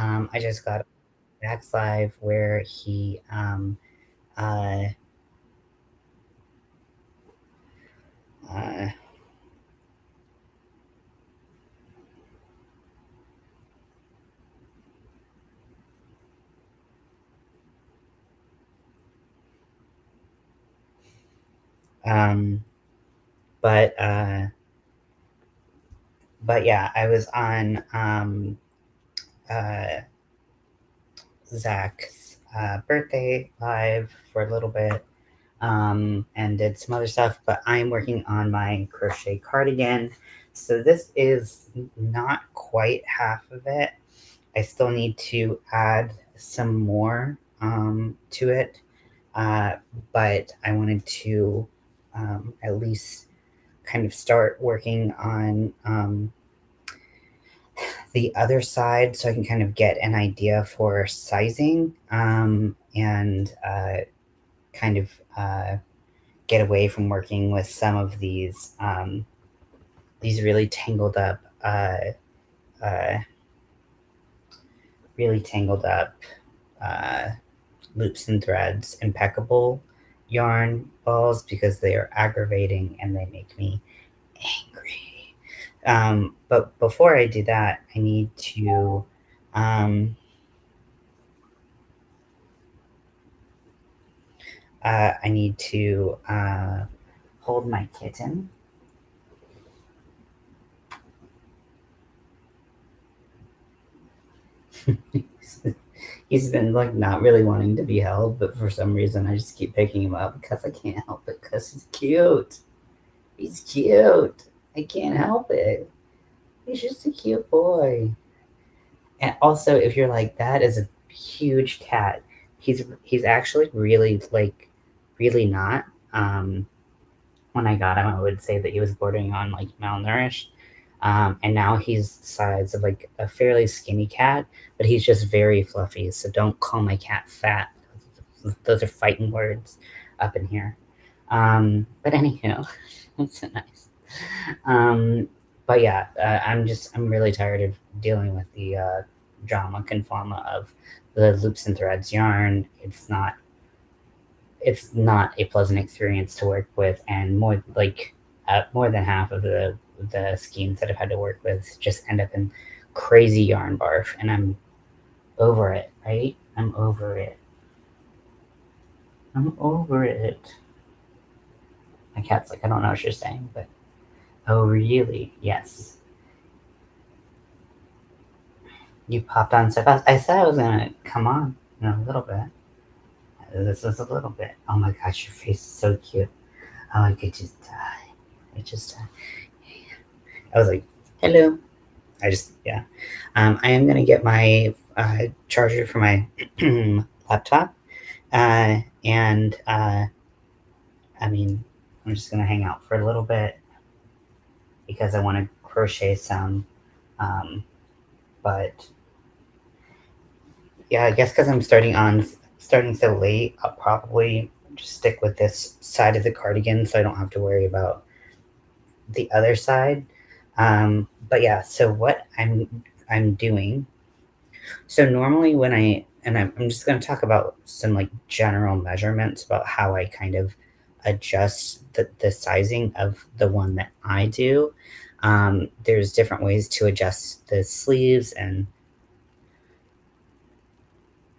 I just got Zach's live where he uh, uh, um, but yeah, I was on uh, Zach's birthday live for a little bit, and did some other stuff, but I'm working on my crochet cardigan. So this is not quite half of it. I still need to add some more to it, but I wanted to at least kind of start working on the other side so I can kind of get an idea for sizing, and kind of get away from working with some of these really tangled up uh, uh, loops and threads impeccable yarn balls, because they are aggravating and they make me angry. But before I do that, I need to hold my kitten. He's been like not really wanting to be held, but for some reason I just keep picking him up because I can't help it, because he's cute. He's cute. I can't help it. He's just a cute boy. And also, if you're like, that is a huge cat, he's actually really like really not. When I got him, I would say that he was bordering on like malnourished. And now he's the size of like a fairly skinny cat, but he's just very fluffy. So don't call my cat fat. Those are fighting words up in here. But anywho, it's so nice. But yeah, I'm really tired of dealing with the drama conforma of the loops and threads yarn. It's not a pleasant experience to work with, and more than half of the skeins that I've had to work with just end up in crazy yarn barf, and I'm over it, right? I'm over it. I'm over it. My cat's like, I don't know what you're saying, but oh, really? Yes. You popped on so fast. I said I was gonna come on in a little bit. This is a little bit. Oh my gosh, your face is so cute. Oh, I could just die. I was like, hello. Yeah. I am gonna get my charger for my laptop, and I mean, I'm just gonna hang out for a little bit because I want to crochet some, but yeah, I guess because I'm starting so late, I'll probably just stick with this side of the cardigan so I don't have to worry about the other side. But yeah, so what I'm doing. So normally when I'm just going to talk about some like general measurements about how I kind of adjust the sizing of the one that I do. There's different ways to adjust the sleeves. And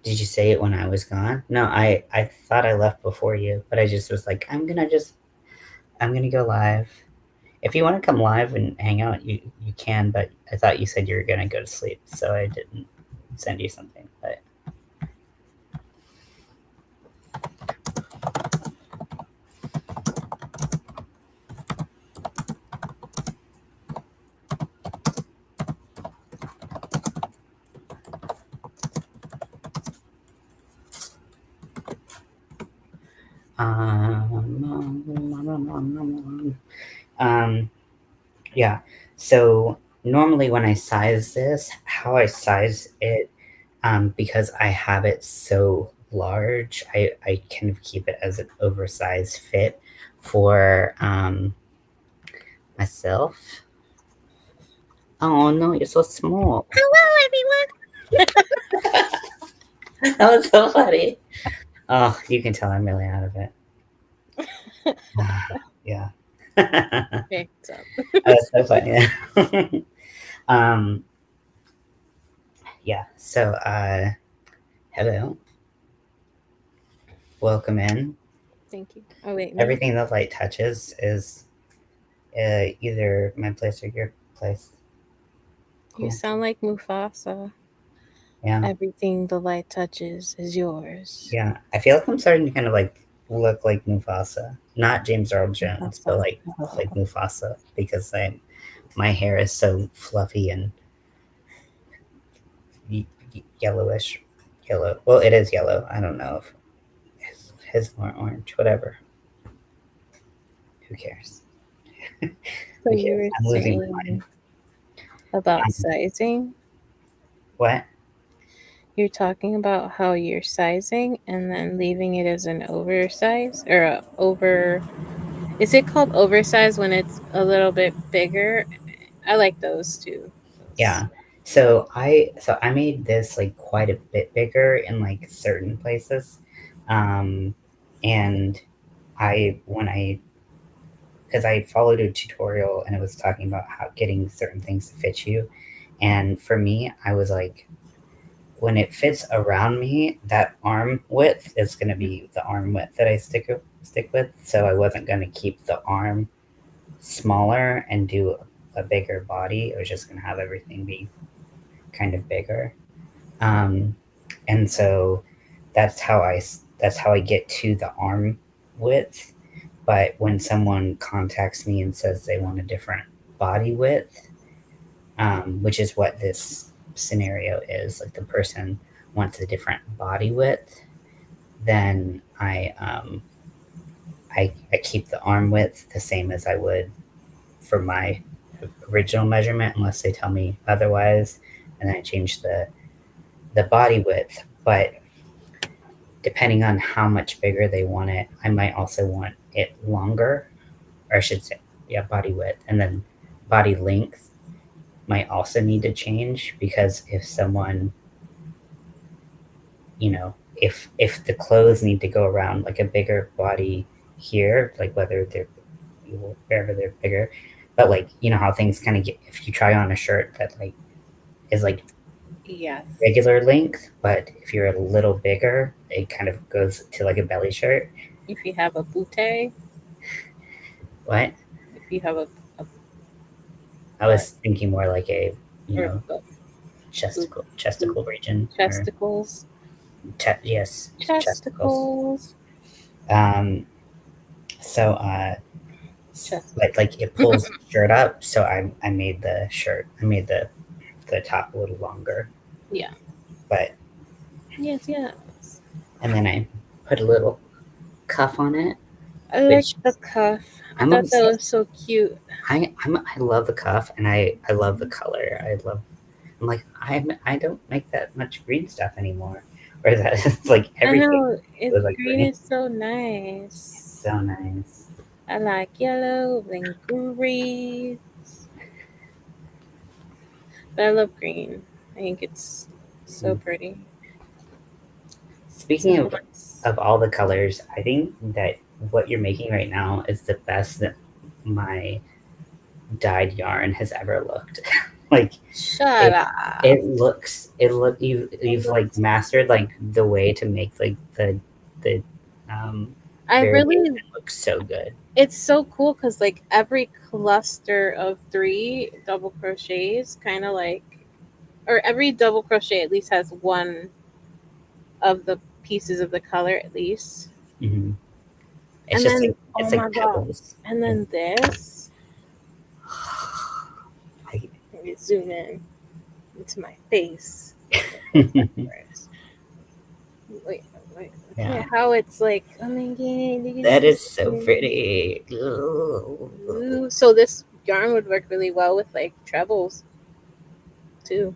did you say it when I was gone? No, I thought I left before you, but I just was like, I'm gonna go live. If you want to come live and hang out, you can, but I thought you said you were gonna go to sleep, so I didn't send you something. But yeah. So normally when I size this, how I size it, because I have it so large, I kind of keep it as an oversized fit for myself. Oh no, you're so small. Hello, everyone. That was so funny. Oh, you can tell I'm really out of it. Yeah. Picked up. That was so funny. um, yeah. So, hello, welcome in. Thank you. Oh wait, me? Everything the light touches is either my place or your place. You Cool. sound like Mufasa. Yeah. Everything the light touches is yours. Yeah. I feel like I'm starting to kind of like look like Mufasa, not James Earl Jones, but Mufasa. like Mufasa because my hair is so fluffy and yellowish. Yellow. Well, it is yellow. I don't know if his more orange. Whatever. Who cares? So Who you cares? were I'm losing my mind. saying about Um, sizing? what? You're talking about how you're sizing and then leaving it as an oversize or a over. Is it called oversize when it's a little bit bigger? I like those too. Those. Yeah. So I made this like quite a bit bigger in like certain places. Um and I when I because I followed a tutorial and it was talking about how getting certain things to fit you. And for me, I was like, when it fits around me, that arm width is going to be the arm width that I stick with. So I wasn't going to keep the arm smaller and do a bigger body. I was just going to have everything be kind of bigger. Um, and so that's how I get to the arm width. But when someone contacts me and says they want a different body width, which is what this scenario is, like the person wants a different body width, then I keep the arm width the same as I would for my original measurement, unless they tell me otherwise, and then I change the body width. But depending on how much bigger they want it, I might also want it longer, or I should say, yeah, body width, and then body length might also need to change because if someone, if the clothes need to go around like a bigger body here, like whether they're wherever they're bigger, but like how things kind of get if you try on a shirt that like is like Yes. regular length, but if you're a little bigger, it kind of goes to like a belly shirt. If you have a bootay, What? if you have a I butt was thinking more like a you or know butt, boot, chesticle region or chesticles, yes, chesticles. chesticles, Um, so chesticles. like it pulls the shirt up, so I made I made the top a little longer, Yeah. but Yes. Yes. and then I put a little cuff on it, I like which the cuff. I I'm thought that was obsessed. so cute. I love the cuff and I love the color. I'm like I don't make that much green stuff anymore, or that it's like I everything know it's was like green green. is so It's nice. so nice. I like yellow and green, but I love green. I think it's so Mm. pretty. So Speaking nice. of all the colors, I think that what you're making right now is the best that my dyed yarn has ever looked. Like Shut it up. you've It like looks mastered like the way to make like the I variation really look so good. it's so cool because like every cluster of three double crochets kind of like or every double crochet at least has one of the pieces of the color at least. Hmm. It's And just then like oh it's like my god. pebbles. And Yeah. then this I, let me zoom in into my face. What's that first? Wait, wait. Look yeah, at how it's like coming in. Look that at is so this. pretty. Ooh, so this yarn would work really well with like trebles too.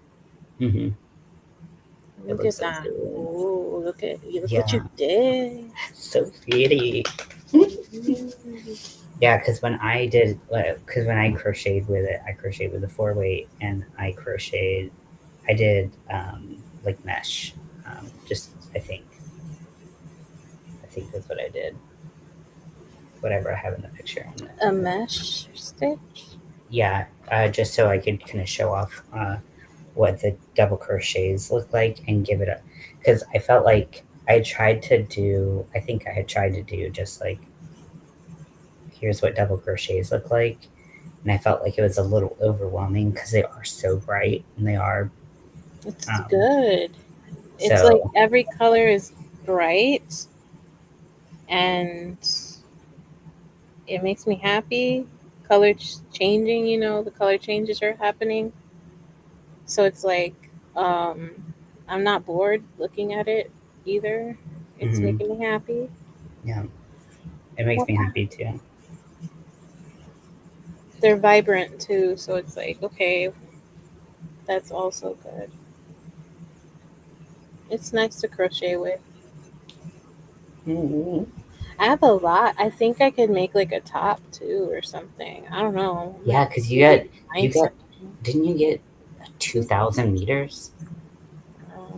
Hmm. It Look looks at so that. good. Oh, look what you Yeah, did. so pretty. Ooh. Yeah, because when I crocheted with it, I crocheted with a 4 weight, and I did like mesh, Just I think that's what I did. Whatever I have in the picture. A mesh stitch? Yeah, just so I could kind of show off what the double crochets look like and give it a, because I felt like I think I had tried to do just like, here's what double crochets look like. And I felt like it was a little overwhelming because they are so bright and they are, It's um, good. It's like so, every color is bright and it makes me happy. Color changing, the color changes are happening. So it's like um I'm not bored looking at it either. It's mhm, making me happy. yeah, it makes me happy too. They're vibrant too, so it's like, okay, that's also good. It's nice to crochet with. Mhm. I have a lot. I think I could make like a top too or something. I don't know. Yeah, because Maybe you find got, something. didn't you get 2,000 meters?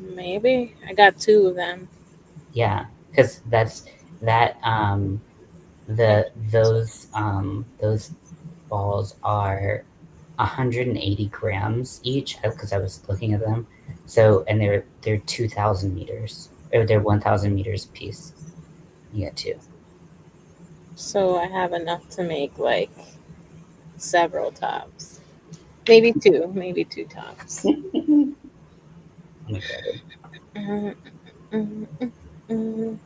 Maybe I got two of them. Yeah, because that, I those balls are 180 grams each because I was looking at them. So, and they're 2,000 meters, or they're 1,000 meters a piece. You get two. so I have enough to make like several tops. Maybe two tops. I'm excited. Mm, mm, mm, mm.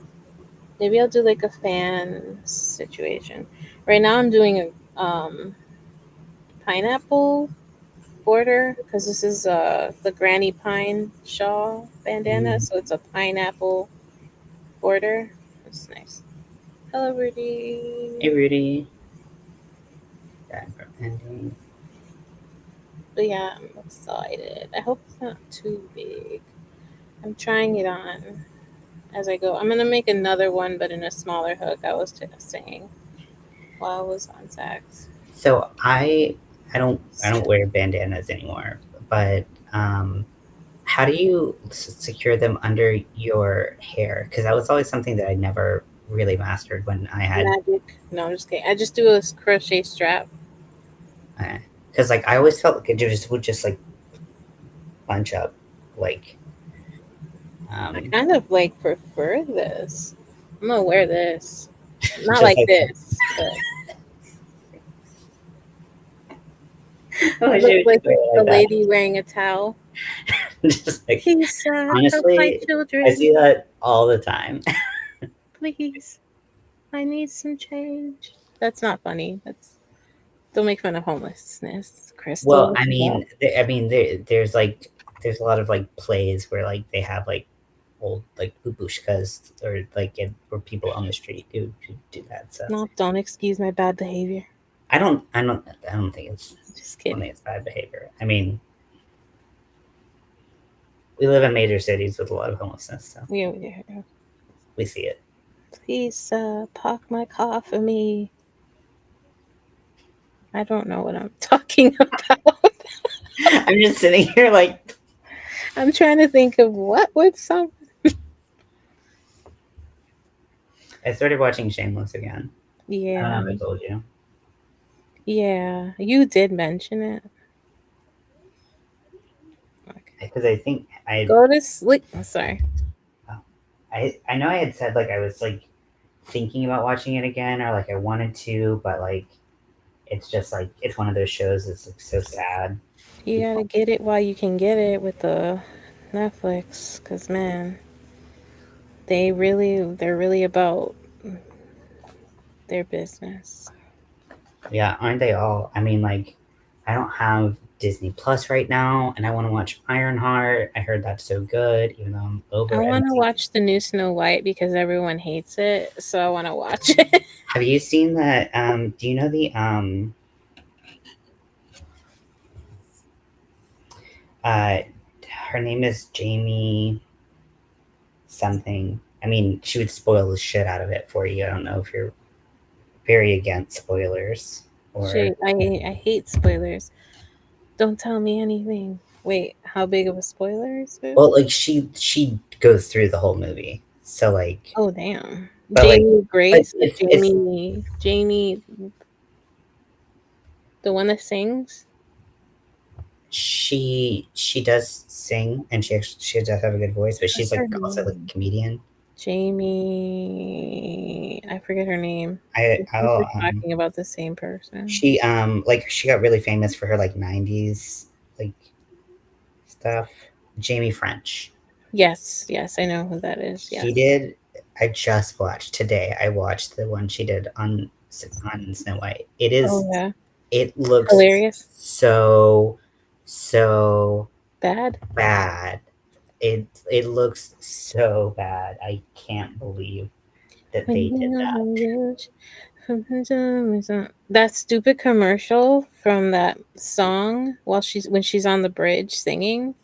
Maybe I'll do like a fan situation. Right now I'm doing a pineapple border because this is the granny pine shawl bandana, Mm. so it's a pineapple border. That's nice. Hello, Rudy. Hey, Rudy. Time for ending. But yeah, I'm excited. I hope it's not too big. I'm trying it on as I go. I'm gonna make another one, but in a smaller hook. I was saying while I was on Zach's. So I don't wear bandanas anymore, but how do you secure them under your hair? Because that was always something that I never really mastered when I had. Magic. No, I'm just kidding. I just do a crochet strap. Because like I always felt like it just would just like bunch up, like I um, kind of like prefer this. I'm gonna wear this. Not just like like this, but oh, I I look should like wear it a like that. lady wearing a towel. Just like Please, help my honestly, I see children. that all the time. Please, I need some change. That's not funny. That's don't make fun of homelessness, Well, Crystal. I Well, mean, there's a lot of like plays where like they have like old like babushkas or like or people on the street who do that. So no, don't excuse my bad behavior. I don't think it's Just I don't kidding. think it's bad behavior. I mean, we live in major cities with a lot of homelessness, so Yeah. we see it. Please, park my car for me. I don't know what I'm talking about. I'm just sitting here like I'm trying to think of what would some. I started watching Shameless again. I don't know Yeah, if I told you yeah. You did mention it. Okay. because I think Go to sleep. I'm sorry. I know I had said like I was like thinking about watching it again or like I wanted to, but like it's just like it's one of those shows that's like so sad. You gotta get it while you can get it with the Netflix, cause man, they're really about their business. Yeah, aren't they all? I mean, like I don't have Disney Plus right now, and I want to watch Ironheart. I heard that's so good, even though I'm I over want to MCU. watch the new Snow White because everyone hates it, so I want to watch it. Have you seen that? Do you know the uh, her name is Jamie something. I mean, she would spoil the shit out of it for you. I don't know if you're very against spoilers or. Shoot, I hate spoilers. Don't tell me anything. Wait, how big of a spoiler is it? Well, like she goes through the whole movie. So like, Oh damn. but like, Jamie but Grace, it's Jamie, the one that sings. she does sing, and she does have a good voice, but she's What's her like also like a name? comedian. Jamie. I forget her name. I think I'll we're talking about the same person. she like she got really famous for her like 90s like stuff. Jamie French. Yes, yes, I know who that is. She Yes. did. I just watched today. I watched the one she did on Snow White. It is. Oh yeah. It looks Hilarious. so Bad. bad. It looks so bad. I can't believe that When they did you're that. on that stupid commercial from that song while she's on the bridge singing,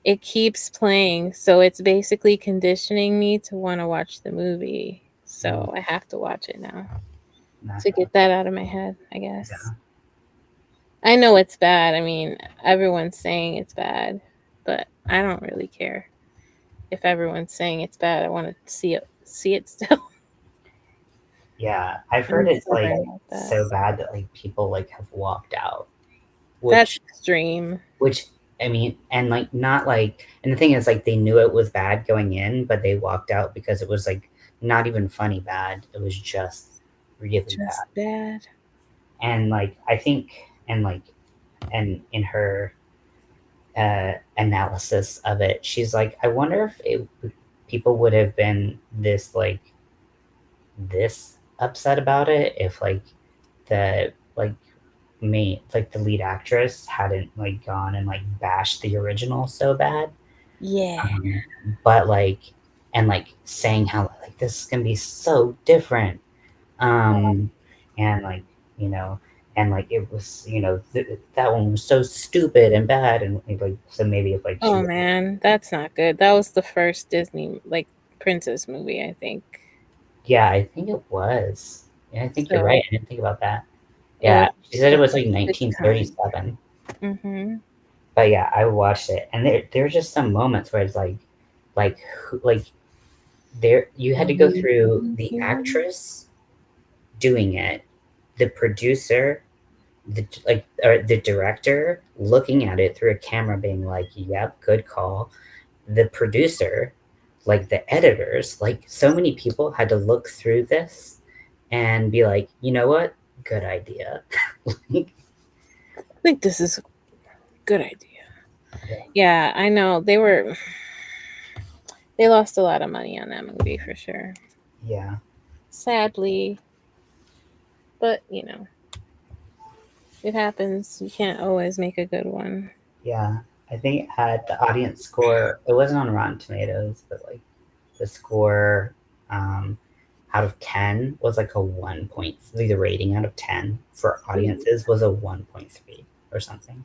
it keeps playing, so it's basically conditioning me to want to watch the movie. So I have to watch it now Not to gonna, get that out of my head, I guess. yeah, I know it's bad. I mean, everyone's saying it's bad, but I don't really care. If everyone's saying it's bad, I want to see it still. yeah. I've heard I'm it's like stubborn about that. so bad that like people like have walked out, That's which extreme. which I mean, and like not like, and the thing is like they knew it was bad going in, but they walked out because it was like not even funny bad. It was just really Just bad. bad. And like I think, and like, and in her analysis of it, she's like, I wonder if people would have been this upset about it if like the like me like the lead actress hadn't like gone and like bashed the original so bad. Yeah. um, but like, and like saying how like this is gonna be so different, and like, you know, and like it was, that one was so stupid and bad, and like so maybe if like she Oh man, that's not good. That was the first Disney like princess movie, I think. yeah, I think it was. Yeah, I think you're So right. I didn't think about that. it Yeah, was she said it the was like perfect time. 1937. Mhm. But yeah, I watched it, and there's just some moments where it's like like there you had to go through the actress doing it, the producer, or the director looking at it through a camera being like, "Yep, good call." The producer, like the editors, like so many people had to look through this and be like, "You know what? Good idea." Like, I think this is a good idea. yeah, Yeah, I know. They lost a lot of money on that movie for sure. yeah, Sadly, but it happens. You can't always make a good one. yeah. I think it had the audience score. It wasn't on Rotten Tomatoes, but like the score, um, out of 10 was like a 1 point. The rating out of 10 for audiences was a 1.3 or something.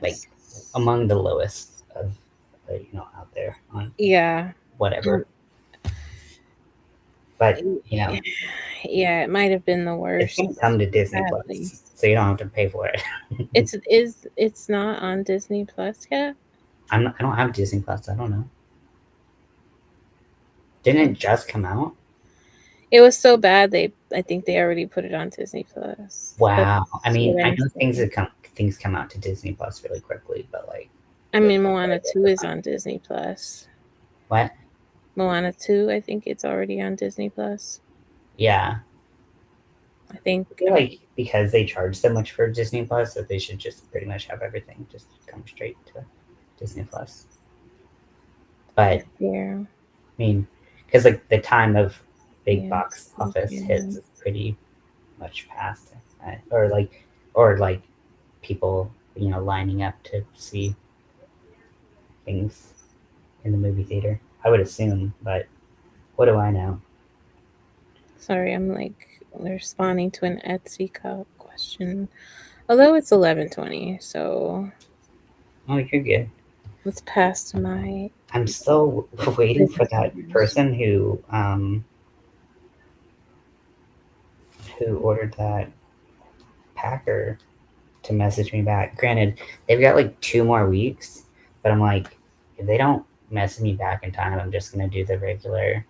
Like Yes. among the lowest of out there on Yeah. whatever. But Yeah, it might have been the it's worst, gonna come to Disney sadly. Plus, so you don't have to pay for it. It's not on Disney Plus yet? I don't have Disney Plus. I don't know. Didn't it just come out? It was so bad I think they already put it on Disney Plus. That's Wow. I mean, what I I'm know saying. things come out to Disney Plus really quickly, but like I with mean, Moana 2 is on Disney Plus. what? Moana 2, I think it's already on Disney Plus. Yeah. I think. I feel like because they charge so much for Disney Plus that they should just pretty much have everything just come straight to Disney Plus. But Yeah. I mean, because like the time of big box Yes. office hits Okay. is pretty much past, or like people lining up to see things in the movie theater. I would assume, but what do I know? Sorry, I'm like responding to an Etsy question. Although it's 11:20, so Oh, you're good. let's pass my I'm still waiting for business that hours. person who ordered that packer to message me back. Granted, they've got like 2 more weeks, but I'm like, if they don't messing me back in time. I'm just gonna do the regular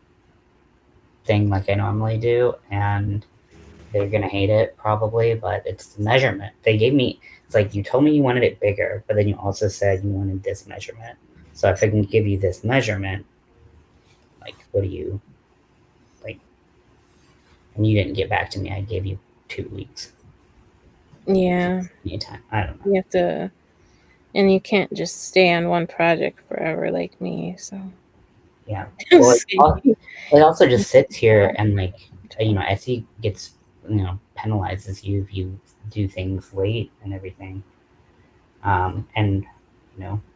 thing like I normally do, and they're gonna hate it probably, but it's the measurement. They gave me, it's like you told me you wanted it bigger, but then you also said you wanted this measurement. So if I can give you this measurement, like what do you like? And you didn't get back to me. I gave you 2 weeks. Yeah. Anytime. I don't know. You have to, and you can't just stay on one project forever like me. So Yeah. Well, it also just sits here and like Etsy gets penalizes you if you do things late and everything. And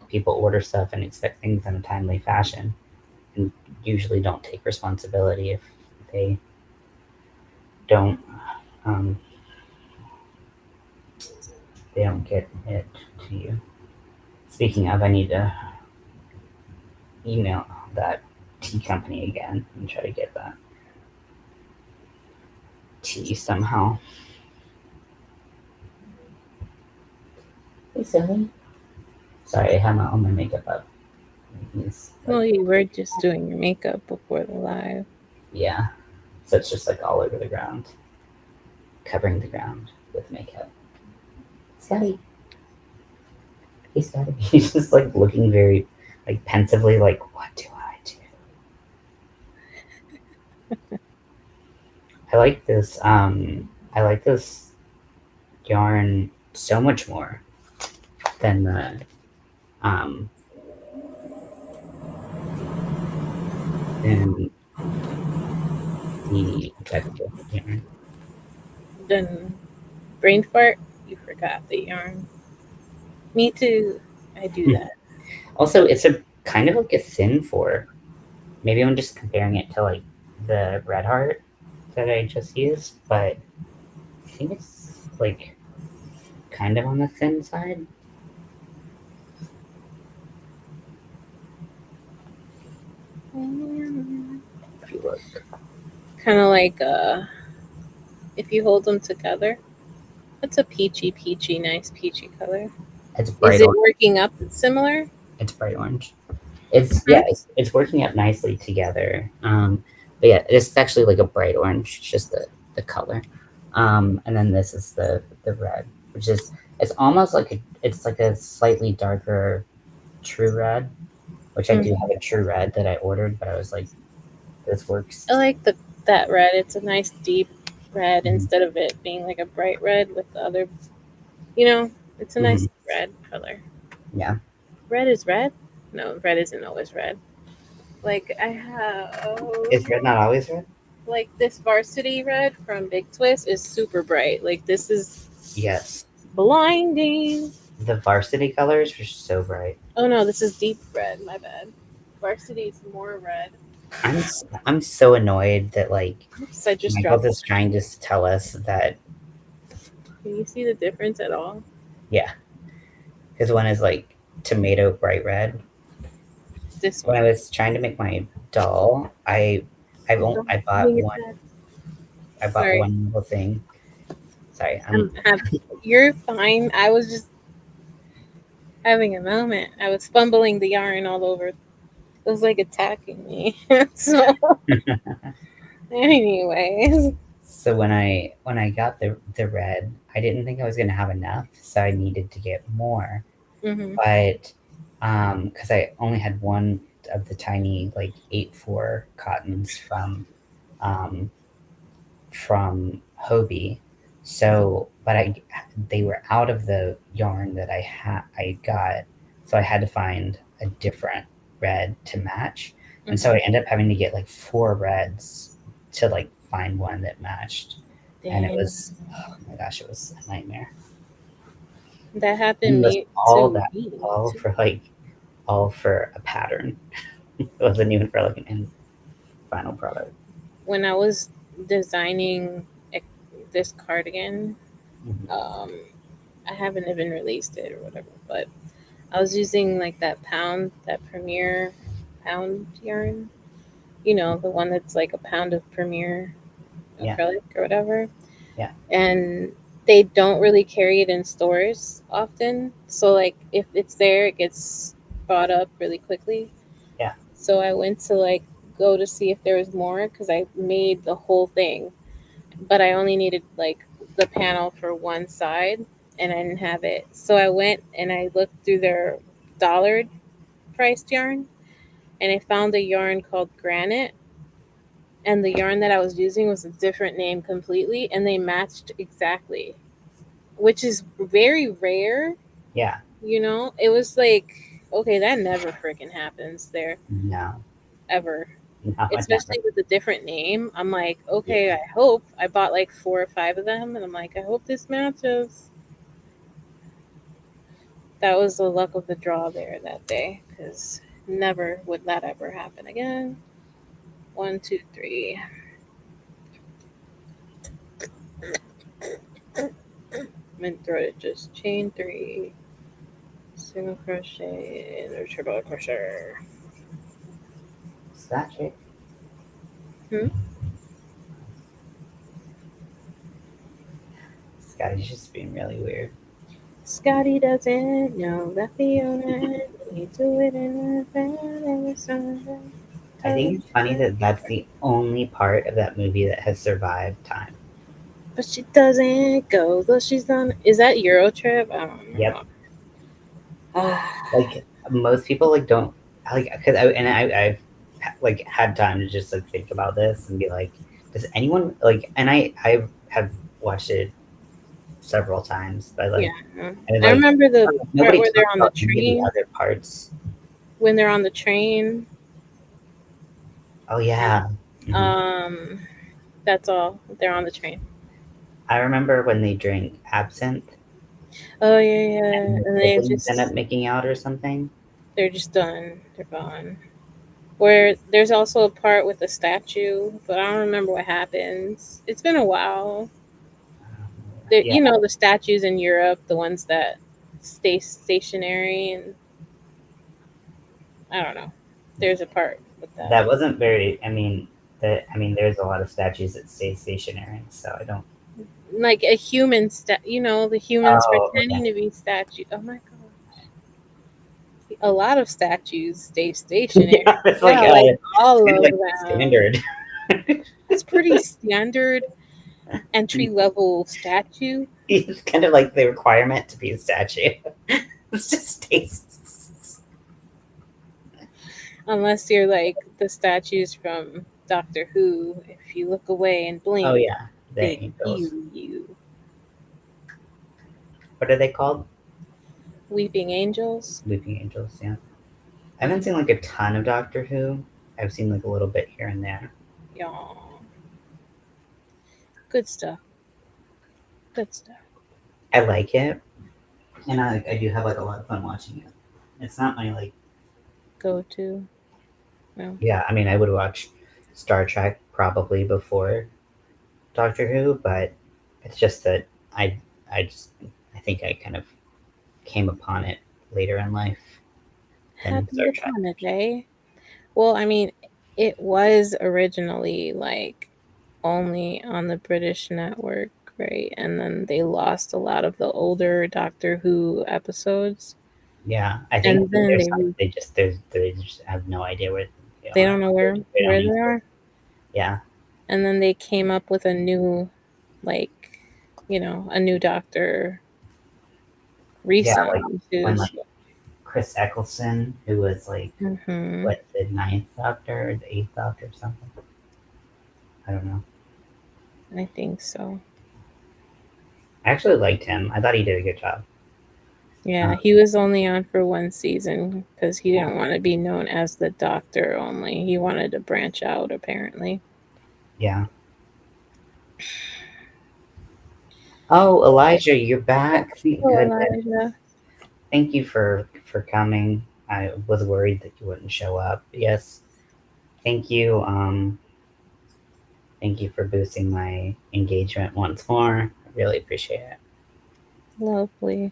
people order stuff and expect things in a timely fashion, and usually don't take responsibility if they don't um, they don't get it to you. Speaking of, I need to email that tea company again and try to get that tea somehow. Hey, Sally. Sorry, I have all my makeup up. It's like, well, you were just doing your makeup before the live. yeah, so it's just like all over the ground, covering the ground with makeup. Scotty, hey Scotty, he's just like looking very like pensively, like what do I do? I like this. I like this yarn so much more than um than the vegetable yarn. Then brain fart. You forgot the yarn. Me too. I do that. Also, it's a kind of like a thin four. Maybe I'm just comparing it to like the Red Heart that I just used, but I think it's like kind of on the thin side. If you look, Kind of like if you hold them together. That's a peachy, nice peachy color. it's Is bright it orange. working up similar? It's bright orange. It's Hmm? yeah, it's working up nicely together. But yeah, this is actually like a bright orange, just the color. And then this is the red, which is it's almost like it's like a slightly darker true red, which I do have a true red that I ordered, but I was like, this works. I like that red. It's a nice deep red Mhm. instead of it being like a bright red with the other. You know, it's a nice Mhm. red color. Yeah. Red is red. No, red isn't always red. Like I have Is red not always red? like this varsity red from Big Twist is super bright. Like this is Yes. blinding. The varsity colors are so bright. Oh no, this is deep red. My bad. Varsity is more red. I'm so annoyed that like Oops, I just Michael dropped. is trying to tell us that Can you see the difference at all? yeah, his one is like tomato bright red. This When one. I was trying to make my doll, I bought Moving it one. back. I bought Sorry. one little thing. Sorry, You're fine. I was just having a moment. I was fumbling the yarn all over. It was like attacking me. So, anyways. so when I got the red, I didn't think I was gonna have enough, so I needed to get more. Hmm. But because I only had one of the tiny like 8/4 cottons um, from Hobie. So, but they were out of the yarn that I got, so I had to find a different red to match, and so I ended up having to get like 4 reds to like find one that matched, and it Dang. was oh my gosh, it was a nightmare. That And happened it was me all to that me all too. for like all for a pattern. It wasn't even for like an end final product. When I was designing a- this cardigan, Mhm. um, I haven't even released it or whatever, but I was using like that Premier pound yarn. You know, the one that's like a pound of Premier Yeah, acrylic or whatever. yeah, And they don't really carry it in stores often. So like if it's there, it gets bought up really quickly. Yeah. So I went to like go to see if there was more because I made the whole thing, but I only needed like the panel for one side and I didn't have it. So I went and I looked through their dollar priced yarn and I found a yarn called Granite, and the yarn that I was using was a different name completely and they matched exactly, which is very rare. Yeah. You know, it was like, okay, that never freaking happens there No. ever. No, it never. Especially with a different name. I'm like, Yeah. okay, I hope. I bought like 4 or 5 of them, and I'm like, I hope this matches. That was the luck of the draw there that day, because never would that ever happen again. One, two, three. Mid thread, just chain 3, single crochet, and a triple crochet. Scotch. Hmm? Scotty's just being really weird. Scotty doesn't know that Fiona we do it in a van every Sunday. I think it's funny that that's the only part of that movie that has survived time. But she doesn't go though she's done. Is that Eurotrip? I don't Yep. know. Ah, Like most people like don't like because I've like had time to just like think about this and be like, does anyone like? And I have watched it several times, but yeah. like and I like remember the part nobody where they're talks on the about any of the train. other parts. When they're on the train. Oh yeah. Hmm. Um, that's all. They're on the train. I remember when they drank absinthe Oh yeah, yeah. and the And siblings end up making out or something. they're just done. They're gone. Where there's also a part with the statue, but I don't remember what happens. It's been a while. There, Yeah, you know, the statues in Europe, the ones that stay stationary, and I don't know. There's a part with that, that wasn't very. I mean, there's a lot of statues that stay stationary, so I don't. like a human you know, the humans Oh, pretending okay. to be statues. Oh my gosh, a lot of statues stay Yeah, stationary. it's like Yeah, like it's all kind of of like them. standard. It's pretty standard entry level statue, It's kind of like the requirement to be a statue. It's just tastes. unless you're like the statues from Doctor Who. If you look away and Oh blink, yeah, the they angels. heal you. What are they called? Weeping angels. Weeping angels. Yeah, I haven't seen like a ton of Doctor Who. I've seen like a little bit here and there. Y'all, good stuff. Good stuff. I like it, and I do have like a lot of fun watching it. It's not my like. Go to. No. Yeah, I mean, I would watch Star Trek probably before Doctor Who, but it's just that I I just I think I kind of came upon it later in life than Star Happened Trek. upon a day. Well, I mean, it was originally like only on the British network, right? And then they lost a lot of the older Doctor Who episodes, Yeah, I and think then there's some they just have no idea where they they are. don't know where They don't where even, they are, yeah, and then they came up with a new, like, you know, a new Doctor yeah, like recently when who's. like Chris Eccleston, who was like Hmm. what the ninth Doctor or the eighth Doctor or something. I don't know. I think so. I actually liked him. I thought he did a good job. Yeah, Um, he was only on for one season because he yeah, didn't want to be known as the Doctor only. He wanted to branch out, apparently. yeah. Oh, Elijah, you're back. Thank Oh, goodness. Elijah. Thank you for coming. I was worried that you wouldn't show up. Yes. Thank you. Thank you for boosting my engagement once more. I really appreciate it. Lovely.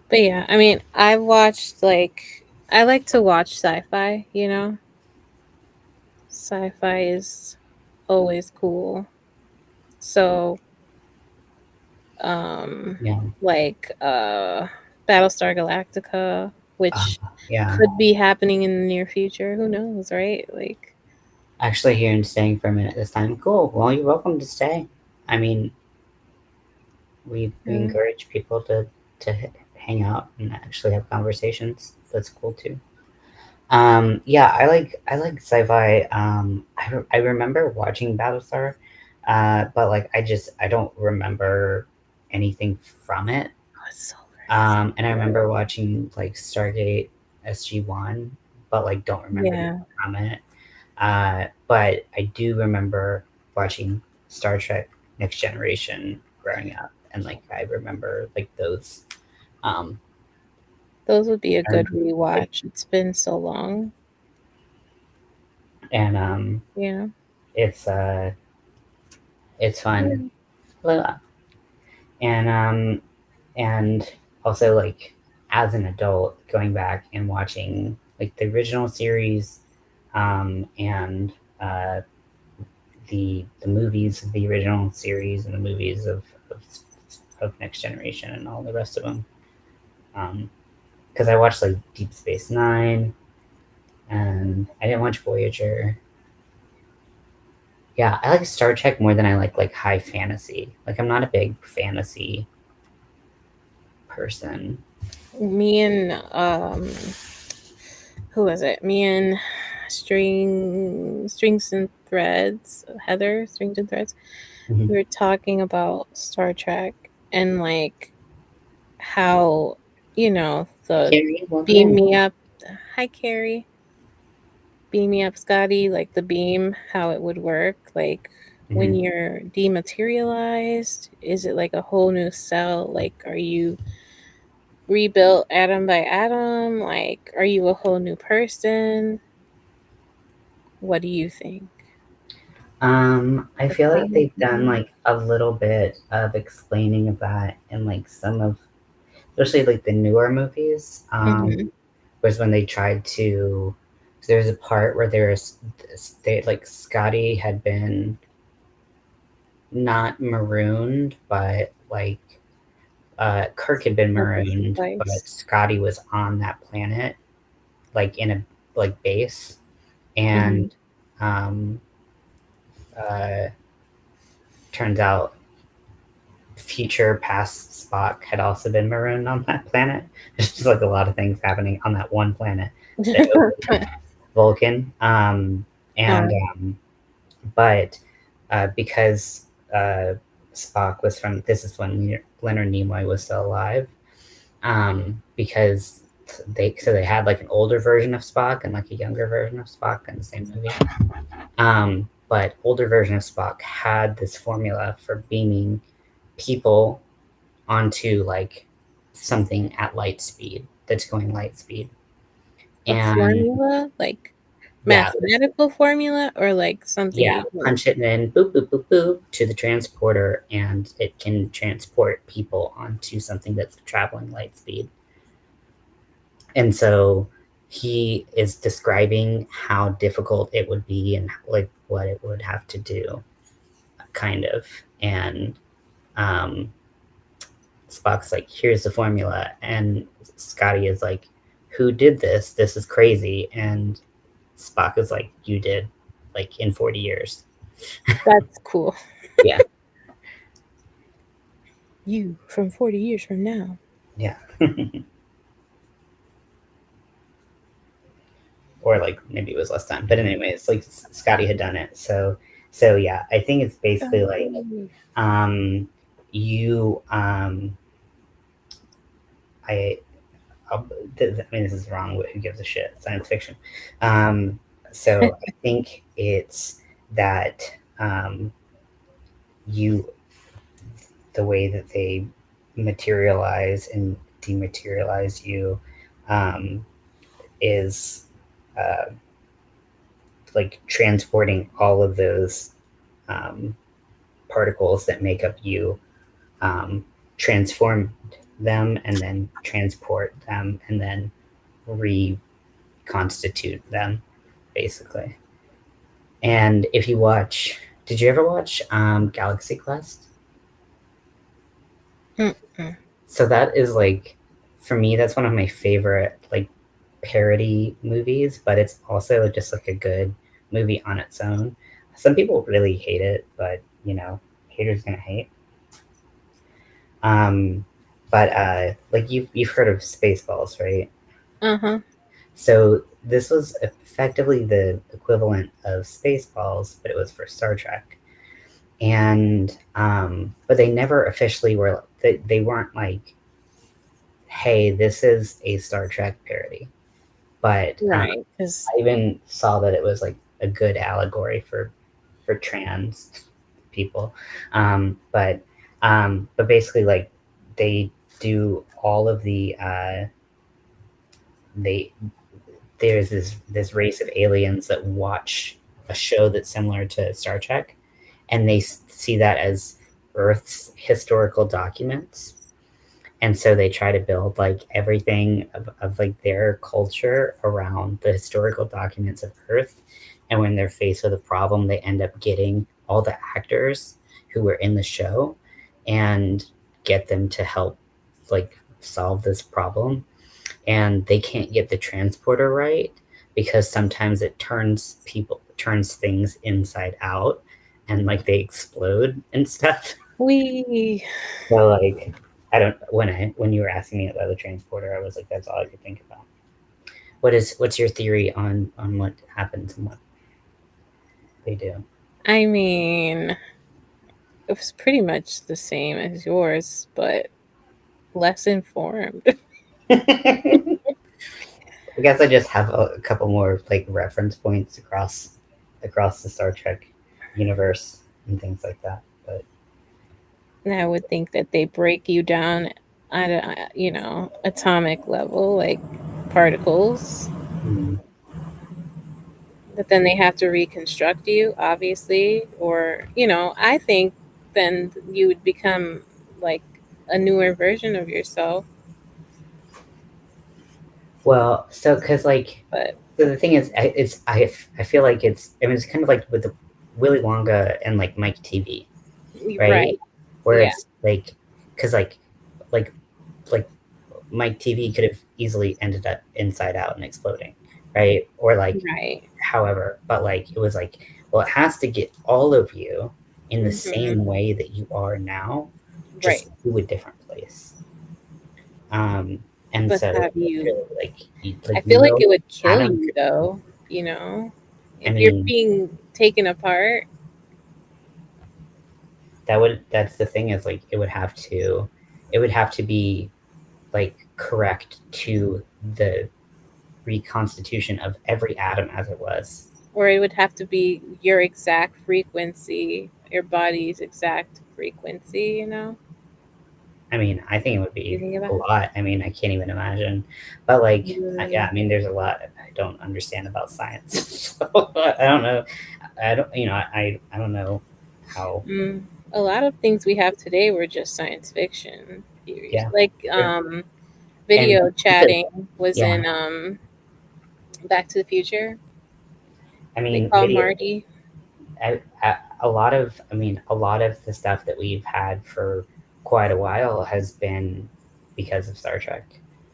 But yeah, I mean, I've watched, like, I like to watch sci fi, you know? Sci fi is always cool. So, um, Yeah. like, Battlestar Galactica. which Yeah. could be happening in the near future. Who knows, right? Like, Actually, here and staying for a minute this time. Cool. Well, you're welcome to stay. I mean, we encourage people to hang out and actually have conversations. That's cool too. Yeah, I like sci-fi. I remember watching Battlestar, but like I don't remember anything from it. oh, it's so And I remember watching like Stargate SG-1, but like don't remember anything yeah. from it. But I do remember watching Star Trek Next Generation growing up, and like I remember like those. Um, Those would be a and, good rewatch. It's been so long. and Yeah. it's it's fun. Blah. And and also like as an adult going back and watching like the original series, and uh, the movies of the original series and the movies of Next Generation and all the rest of them. Because I watched like Deep Space Nine, and I didn't watch Voyager. Yeah, I like Star Trek more than I like high fantasy. Like I'm not a big fantasy person. Me and who was it? Me and Strings and Threads, Heather, Strings and Threads. Mhm. We were talking about Star Trek and like how, the Carrie, welcome beam in. me up. Hi, Carrie. Beam me up, Scotty. Like the beam, how it would work. Like when Mhm. you're dematerialized, is it like a whole new cell? Like, are you rebuilt atom by atom? Like, are you a whole new person? What do you think? I Like, feel how like would they've you done do like a little bit of explaining of that in like some of, especially like the newer movies. it? Mm-hmm. Was when they tried to. There's a part where they like Scotty had been not marooned, but like Kirk had been marooned, but Sacrifice. Scotty was on that planet, like in a like base, and Mm-hmm. um, uh, turns out future past Spock had also been marooned on that planet. There's just like a lot of things happening on that one planet that Vulcan. And uh, but because Spock was from, this is when Leonard Nimoy was still alive. Because they had like an older version of Spock and like a younger version of Spock in the same movie. But older version of Spock had this formula for beaming people onto like something at light speed that's going light speed. a And formula, like yeah, mathematical formula, or like something yeah, you can. punch it in, boop, boop, boop, boop, to the transporter, and it can transport people onto something that's traveling light speed. And so he is describing how difficult it would be and like what it would have to do, kind of. And um, Spock's like, here's the formula. And Scotty is like, who did this? This is crazy. And Spock is like, you did, like in 40 years. That's cool. Yeah. You from 40 years from now. Yeah. Or like maybe it was less time. But anyways, like Scotty had done it. So yeah, I think it's basically like um you I I'll, I mean, this is wrong. Who gives a shit? Science fiction. Um, so I think it's that um, you, the way that they materialize and dematerialize you, um, is uh, like transporting all of those um, particles that make up you, um, transform them and then transport them and then reconstitute them, basically. And if you watch, did you ever watch Galaxy Quest? Mm-mm. So that is like for me, that's one of my favorite like parody movies, but it's also just like a good movie on its own. Some people really hate it, but you know, haters gonna hate. Um, but like you've heard of Spaceballs, right? Uh-huh. So this was effectively the equivalent of Spaceballs, but it was for Star Trek. And but they never officially were. They weren't like, hey, this is a Star Trek parody. But Right, cuz I even saw that it was like a good allegory for trans people. But basically, like they do all of the they there's this race of aliens that watch a show that's similar to Star Trek, and they see that as Earth's historical documents. And so they try to build like everything of like their culture around the historical documents of Earth. And when they're faced with a problem, they end up getting all the actors who were in the show and get them to help like solve this problem. And they can't get the transporter right because sometimes it turns things inside out, and like they explode and stuff. we So like I don't when you were asking me about the transporter, I was like, that's all I could think about. What's your theory on what happens and what they do? I mean, it was pretty much the same as yours, but less informed. I guess I just have a couple more like reference points across the Star Trek universe and things like that. But And I would think that they break you down at a, atomic level, like particles, mm, but then they have to reconstruct you, obviously, or, I think then you would become like a newer version of yourself. well, so because like But so the thing is, I feel like I mean it's kind of like with the Willy Wonka and like Mike TV, right? right, Where yeah, it's like because like like Mike TV could have easily ended up inside out and exploding, right? Or like right, however, but like it was like, well, it has to get all of you in the hmm, same way that you are now, right. just to a different place. Um, and But so have it's you? really like I like feel like no it would kill atom you could be. though. I If you're mean, being taken apart, that's the thing is like it would have to be like correct to the reconstitution of every atom as it was. or it would have to be your exact frequency, your body's exact frequency. I mean, I think it would You be think a about lot. I mean, I can't even imagine. But like, yeah, mm, I mean, there's a lot I don't understand about science. So I don't know. I don't, I don't know how. mm, a lot of things we have today were just science fiction theories. Yeah, Like sure. And video chatting was yeah, in Back to the Future. I They mean, call video. Marty. A lot of, I mean, a lot of the stuff that we've had for quite a while has been because of Star Trek.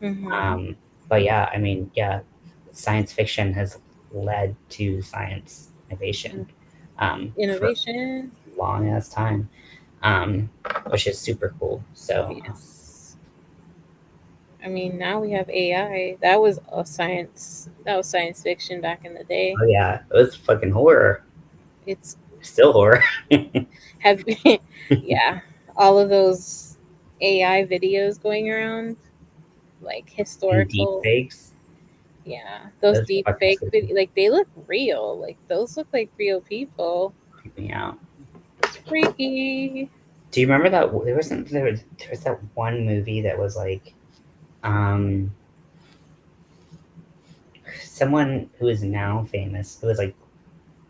Hmm. Um, but yeah, I mean, yeah, science fiction has led to science innovation for Innovation. a long ass time, um, which is super cool. So, Yes. I mean, now we have AI. That was science fiction back in the day. oh yeah, it was fucking horror, It's still horror, have yeah, all of those AI videos going around, like and deep historical. fakes. Yeah, those Those deep fucking fake like they look real. Like those look like real people. creep me out. It's freaky. Do you remember that there was that one movie that was like um someone who is now famous. It was like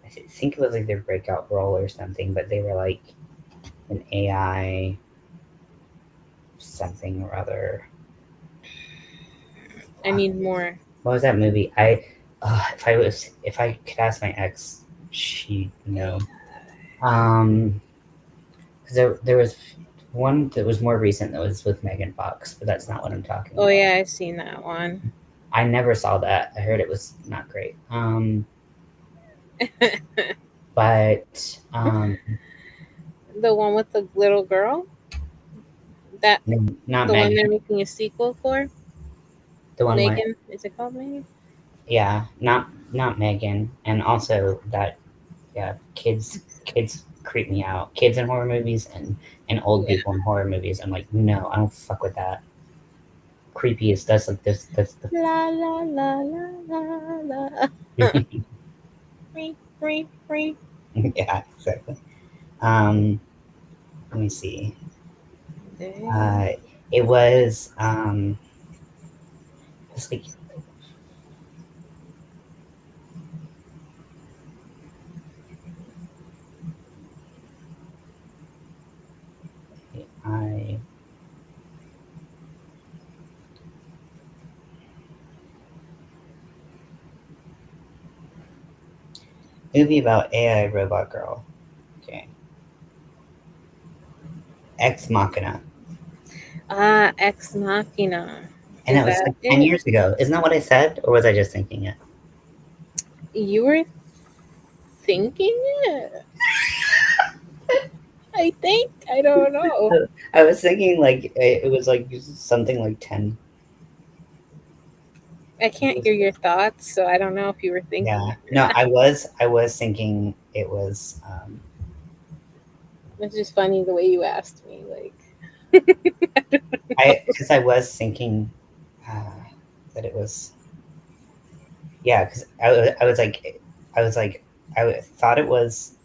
I think it was like their breakout role or something, but they were like an AI something or other. I need more. What was that movie? If I could ask my ex, she'd know. 'Cause there was one that was more recent that was with Megan Fox, but that's not what I'm talking Oh about. yeah, I've seen that one. I never saw that. I heard it was not great. But The one with the little girl? That no, not the one Megan. they're making a sequel for? The one where, Megan? Is it called Megan? yeah, not Megan, and also that, yeah, kids creep me out. Kids in horror movies and old Yeah. people in horror movies. I'm like, no, I don't fuck with that. Creepy is that's like this. That's the La la la la la la. Free, free, free. yeah, exactly. Let me see. Uh, it was it's like I movie about AI robot girl. Okay. Ex Machina. Ex Machina. And Is that was that like 10 it? years ago. Isn't that what I said? Or was I just thinking it? You were thinking it? I think. I don't know. I was thinking like it was like something like 10. I can't hear your thoughts, so I don't know if you were thinking Yeah. it or No, not. I was thinking it was It's just funny the way you asked me. Like, because I was thinking that it was, yeah, because I was like thought it was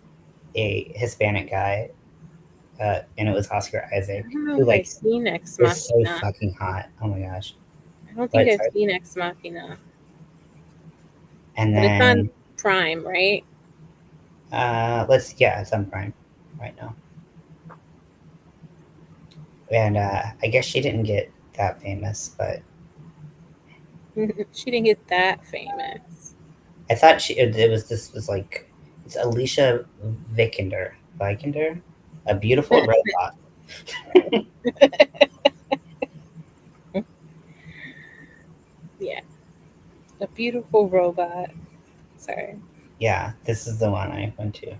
a Hispanic guy, and it was Oscar Isaac, I don't know who if I've like seen Ex is so Machina. fucking hot. Oh my gosh! I don't think But I've sorry. seen Ex Machina, And but it's on then Prime, right? it's on Prime right now, and I guess she didn't get that famous, but She didn't get that famous. I thought it was this was like it's Alicia Vikander, a beautiful robot. Yeah, a beautiful robot. Sorry. Yeah, this is the one I went to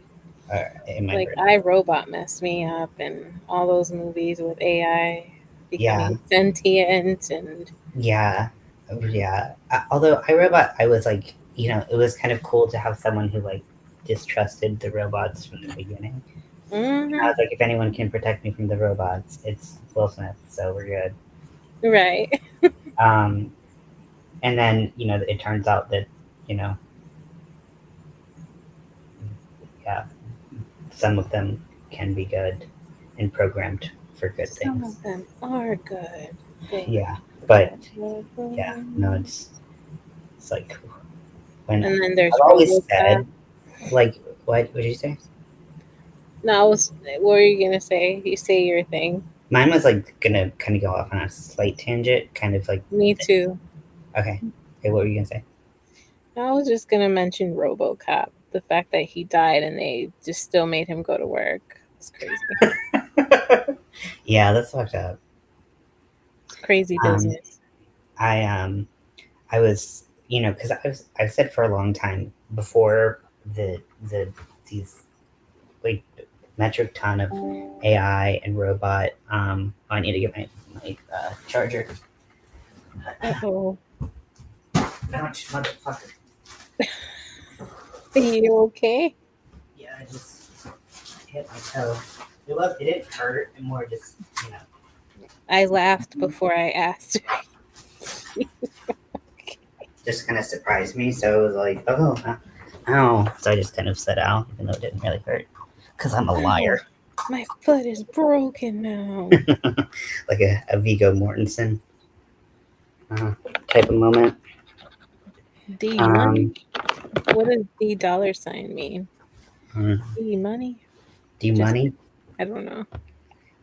in my Like brain. I Robot messed me up, and all those movies with AI Yeah, becoming sentient and yeah, yeah. Although iRobot, I was like, it was kind of cool to have someone who like distrusted the robots from the beginning. I hmm was like, if anyone can protect me from the robots, it's Will Smith, so we're good. right. Um, and then it turns out that you know, yeah, some of them can be good and programmed for good Some things. of them are good. Good. Yeah, but Good. yeah, no, it's like when And then there's I've always RoboCop. said like, what did you say? No, what were you gonna say? You say your thing. Mine was like gonna kind of go off on a slight tangent, kind of like Me too. okay. Okay, what were you gonna say? I was just gonna mention RoboCop. The fact that he died and they just still made him go to work. It's crazy. Yeah, that's fucked up. It's crazy Um, business. I I was because I've said for a long time before the these like metric ton of AI and robot. I need to get my charger. Oh, Ouch, motherfucker. are you okay? Yeah, I just hit my toe. It didn't hurt, and more just I laughed before I asked. just kind of surprised me. So it was like, oh, ow. So I just kind of said ow, even though it didn't really hurt, because I'm a Oh, liar. my foot is broken now. Like a Vigo Mortensen type of moment. D money? Um, What does D dollar sign mean? uh, D money? do you Just money? I don't know.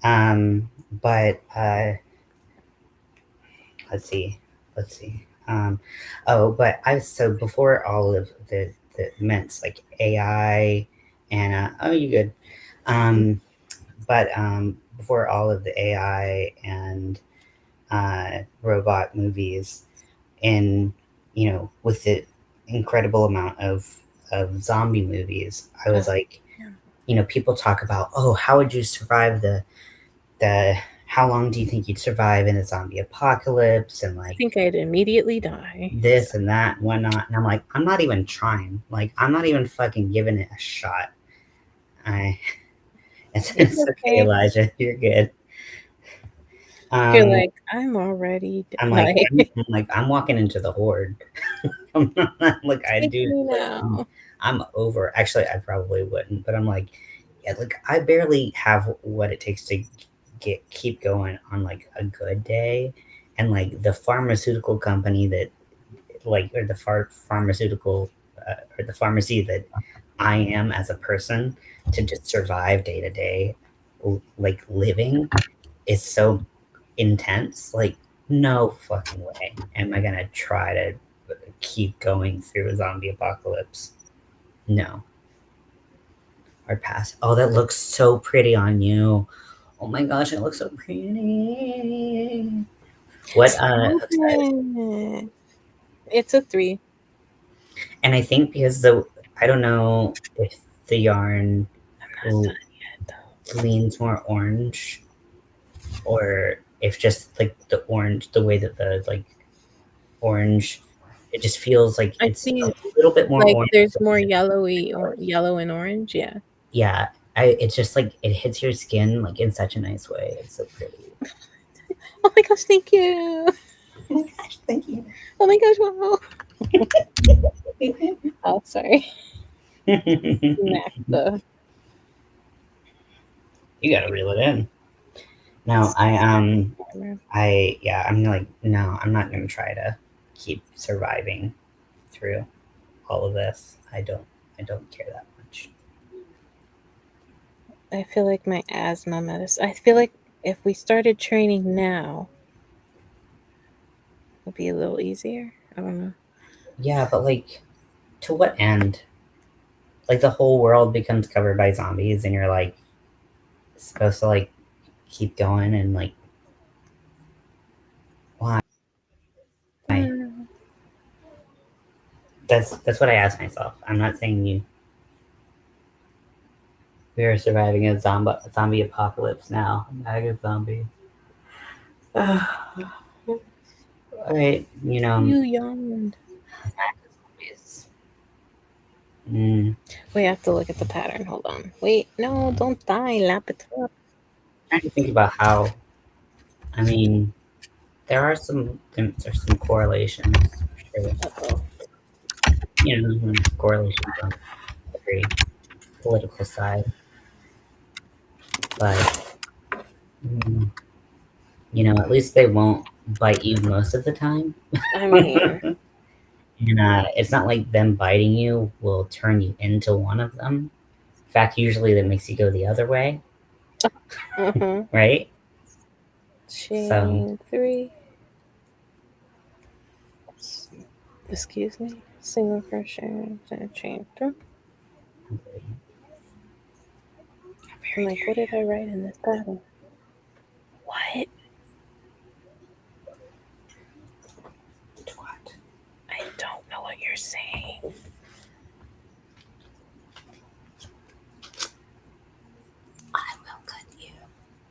Um, but let's see, let's see. But so before all of the immense like AI and oh, you good. But before all of the AI and robot movies, and with the incredible amount of zombie movies, I was like, people talk about, oh, how would you survive the how long do you think you'd survive in a zombie apocalypse, and I like think I'd immediately die. this and that and whatnot. And I'm like, I'm not even trying. Like, I'm not even fucking giving it a shot. It's okay, Elijah. You're good. You're Um, like, I'm already I'm like, dying. I'm walking into the horde. Like, I Take do. me Like, now. I'm over. Actually, I probably wouldn't, but I'm like, yeah, like I barely have what it takes to keep going on like a good day, and like the pharmaceutical company that, like, or the pharmaceutical or the pharmacy that I am as a person, to just survive day to day, like living, is so intense. Like, no fucking way am I gonna try to keep going through a zombie apocalypse. No. Or pass. Oh, that looks so pretty on you. Oh my gosh, it looks so pretty. What Stop size? it. It's a 3. And I think because I don't know if the yarn I'm not done yet though. leans more orange, or if just like the orange, the way that the like orange, it just feels like I it's a see, little bit more like orange there's than more it yellowy or was. yellow and orange. Yeah. Yeah, it's just like it hits your skin like in such a nice way. It's so pretty. Oh my gosh, thank you. Oh my gosh, thank you. Oh my gosh, wow. Oh, sorry. Smack the. You gotta reel it in. No, I'm like, no, I'm not gonna try to keep surviving through all of this. I don't care that much. I feel like my asthma medicine. I feel like if we started training now, it'd be a little easier. I don't know. Yeah, but like, to what end? Like, the whole world becomes covered by zombies, and you're like supposed to like keep going, and like, why? Mm. That's what I ask myself. I'm not saying you. We are surviving a zombie apocalypse now. Mega zombie. All right, You yawned. Mm, We have to look at the pattern. Hold on. Wait, no, don't die. Lap it up. trying to think about how. I mean, there's some correlations. Sure. Uh-oh. Correlations on every political side, but mm, at least they won't bite you most of the time. I mean, And it's not like them biting you will turn you into one of them. In fact, usually that makes you go the other way, uh-huh. right? So Chain 3. Excuse me. Single crochet, then chain 3. I'm like, what did I write in this pattern? What? what? I don't know what you're saying. I will cut you.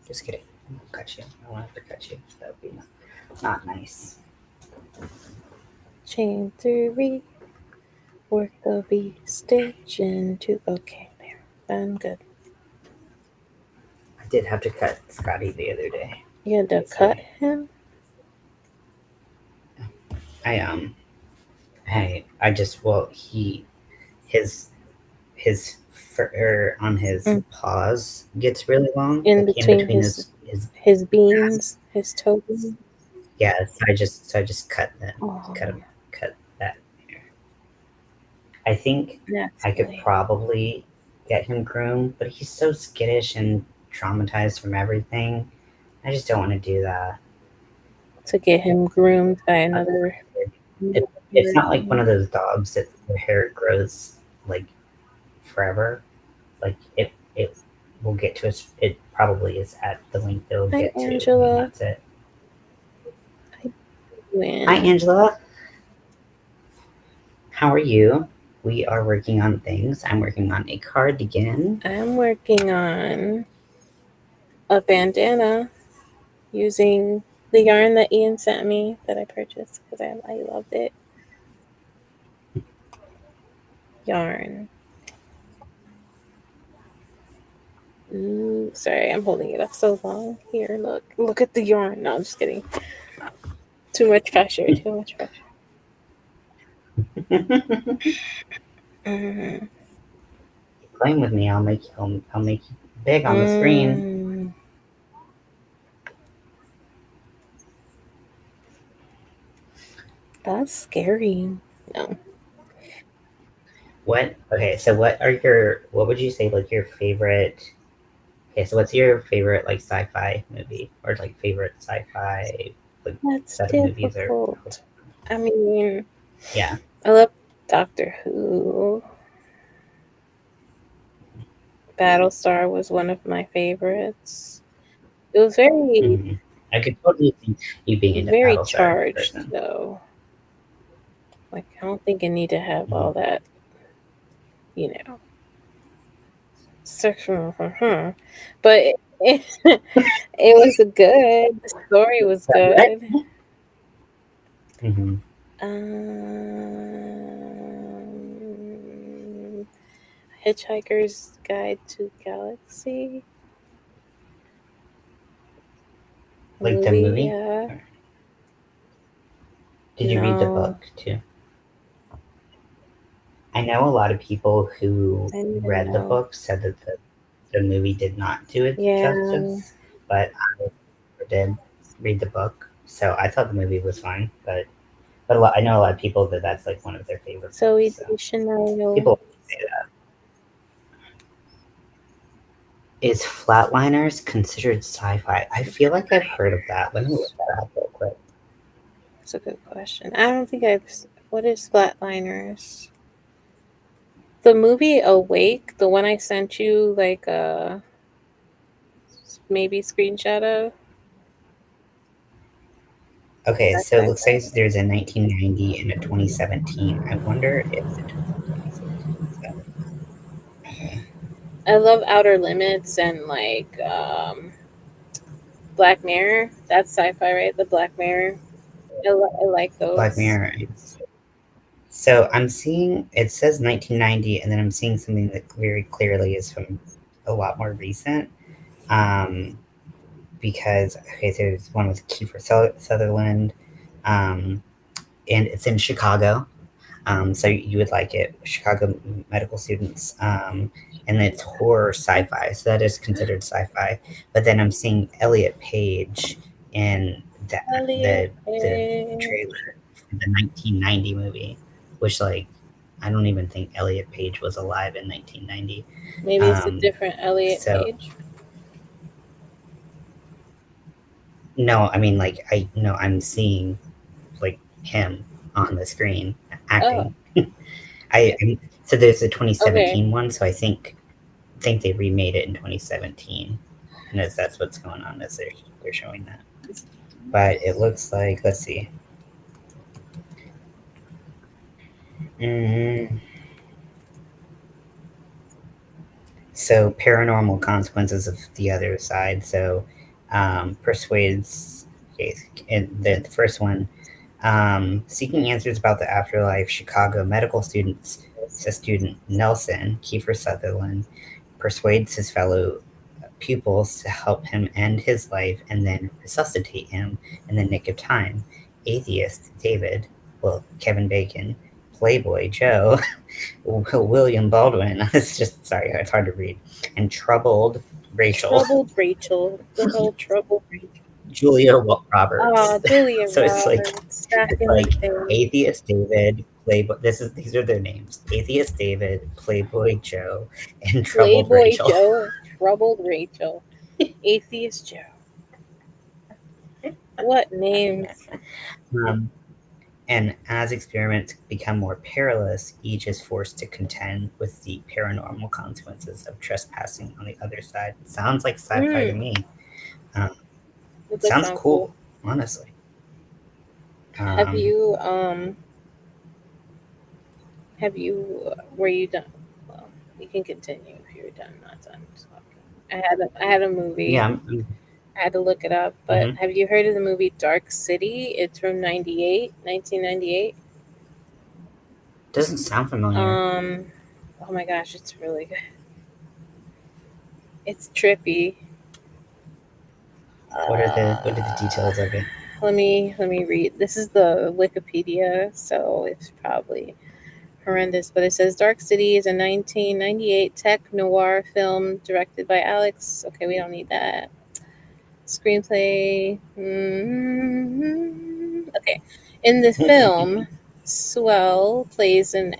Just kidding. I won't cut you. I won't have to cut you. That would be not nice. Chain 3. Work the V stitch into. Okay, there. I'm good. I did have to cut Scotty the other day. You had to cut him? I just, well, his fur on his paws gets really long, In like in between between his beans, his toe beans. yeah. So I just cut Oh, that hair. I think that's I could silly. probably get him groomed, but he's so skittish and traumatized from everything. I just don't want to do that. To get him groomed by another. It's not like one of those dogs that their hair grows like forever. Like it we'll get to it probably is at the link that we'll Hi, get to, and Angela. that's it. Hi, Hi, Gwen. Angela. How are you? We are working on things. I'm working on a cardigan. I'm working on a bandana using the yarn that Ian sent me that I purchased because I loved it. Yarn. Ooh, sorry, I'm holding it up so long. Here, look at the yarn. No, I'm just kidding. Too much pressure. Too much pressure. Mm. Keep playing with me. I'll make you big on the screen. Mm. That's scary. No. What? Okay, so what would you say like your favorite? Okay, so what's your favorite like sci-fi movie or like favorite sci-fi like That's set of movies or difficult. I mean, yeah. I love Doctor Who. Battlestar was one of my favorites. It was very, Mm-hmm. I could totally see you being into very Battlestar charged, person. though. Like, I don't think it need to have Mm-hmm. all that, you know, sexual. But it was good. The story was What? good. Mm-hmm. Um, Hitchhiker's Guide to Galaxy Like the movie, movie? yeah. Or did you read the No, book too? I know a lot of people who I need to read the know. book said that the movie did not do it Yeah, justice, but I did read the book, so I thought the movie was fine. But I know a lot of people that that's like one of their favorite Zoe books. So Deschanel. people say that. Is Flatliners considered sci-fi? I feel like I've heard of that. Let me look that up real quick. That's a good question. I don't think I've. What is Flatliners? The movie Awake, the one I sent you, like maybe screenshot of. Okay, That's so it looks like sci-fi. there's a 1990 and a 2017. I wonder if the 2017 is better. Okay. I love Outer Limits and like Black Mirror. That's sci-fi, right? The Black Mirror. I like Black those. Mirror. So I'm seeing it says 1990, and then I'm seeing something that very clearly is from a lot more recent. Um, because okay, so there's one with Kiefer Sutherland, um, and it's in Chicago. So you would like it, Chicago medical students, and it's horror sci-fi, so that is considered sci-fi. But then I'm seeing Elliot Page in the Elliot the the Page. trailer for the 1990 movie, which like I don't even think Elliot Page was alive in 1990. Maybe it's a Um, different Elliot so Page. no, I mean like I no, I'm seeing like him on the screen Oh, acting. So there's a okay. 2017 one, so I think they remade it in 2017, and that's what's going on as they're showing that. But it looks like let's see. Mm, so paranormal consequences of the other side. So persuades. Okay, and the first one, seeking answers about the afterlife. Chicago medical student Nelson Kiefer Sutherland persuades his fellow pupils to help him end his life and then resuscitate him in the nick of time. Atheist David, well, Kevin Bacon, Playboy Joe, William Baldwin, it's just, sorry, it's hard to read, and troubled Rachel, Troubled Rachel. Good old Troubled Rachel. Julia Ah, Roberts. Julia So Roberts. Back it's in the like day. Atheist David, Playboy. These are their names: Atheist David, Playboy Joe, and Troubled Playboy Rachel. Joe and Troubled Rachel. Atheist Joe. What names? Um, And as experiments become more perilous, each is forced to contend with the paranormal consequences of trespassing on the other side. Sounds like sci-fi to me. It does Sounds sound cool, cool. honestly. Have you were you done? Well, you can continue if you're done. Not done talking. I had a movie. Yeah. I had to look it up, but Mm-hmm. have you heard of the movie Dark City? It's from 1998. Doesn't sound familiar. Oh my gosh, it's really good. It's trippy. What are the Uh, details of it? let me read. This is the Wikipedia, so it's probably horrendous. But it says Dark City is a 1998 tech noir film directed by Alex. Okay, we don't need that. Screenplay. Okay. In the film, Swell plays an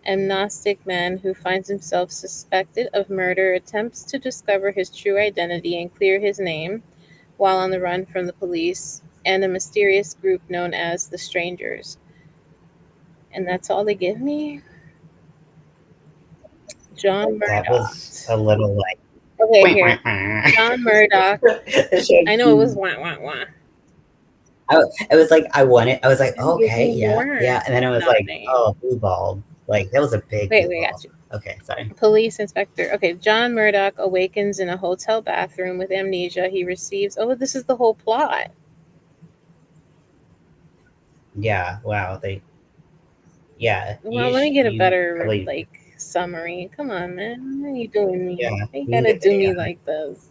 amnestic man who finds himself suspected of murder, attempts to discover his true identity and clear his name while on the run from the police and a mysterious group known as the Strangers. And that's all they give me? John That Murdoch. was a little like. Okay, Wah, here. wah, wah. John Murdoch. It showed I know it was you- wah wah wah. it was like I won it. I was like, It oh, didn't give okay, me yeah, more. yeah, and then it was like, Nothing. oh, blue ball. Like that was a big blue Wait, I ball. got you. Okay, sorry. Police inspector. Okay, John Murdoch awakens in a hotel bathroom with amnesia. He receives. Oh, this is the whole plot. Yeah, wow. Yeah, Well, let me get a you better probably, summary. Come on, man. Why are you doing me? yeah, Why you you gotta get do a, me like this?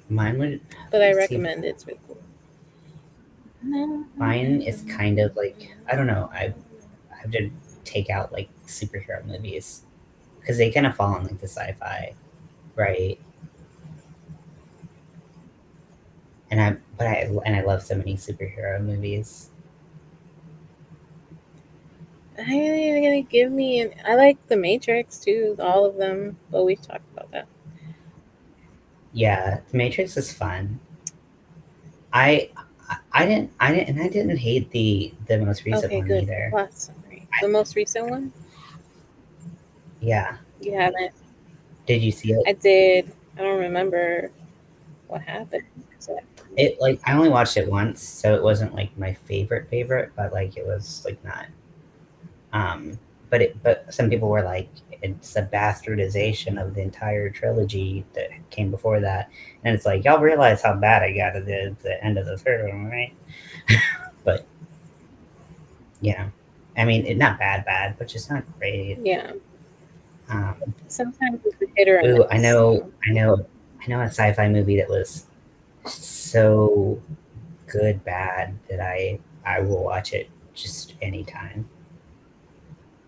mine would, But I let's see, recommend it. It's really cool. mine is kind of like, I don't know, I have to take out like superhero movies because they kind of fall on like the sci-fi, right? And I love so many superhero movies. I ain't even gonna give me. I like The Matrix too, all of them. But we've talked about that. Yeah, The Matrix is fun. I I didn't hate the most recent Okay, one good. either. Plot summary. The most recent one. Yeah, You haven't. did you see it? I did. I don't remember what happened exactly. It like I only watched it once, so it wasn't like my favorite, but like it was like not. Um, but some people were like, it's a bastardization of the entire trilogy that came before that, and it's like y'all realize how bad I got at the end of the third one, right? But you know, I mean, not bad, but just not great. Yeah. Um, Sometimes it's a hit or a ooh, miss. So. I know a sci-fi movie that was so good bad that I will watch it just anytime.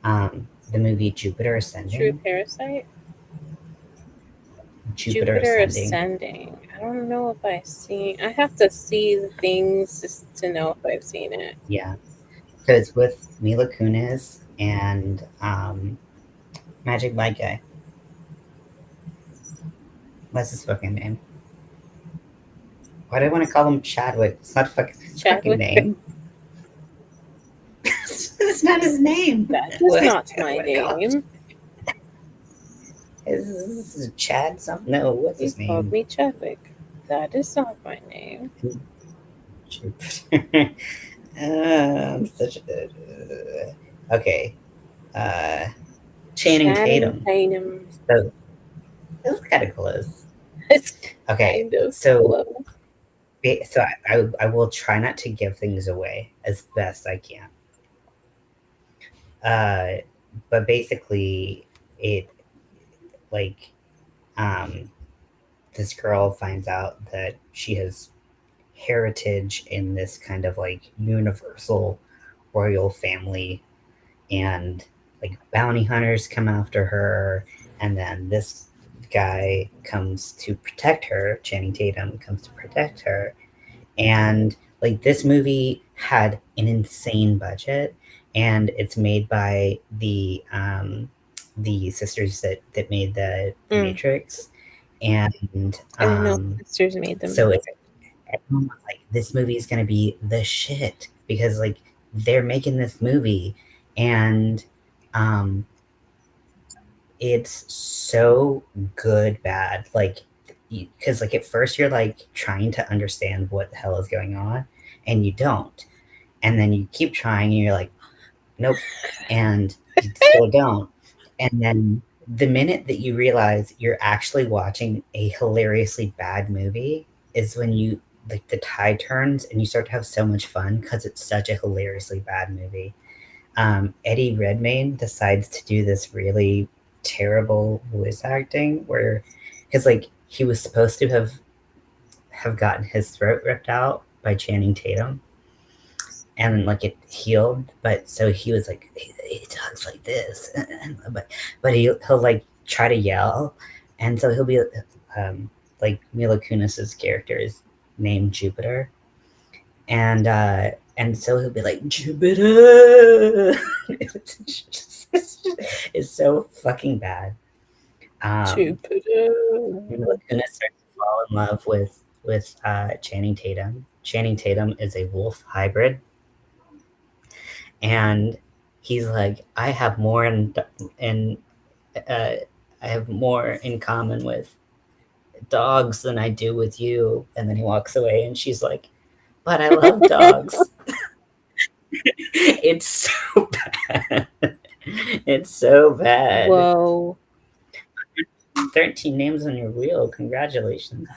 The movie Jupiter True Ascending. Parasite. Jupiter Jupiter Ascending. Ascending. I don't know if I've seen. I have to see the things just to know if I've seen it. Yeah. So it's with Mila Kunis and Magic Mike guy. What's his fucking name? Why do I want to call him Chadwick? It's not his fucking Chadwick. name. It's not his name. That is What? not I my want to call him. name. Is Chad something? No, what's You his called name? me Chadwick. That is not my name. Jupiter. Such a. Okay. Uh, Channing Channing Tatum. Tatum. So it's kind of close. It's Okay, kind of so close. I will try not to give things away as best I can. Uh, but basically, it like um, this girl finds out that she has heritage in this kind of like universal royal family, and like bounty hunters come after her, and then this guy comes to protect her. Channing Tatum comes to protect her, and like this movie had an insane budget, and it's made by the sisters that made the Mm. Matrix, and I didn't know sisters made them. so everyone was like, this movie is gonna be the shit because like they're making this movie and it's so good bad. Like because like at first you're like trying to understand what the hell is going on and you don't. And then you keep trying and you're like, nope. And you still don't. And then the minute that you realize you're actually watching a hilariously bad movie is when you like the tide turns and you start to have so much fun because it's such a hilariously bad movie. Eddie Redmayne decides to do this really terrible voice acting where because like he was supposed to have gotten his throat ripped out by Channing Tatum and like it healed, but so he was like he talks like this, but he'll like try to yell, and so he'll be like Mila Kunis's character is named Jupiter, and so he'll be like Jupiter. It's so fucking bad. Jupiter. Mila Kunis starts to fall in love with Channing Tatum. Channing Tatum is a wolf hybrid and he's like, I have more in uh, I have more in common with dogs than I do with you. And then he walks away, and she's like, but I love dogs. It's so bad. It's so bad. Whoa. 13 names on your wheel. Congratulations.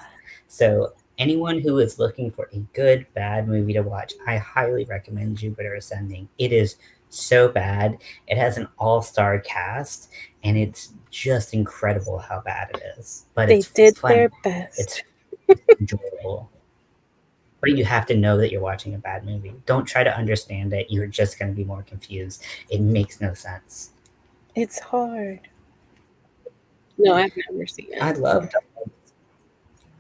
So anyone who is looking for a good bad movie to watch, I highly recommend Jupiter Ascending. It is so bad. It has an all-star cast and it's just incredible how bad it is. But They it's did funny. their best. It's enjoyable. But you have to know that you're watching a bad movie. Don't try to understand it. You're just going to be more confused. It makes no sense. It's hard. No, I've never seen it. I love dogs.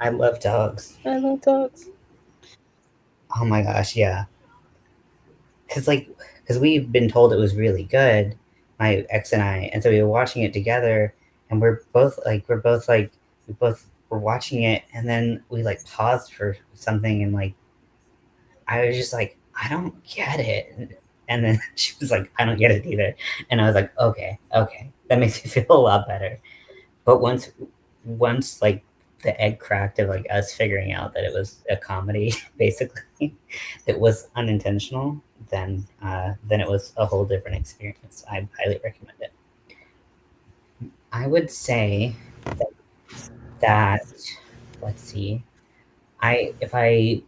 I love dogs. I love dogs. Oh my gosh, yeah. Because we've been told it was really good, my ex and I, and so we were watching it together, and we both were watching it, and then we like paused for something, and like I was just like, I don't get it, and then she was like, I don't get it either, and I was like, okay, that makes me feel a lot better. But once like the egg cracked of like us figuring out that it was a comedy, basically, that was unintentional, then it was a whole different experience. I highly recommend it. I would say that let's see, if I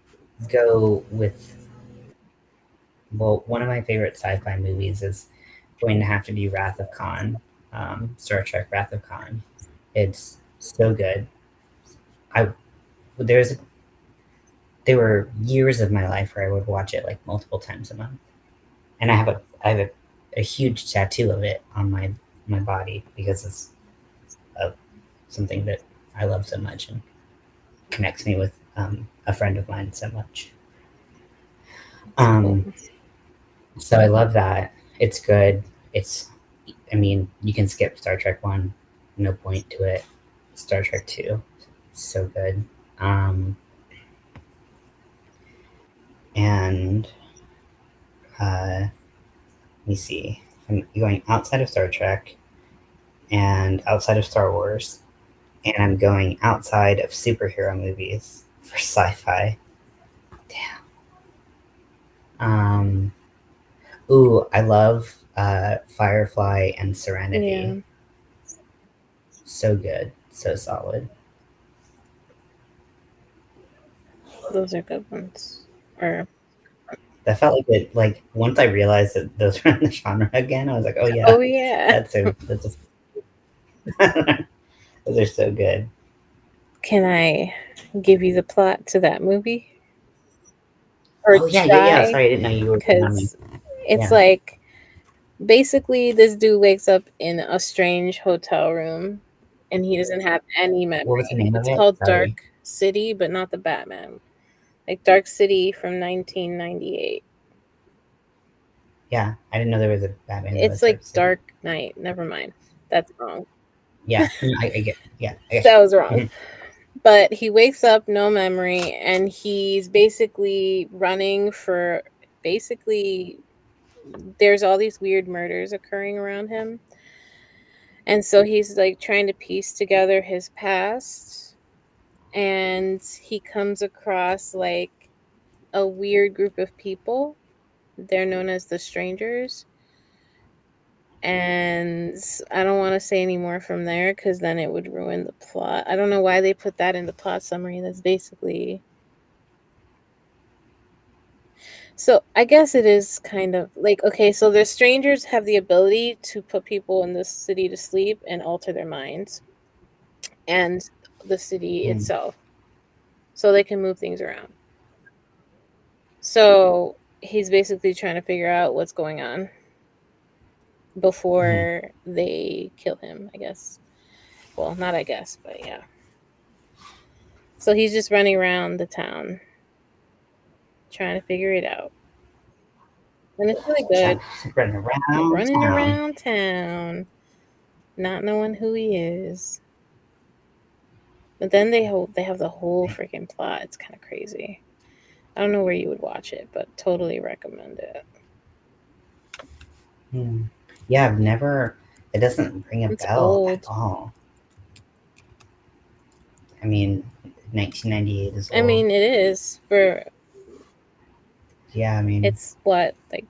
go with one of my favorite sci-fi movies is going to have to be Wrath of Khan, Star Trek Wrath of Khan. It's so good. I there's there were years of my life where I would watch it like multiple times a month, and I have a huge tattoo of it on my body because it's uh, something that I love so much and connects me with a friend of mine so much. Cool. So I love that. It's good. I mean, you can skip Star Trek 1, no point to it. Star Trek 2, so good. And let me see. I'm going outside of Star Trek and outside of Star Wars, and I'm going outside of superhero movies for sci-fi. Damn. Ooh, I love Firefly and Serenity. Yeah. So good, so solid. Those are good ones. Or That felt like it. Like once I realized that those were in the genre again, I was like, oh yeah, oh yeah. that's those are so good. Can I give you the plot to that movie? Or Oh yeah. try? Sorry, I didn't know you were on me. Because it's Yeah. like basically this dude wakes up in a strange hotel room and he doesn't have any What was the memory. name of It's it? called Sorry. Dark City, but not the Batman. Like Dark City from 1998. Yeah, I didn't know there was a Batman that It's was like Dark City. Dark Knight. Never mind. That's wrong. Yeah, I get. Yeah, I get That was wrong. you. But he wakes up, no memory, and he's basically running for basically there's all these weird murders occurring around him. And so he's like trying to piece together his past, and he comes across like a weird group of people. They're known as the strangers. And I don't want to say any more from there because then it would ruin the plot. I don't know why they put that in the plot summary. That's basically. So I guess it is kind of like, okay, so the strangers have the ability to put people in the city to sleep and alter their minds and the city Hmm. itself. So they can move things around. So he's basically trying to figure out what's going on Hmm. before they kill him, I guess. Well, not I guess, but yeah. So he's just running around the town trying to figure it out. And it's really good. Running around Running town. around town, not knowing who he is. But then they have the whole freaking plot. It's kind of crazy. I don't know where you would watch it, but totally recommend it. Hmm. Yeah, I've never. It doesn't ring a It's bell at old. all. I mean, 1998 is I old. mean, it is for Yeah, I mean, it's what like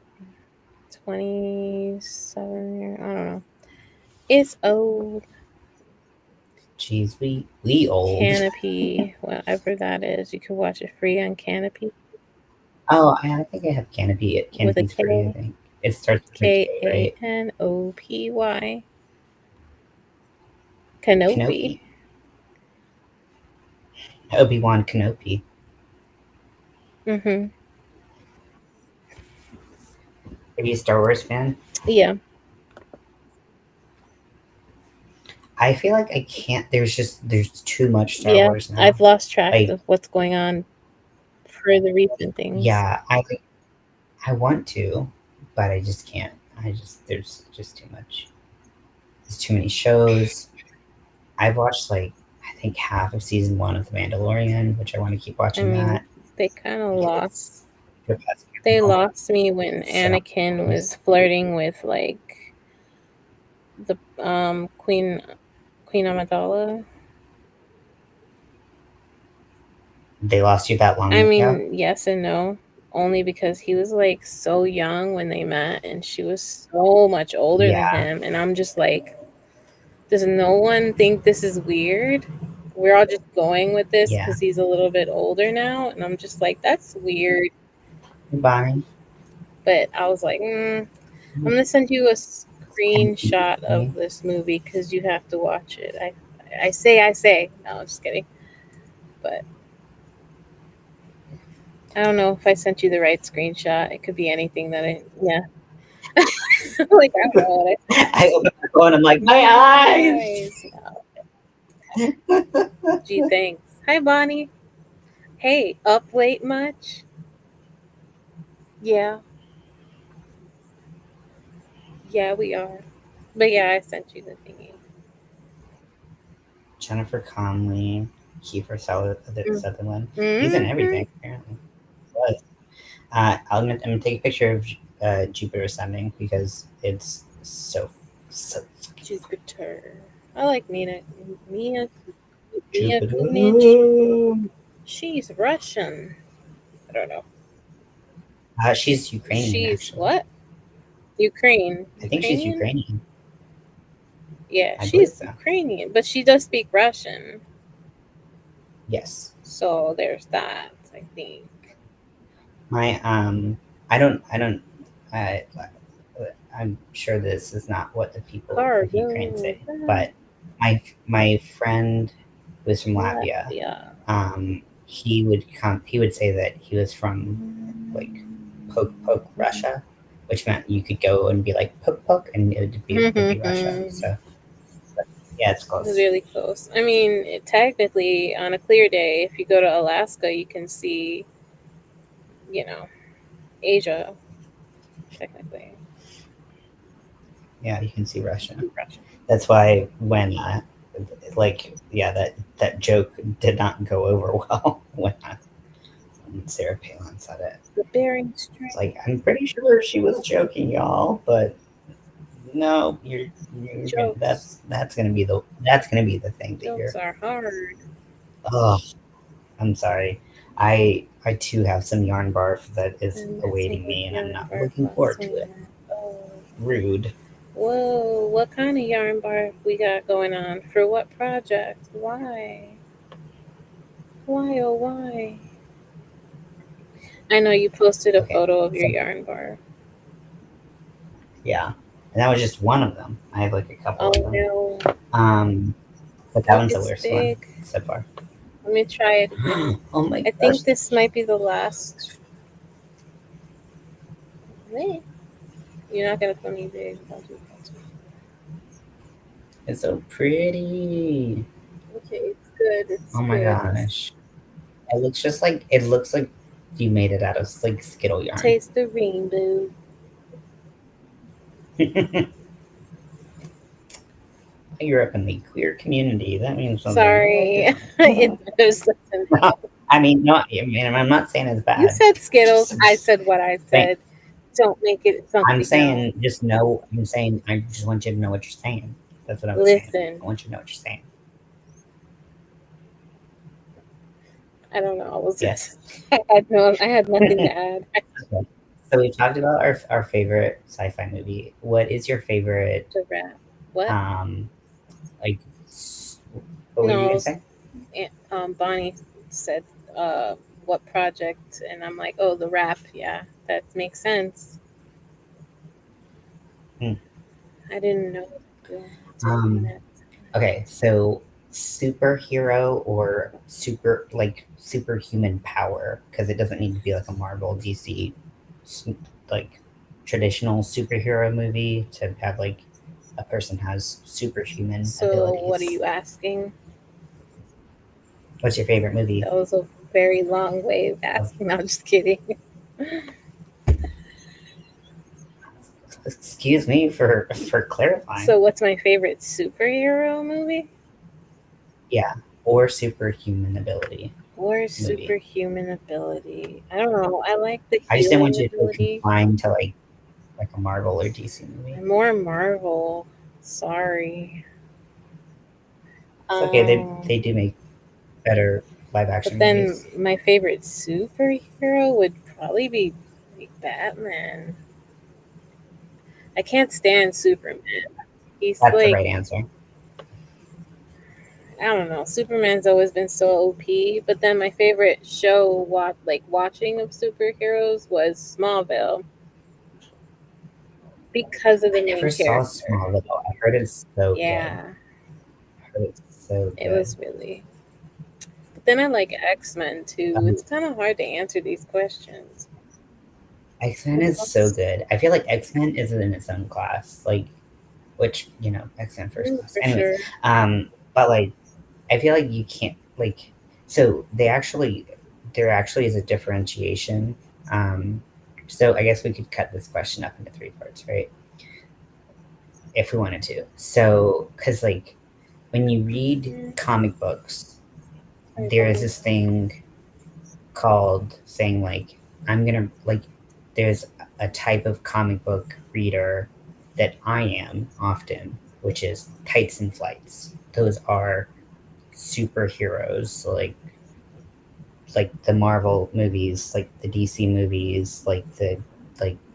27 I don't know. It's old. geez, we old. Canopy, whatever that is. You can watch it free on Canopy Oh, I think I have Canopy. with a Canopy's free. I think it starts with a K, right? Kanopy. Canopy. Canopy. Obi-Wan Kenobi. Mhm. Are you a Star Wars fan? Yeah. I feel like I can't. There's too much Star Yeah. Wars now. I've lost track Like, of what's going on for the recent things. yeah, I want to, but I just can't. There's just too much. There's too many shows. I've watched like I think half of season one of The Mandalorian, which I want to keep I watching mean, that. they kind of It's lost. the best They moment. lost me when So Anakin was flirting with like the Queen Amidala. they lost you that I long ago. mean, yes and no. Only because he was like so young when they met and she was so much older than Yeah, him. And I'm just like, does no one think this is weird? We're all just going with this yeah. because he's a little bit older now. And I'm just like, that's weird. Goodbye. But I was like, I'm going to send you a And screenshot of this movie because you have to watch it. I say. No, I'm just kidding. But I don't know if I sent you the right screenshot. It could be anything that yeah. Like, I don't know what I I open my phone. I'm like, my eyes. Nice. No. Gee, thanks. Hi, Bonnie. Hey, up late much? Yeah. Yeah, we are. But yeah, I sent you the thingy. Jennifer Connelly, Kiefer Sutherland. He's in Mm-hmm. everything apparently. But, I'm gonna take a picture of Jupiter Ascending because it's so Jupiter. I like Mia Kunis. Jupiter. She's Russian. I don't know. She's Ukrainian She's actually. what? Ukraine. I think she's Ukrainian? Ukrainian. Yeah, I believe she's so. Ukrainian, but she does speak Russian. Yes. So there's that, I think. My I don't I I'm sure this is not what the people of Ukraine Cargo. say, but my friend who was from Latvia, Latvia. he would say that he was from like poke Russia, which meant you could go and be like poke and it'd be Russia. It's So yeah, it's close. really close. I mean, technically, on a clear day, if you go to Alaska, you can see, you know, Asia, technically. Yeah, you can see Russia. Russia. That's why when like, yeah, that joke did not go over well when Sarah Palin said it. The Bering It's Strait. like, I'm pretty sure she was joking, y'all, but no, you're gonna Jokes. that's gonna be the thing that Jokes you're. are hard. Oh, I'm sorry. I too have some yarn barf that is I'm messing awaiting with me, and I'm yarn not barf looking while forward to it. saying that. Oh. Rude. Whoa, what kind of yarn barf we got going on? For what project? Why? Why, oh, why? I know you posted a Okay, photo of your so yarn barf. yeah, and that was just one of them. I have like a couple Oh of them. no. Um, but that Oh, one's the it's worst one big. so far. Let me try it again. Oh my I gosh, think this might be the last. Wait. You're not gonna put me big. Don't do that. it's so pretty. Okay, it's good. It's Oh my good. gosh, it looks like you made it out of like Skittle yarn. Taste the rainbow. I grew up in the queer community. That means something. Sorry. Okay. It does listen. I mean, no, I mean, I'm not saying it's You bad. said Skittles. I Just said what I saying, said. Don't make it I'm something else. saying, just know. I'm saying, I just want you to know what you're saying. That's what I was saying. Listen, I want you to know what you're saying. I don't know. I was Yes. just, I had nothing to add. Okay. So we talked about our favorite sci-fi movie. What is your favorite? The rap. What? Um, like, what were you No, gonna say? Bonnie said, uh, what project? And I'm like, oh, the rap. Yeah, that makes sense. Hmm. I didn't know you taking Um, that. okay, so superhero or superhuman power, because it doesn't need to be like a Marvel, DC, like traditional superhero movie to have like a person has superhuman So, what are abilities. you asking? What's your favorite movie? That was a very long way of Of, asking. No, I'm just kidding. excuse me for clarifying. So, what's my favorite superhero movie? Yeah, or superhuman ability Or movie. superhuman ability? I don't know. I like the I just didn't want healing you to feel ability. confined to like a Marvel or DC movie. I'm more Marvel. Sorry. It's okay. They Um, they do make better live but action then movies. my favorite superhero would probably be like Batman. I can't stand Superman. He's That's the like, right answer. I don't know. Superman's always been so OP. But then my favorite show, watching of superheroes, was Smallville because of I the main never saw character. Smallville. I heard it's so good. Yeah, I heard it's so it good. was really. But then I like X-Men too. Um, It's kind of hard to answer these questions. X-Men is so good. I feel like X-Men is in its own class. Like, which X-Men first class. For Anyways, sure. but like I feel like you can't like. So there actually is a differentiation. Um, so I guess we could cut this question up into three parts, right? If we wanted to. So, because like when you read Mm, comic books, sorry, there is Bonnie. this thing called saying like I'm gonna like there's a type of comic book reader that I am often, which is tights and flights. Those are superheroes, so like the Marvel movies, like the DC movies, like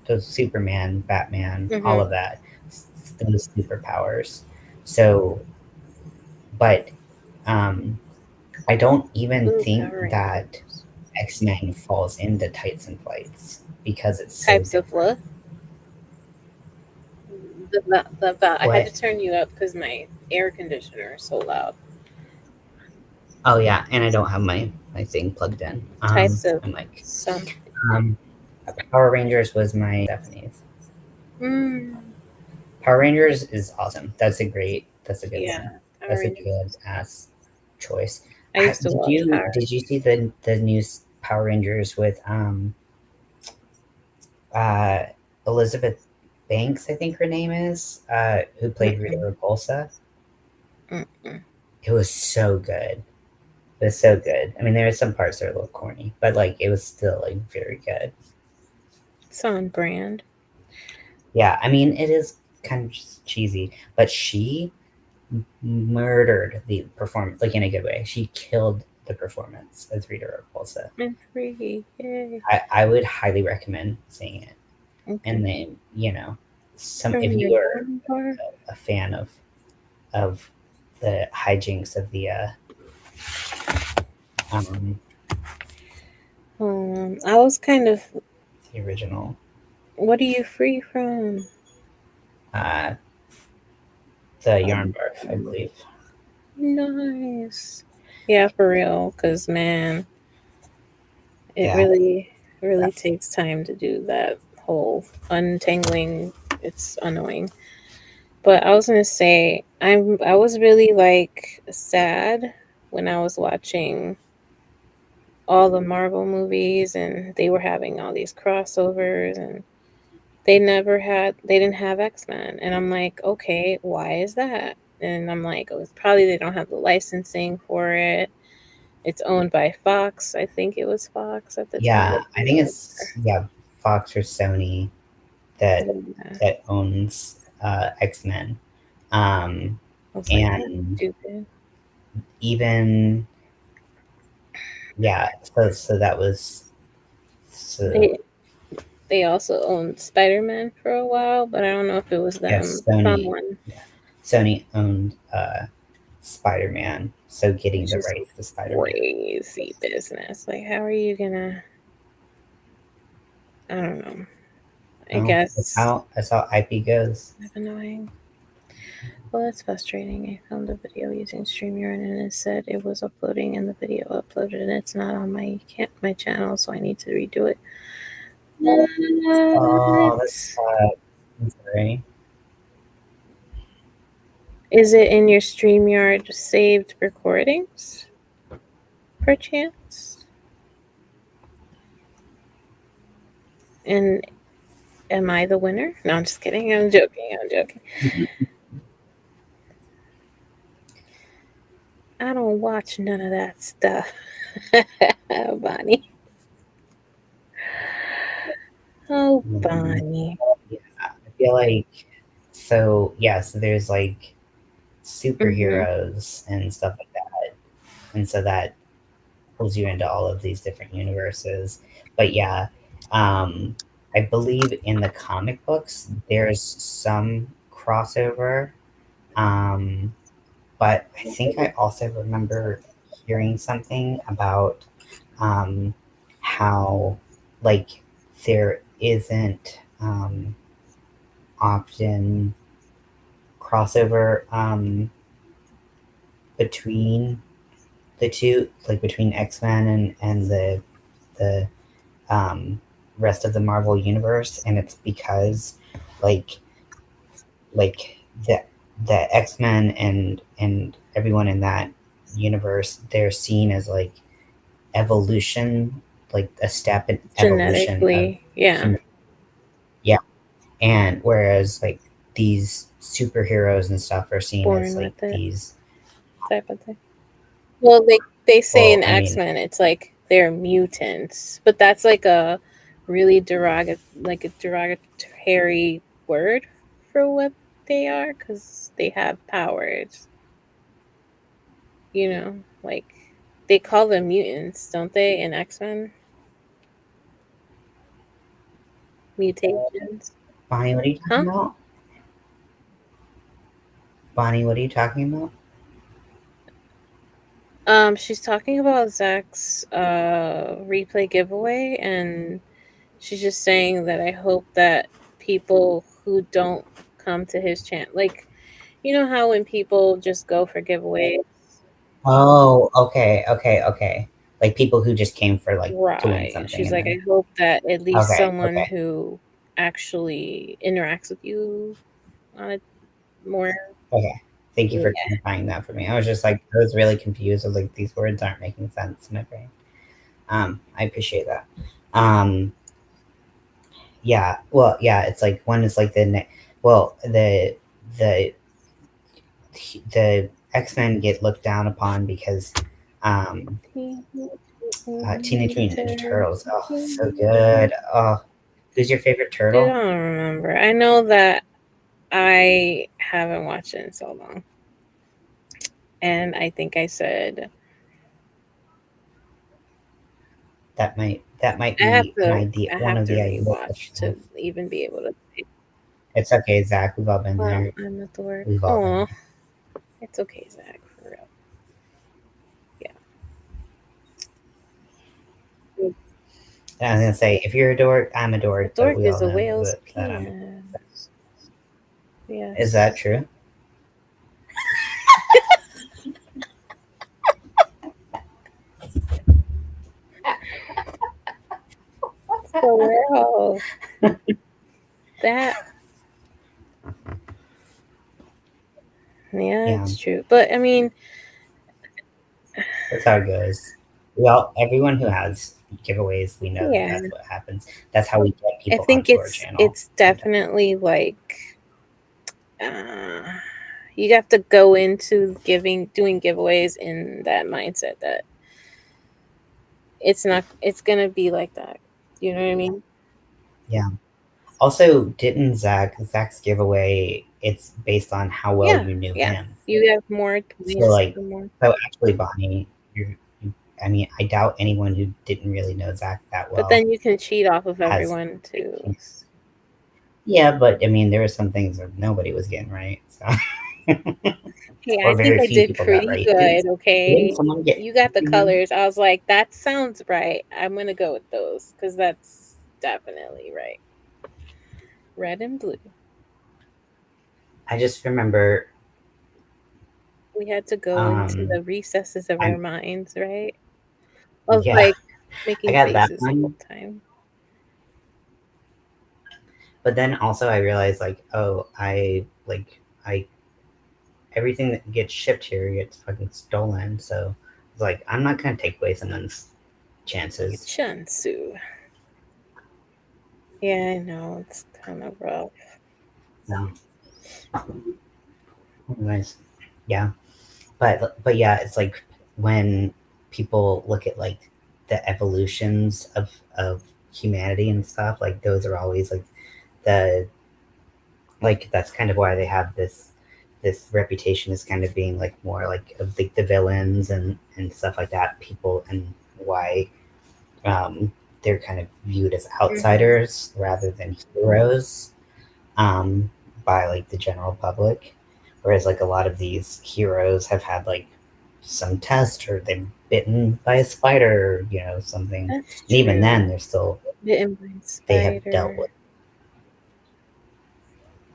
those Superman, Batman, all Mhm. of that, those superpowers. So, but um, I don't even Ooh, think Power that Rangers. X-Men falls into tights and flights because it's so Types of different. what? I had What? to turn you up because my air conditioner is so loud. Oh yeah, and I don't have my thing plugged in. Types of I'm like, something. um, Power Rangers was my Stephanie's. Mm, Power Rangers is awesome. That's a good yeah, one. Power That's a Rangers. good ass choice. I used to Did watch you Power did you Rangers. see the new Power Rangers with uh Elizabeth Banks, I think her name is, who played Rita Mm-mm, Repulsa? mm-mm. It was so good. It was so good. I mean, there were some parts that are a little corny, but like it was still like very good. It's on brand. Yeah, I mean, it is kind of cheesy, but she murdered the performance, like in a good way. She killed the performance as Rita Repulsa. And free. Yay. I would highly recommend seeing it. And Okay. then, some From if your you are dorm bar? a fan of the hijinks of um, I was kind of. the original, What are you free from? uh, the yarn Um, barf, I believe. nice. Yeah, for real. Cause man, it Yeah, really takes time to do that whole untangling. It's annoying. But I was gonna say, I was really like sad when I was watching all the Marvel movies and they were having all these crossovers and they didn't have X-Men, and I'm like, okay, why is that? And I'm like, oh, it's probably they don't have the licensing for it. It's owned by Fox. I think it was Fox at the time. yeah. I think it's Fox or Sony that Yeah. owns X-Men, um, I was like, that's and stupid. even So that was so They they also owned Spider-Man for a while, but I don't know if it was them. yes, Sony. Someone, Yeah, Sony owned Spider-Man, so getting which the is rights to Spider-Man. crazy business. Like, how are you gonna? I don't know. I Oh, guess that's how IP goes. kind of annoying. Well, that's frustrating. I filmed a video using StreamYard and it said it was uploading and the video uploaded and it's not on my channel, so I need to redo it. Oh, What? that's I'm sorry. Is it in your StreamYard saved recordings? Perchance? And am I the winner? No, I'm just kidding. I'm joking. I'm joking. I don't watch none of that stuff. Bonnie. Oh, Um, Bonnie. yeah, I feel like so there's like Mm-hmm. superheroes and stuff like that, and so that pulls you into all of these different universes. But yeah, um, I believe in the comic books there's some crossover, um, but I think I also remember hearing something about um, how like there isn't often crossover between the two, like between X-Men and the um, rest of the Marvel universe, and it's because like like the X-Men and everyone in that universe, they're seen as like evolution, like a step in evolution of Genetically, yeah. human. Yeah, and whereas like these superheroes and stuff are seen as Born like with it these. type of thing. Well, they say Well, in I mean, X-Men it's like they're mutants, but that's like a really derogatory word for what they are cuz they have powers, like they call them mutants, don't they, in X-Men? Mutations. Bonnie, what are you Huh? talking about? Bonnie, what are you talking about? She's talking about Zach's replay giveaway, and she's just saying that I hope that people who don't come to his channel, like, you know how when people just go for giveaways, Oh, okay, okay, okay. Like people who just came for like to win right? something She's and like, I then hope that at least okay, someone okay, who actually interacts with you on a more, okay. Thank you yeah, for clarifying that for me. I was just like I was really confused. I was like, these words aren't making sense in my brain. I appreciate that. Um, yeah, well, yeah, it's like one is like the well, the X-Men get looked down upon because Teenage Mutant Ninja Turtles. Oh, so good. Oh, who's your favorite I turtle? don't remember. I know that I haven't watched it in so long. And I think I said That might I have be to I one have of to the ideal rewatch to questions. even be able to say, It's okay, Zach. We've all been well, there. I'm at the work. We've all been Oh, there. it's okay, Zach, for real. Yeah. And I was gonna say, if you're a dork, I'm a A dork, but dork we all is a know whale's that I'm. penis. Is that Yes. true? So well, that yeah, Yeah, it's true. But I mean, that's how it goes. Everyone who has giveaways, we know that yeah, that's what happens. That's how we get I people think onto our channel. it's Sometimes. definitely like uh, you have to go into doing giveaways in that mindset that it's gonna be like that. You know what I mean? Yeah. Also, didn't Zach's giveaway? It's based on how well Yeah, you knew yeah. him. You have more So points like, the more. so actually, Bonnie, I mean, I doubt anyone who didn't really know Zach that But well then you can cheat off of has. everyone too. Yeah, but I mean, there were some things that nobody was getting right. So, Hey, or I think very I few did people got pretty right. good, Didn't okay? someone get You got the mhm. colors. I was like, that sounds right. I'm gonna go with those because that's definitely right. Red and blue. I just remember. We had to go into Um, the recesses of our I'm minds, right? Of yeah, like I making got that faces the whole one. time. But then also I realized like, oh, I everything that gets shipped here gets fucking stolen. So it's like I'm not gonna take away someone's chances. Shansu. Yeah, I know. It's kind of rough. No, anyways, yeah. But yeah, it's like when people look at like the evolutions of humanity and stuff, like those are always like the like that's kind of why they have this reputation as kind of being like more like of the villains and stuff like that people and why they're kind of viewed as Hmm. outsiders rather than heroes um, by like the general public. Whereas like a lot of these heroes have had like some test or they've bitten by a spider, or, something. That's And even then, true. they're still Bitten by a they have dealt spider. with.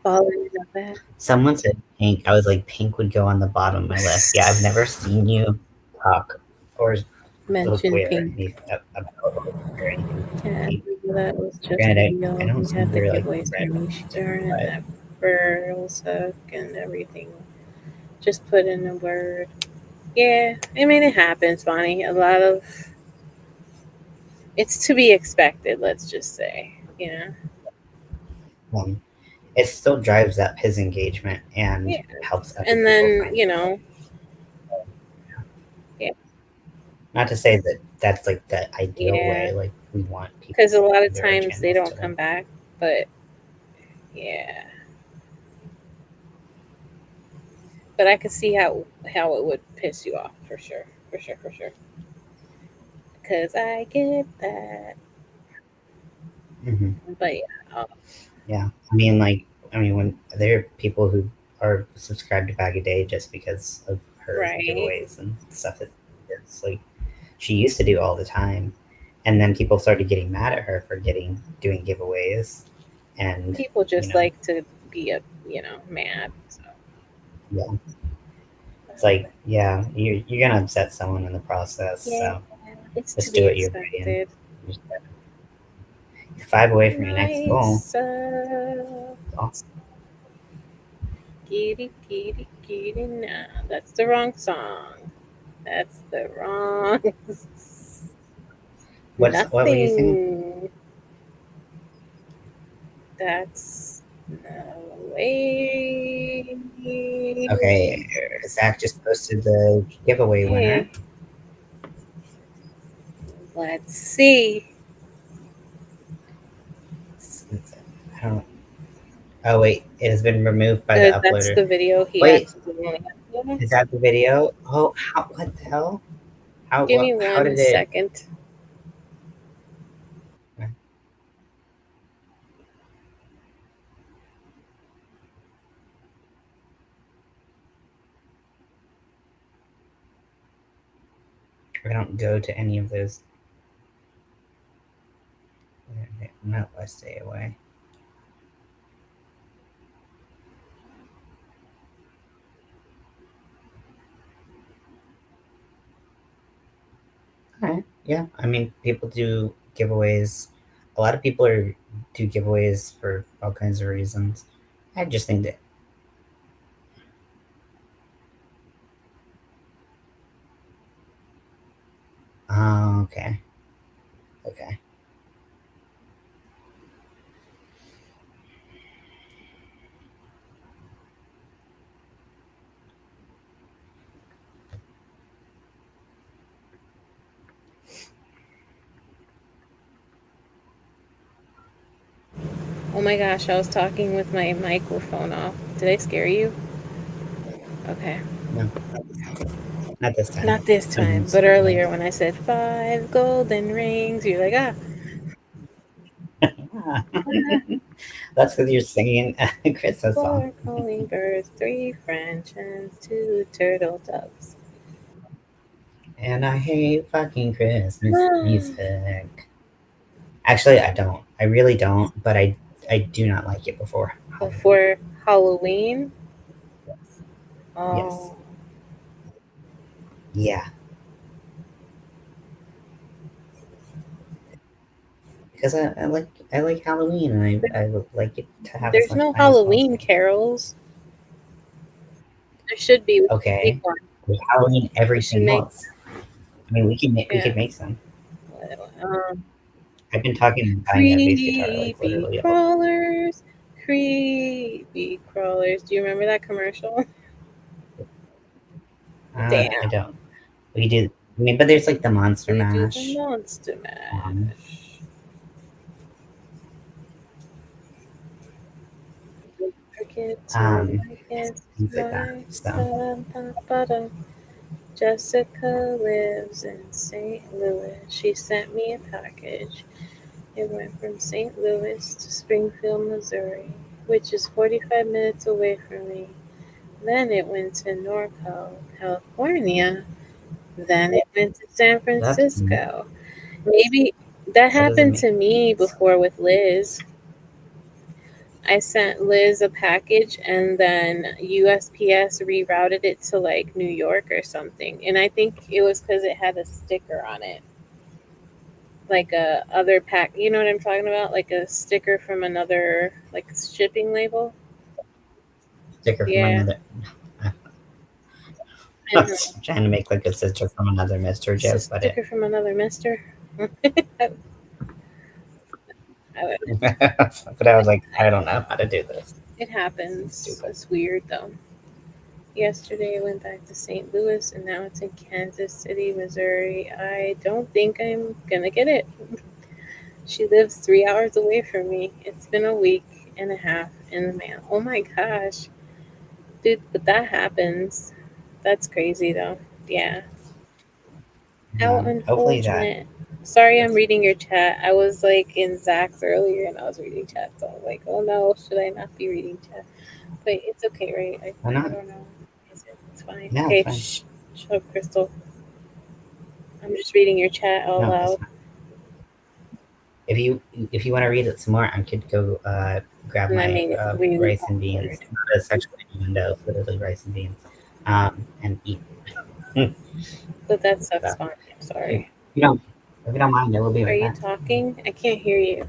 Falling in a vat. Someone said pink. I was like, pink would go on the bottom of my list. Yeah, I've never seen you talk or Mention wear pink. any about or wear anything Yeah, pink. that was just Granted, I real. don't We see you had the wear like giveaways red on or something, Easter and but that pearls hook and everything. Just put in a word. Yeah, I mean it happens, Bonnie. A lot of it's to be expected. Let's just say, um, it still drives up his engagement and yeah. helps other And people then find him. yeah, Not to say that that's like the ideal yeah. way. Like we want people Because a lot of to their times they channels don't to come back, but yeah. But I could see how it would piss you off for sure, for sure, for sure. Because I get that. Mhm. But yeah, Yeah, I mean, when there are people who are subscribed to Bag a Day just because of her right. giveaways and stuff that it's like she used to do all the time, and then people started getting mad at her for doing giveaways, and People you just know, like to be mad. So yeah, it's like yeah, you're gonna upset someone in the process, yeah, so it's to just do be it your way and expected. just 5 away from your next goal. Nice. It's awesome. Kitty, kitty, kitty. Now that's the wrong song. That's the wrong. What were you singing? Nothing. That's No way. Okay, Zach just posted the giveaway winner. Okay. Let's see. I don't. Oh wait, it has been removed by the That's uploader. the video he Wait, accidentally uploaded. is that the video? Oh, what the hell? Give me How 1 did it? second. I don't go to any of those. No, I stay away. All right. Yeah, I mean, people do giveaways. A lot of people do giveaways for all kinds of reasons. I just think that. Oh, okay. Okay. Oh my gosh, I was talking with my microphone off. Did I scare you? Okay. No, not this time. Not this time, but earlier when I said 5 golden rings, you're like, ah. That's because you're singing a Christmas song. 4 calling birds, 3 French hens, 2 turtle doves. And I hate fucking Christmas music. Actually, I don't. I really don't. But I do not like it before Halloween. Before Halloween? Yes. Oh. Yeah. Because I like Halloween and I would like it to have as There's much no fun as Halloween possible. carols. There should be. We should make Okay. one. There's Halloween We should everything make, else. I mean, we yeah. could make some. Um, I've been talking and buying a bass guitar like creepy literally all. crawlers, creepy crawlers. Do you remember that commercial? Damn. I don't. We do. I mean, but there's like the Monster We do the Mash. monster Um, mash. Forget to kiss things like that. my So son. Jessica lives in St. Louis. She sent me a package. It went from St. Louis to Springfield, Missouri, which is 45 minutes away from me. Then it went to NorCal, California. Then it went to San that's Francisco. Maybe that that doesn't happened make to me sense. before with Liz. I sent Liz a package and then USPS rerouted it to like New York or something. And I think it was because it had a sticker on it. Like a other pack, you know what I'm talking about? Like a sticker from another like shipping label. Sticker from Yeah. another. I And was trying to make like a sister from another Mister it's a joke, but it. sticker from another mister. I, But I was like, I don't know how to do this. it This is happens. stupid. It's weird though. Yesterday I went back to St. Louis and now it's in Kansas City, Missouri. I don't think I'm gonna get it. She lives 3 hours away from me. It's been a week and a half in the mail. Oh my gosh. Dude, but that happens. That's crazy though. Yeah. How Hopefully that. unfortunate. Sorry, I'm reading your chat. I was like in Zach's earlier and I was reading chat, so I was like, oh no, should I not be reading chat? But it's okay, right? Why I not? don't know. Is it? It's fine. No, it's Okay, fine. shut up, Crystal. I'm just reading your chat out No, it's loud. fine. If you want to read it some more, I could go grab And I my made it really rice and beans. awkward. Not a sexual innuendo, literally rice and beans, and eat. But that sucks So fine. I'm if sorry. you don't, if you don't mind, I will be Are right you back. talking? I can't hear you.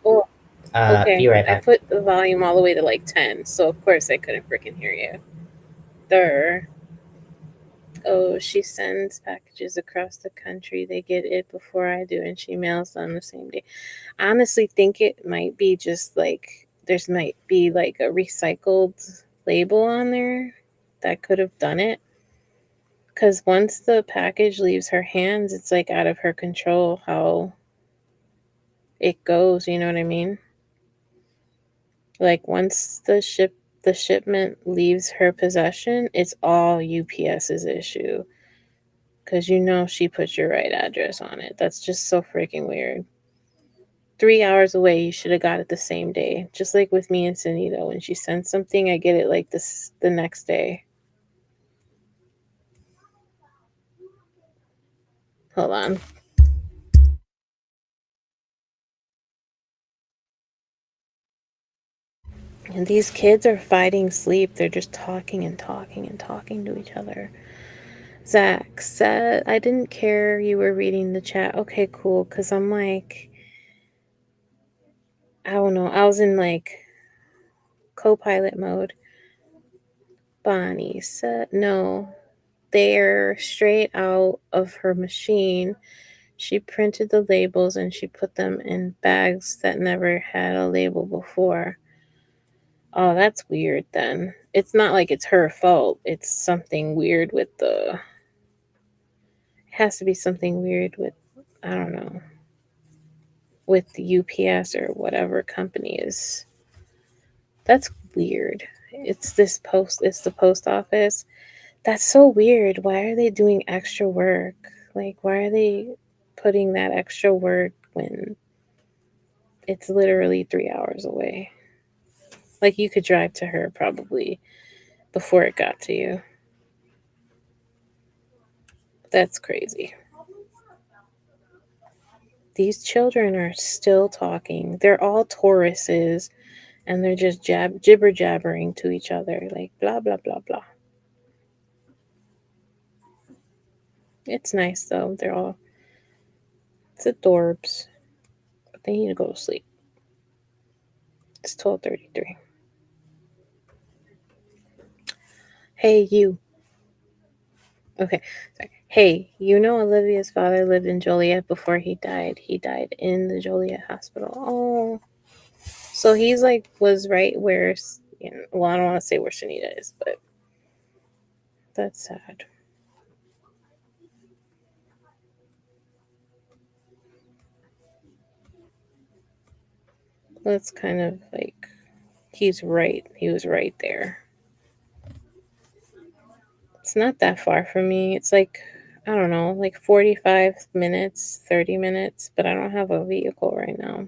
Oh, okay. Be right I back. put the volume all the way to like 10, so of course I couldn't freaking hear you. There. oh, she sends packages across the country. They get it before I do, and she mails them the same day. I honestly think it might be just like there's might be like a recycled label on there that could have done it. Because once the package leaves her hands, it's like out of her control how it goes. You know what I mean? Like once the shipment leaves her possession, it's all UPS's issue. Because you know she put your right address on it. That's just so freaking weird. 3 hours away, you should have got it the same day. Just like with me and Sunita. When she sends something, I get it like this the next day. Hold on. And these kids are fighting sleep. They're just talking and talking and talking to each other. Zach said, I didn't care you were reading the chat. Okay, cool. Because I'm like, I don't know. I was in like co pilot mode. Bonnie said, no, they're straight out of her machine. She printed the labels and she put them in bags that never had a label before. Oh, that's weird then. It's not like it's her fault. It's something weird with the. It has to be something weird with, I don't know, with the UPS or whatever company is. That's weird. It's the post office. That's so weird. Why are they doing extra work? Like, why are they putting that extra work when it's literally 3 hours away? Like, you could drive to her probably before it got to you. That's crazy. These children are still talking. They're all Tauruses, and they're just jibber jabbering to each other, like blah blah blah blah. It's nice though. It's adorbs, but they need to go to sleep. It's 12:33. Hey you. Okay, sorry. Hey, you know Olivia's father lived in Joliet before he died. He died in the Joliet hospital. Oh, so he's like was right where well, I don't want to say where Shanita is, but that's sad. That's kind of like he's right. He was right there. It's not that far from me. It's like I don't know, like 45 minutes, 30 minutes, but I don't have a vehicle right now.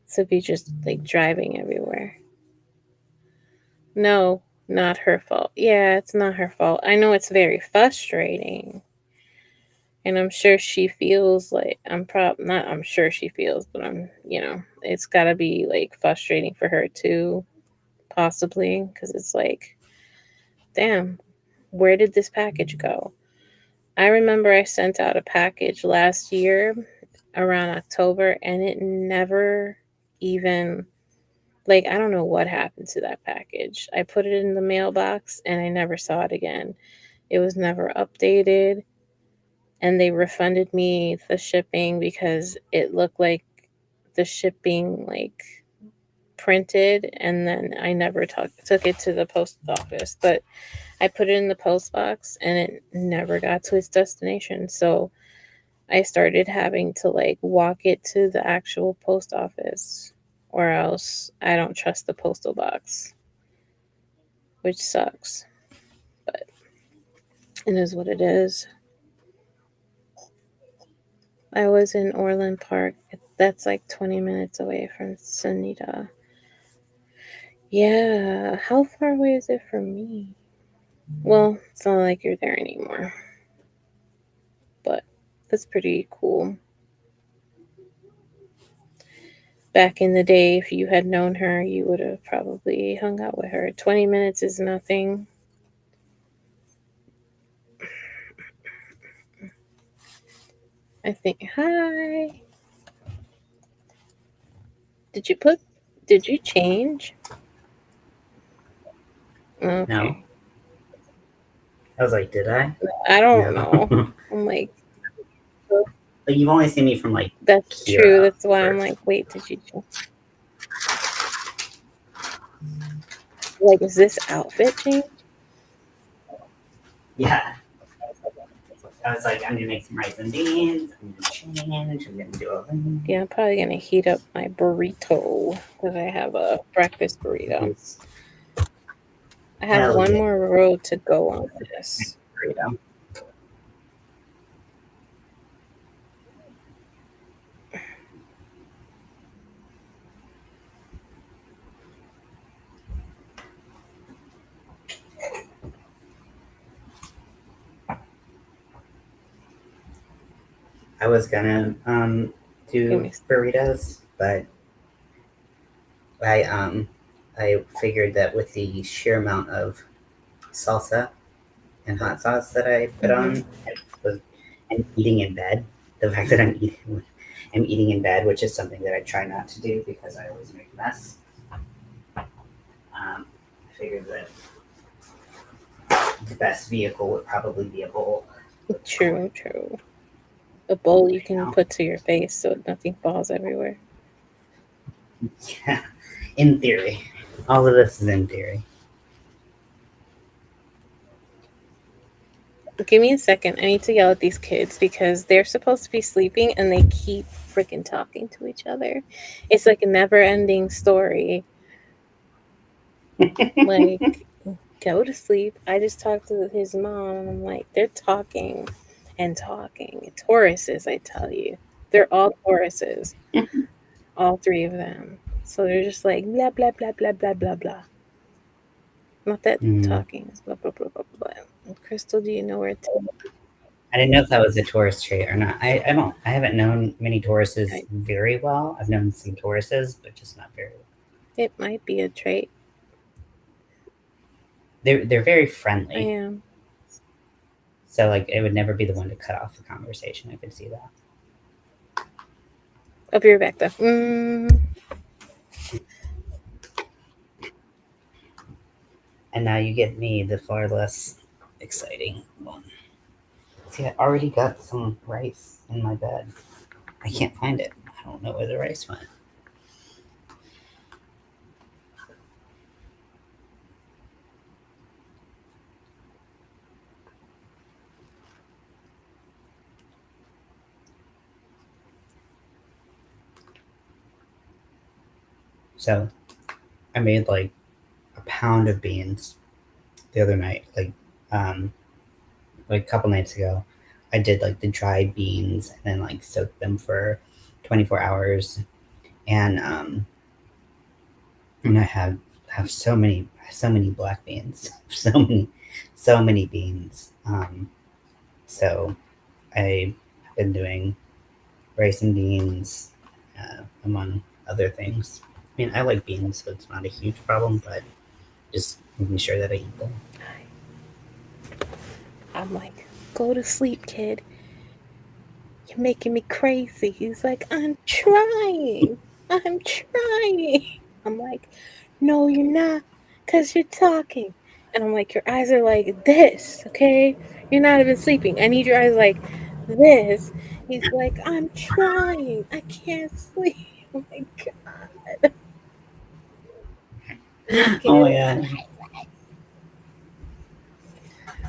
So be just like driving everywhere. No, not her fault. Yeah, it's not her fault. I know it's very frustrating. And I'm sure she feels like I'm sure she feels, but it's got to be like frustrating for her too, possibly, because it's like, damn, where did this package go? I remember I sent out a package last year around October, and it never even, like, I don't know what happened to that package. I put it in the mailbox and I never saw it again. It was never updated, and they refunded me the shipping because it looked like the shipping like printed, and then I never took it to the post office, but I put it in the post box and it never got to its destination. So I started having to like walk it to the actual post office, or else I don't trust the postal box, which sucks, but it is what it is. I was in Orland Park. That's like 20 minutes away from Sunita. Yeah, how far away is it from me? Well, it's not like you're there anymore, but that's pretty cool. Back in the day, if you had known her, you would have probably hung out with her. 20 minutes is nothing. I think, hi. Did you change? No. Okay. I was like, did I? I don't know. No. I'm like, Like you've only seen me from like that's true. Kira That's why I'm first. like, wait, did you like, is this outfit change? Yeah. I was like, I'm gonna make some rice and beans. I'm gonna change. I'm gonna do a Yeah, I'm probably gonna heat up my burrito because I have a breakfast burrito. I have hell one yeah. more row to go on this. Burrito. I was gonna Give do me. burritos, but I I figured that with the sheer amount of salsa and hot sauce that I put Mm-hmm. on, was, and eating in bed. The fact that I'm eating in bed, which is something that I try not to do because I always make a mess. I figured that the best vehicle would probably be a bowl. True, true. A bowl you Right can now. put to your face so nothing falls everywhere. Yeah, in theory. All of this is in theory. Give me a second. I need to yell at these kids because they're supposed to be sleeping and they keep freaking talking to each other. It's like a never ending story. Like, go to sleep. I just talked to his mom and I'm like, they're talking and talking. Tauruses, I tell you. They're all Tauruses, all three of them. So they're just like, blah, blah, blah, blah, blah, blah, blah. Not that Mm. talking is blah, blah, blah, blah, blah. Crystal, do you know where to? I didn't know if that was a tourist trait or not. I haven't known many Tauruses very well. I've known some Tauruses, but just not very well. It might be a trait. They're very I friendly. am. So like it would never be the one to cut off the conversation. I could see that. I'll be right back though. And now you get me the far less exciting one. See, I already got some rice in my bed. I can't find it. I don't know where the rice went. So I made like a pound of beans the other night, like a couple nights ago. I did like the dried beans and then like soaked them for 24 hours, and and I have so many black beans, so many beans. So I've been doing rice and beans, among other things. I mean, I like beans, so it's not a huge problem, but just making sure that I eat them. I'm like, go to sleep, kid. You're making me crazy. He's like, I'm trying. I'm trying. I'm like, no, you're not, because you're talking. And I'm like, your eyes are like this, okay? You're not even sleeping. I need your eyes like this. He's like, I'm trying. I can't sleep. Oh my God. This Oh kid, my god.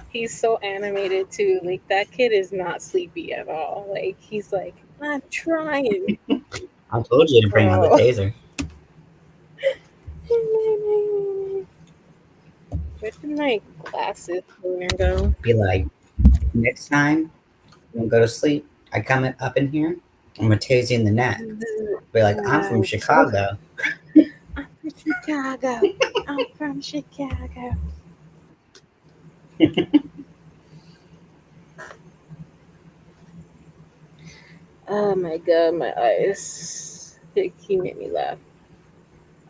he's so animated too. Like, that kid is not sleepy at all. Like, he's like, I'm trying. I told you to bring out the Girl. taser. Where did my glasses go? Be like, next time you go to sleep, I come up in here, I'm gonna tase you in the neck. Be like, I'm from Chicago. I'm from Chicago. I'm from Chicago. Oh my god, my eyes. He made me laugh.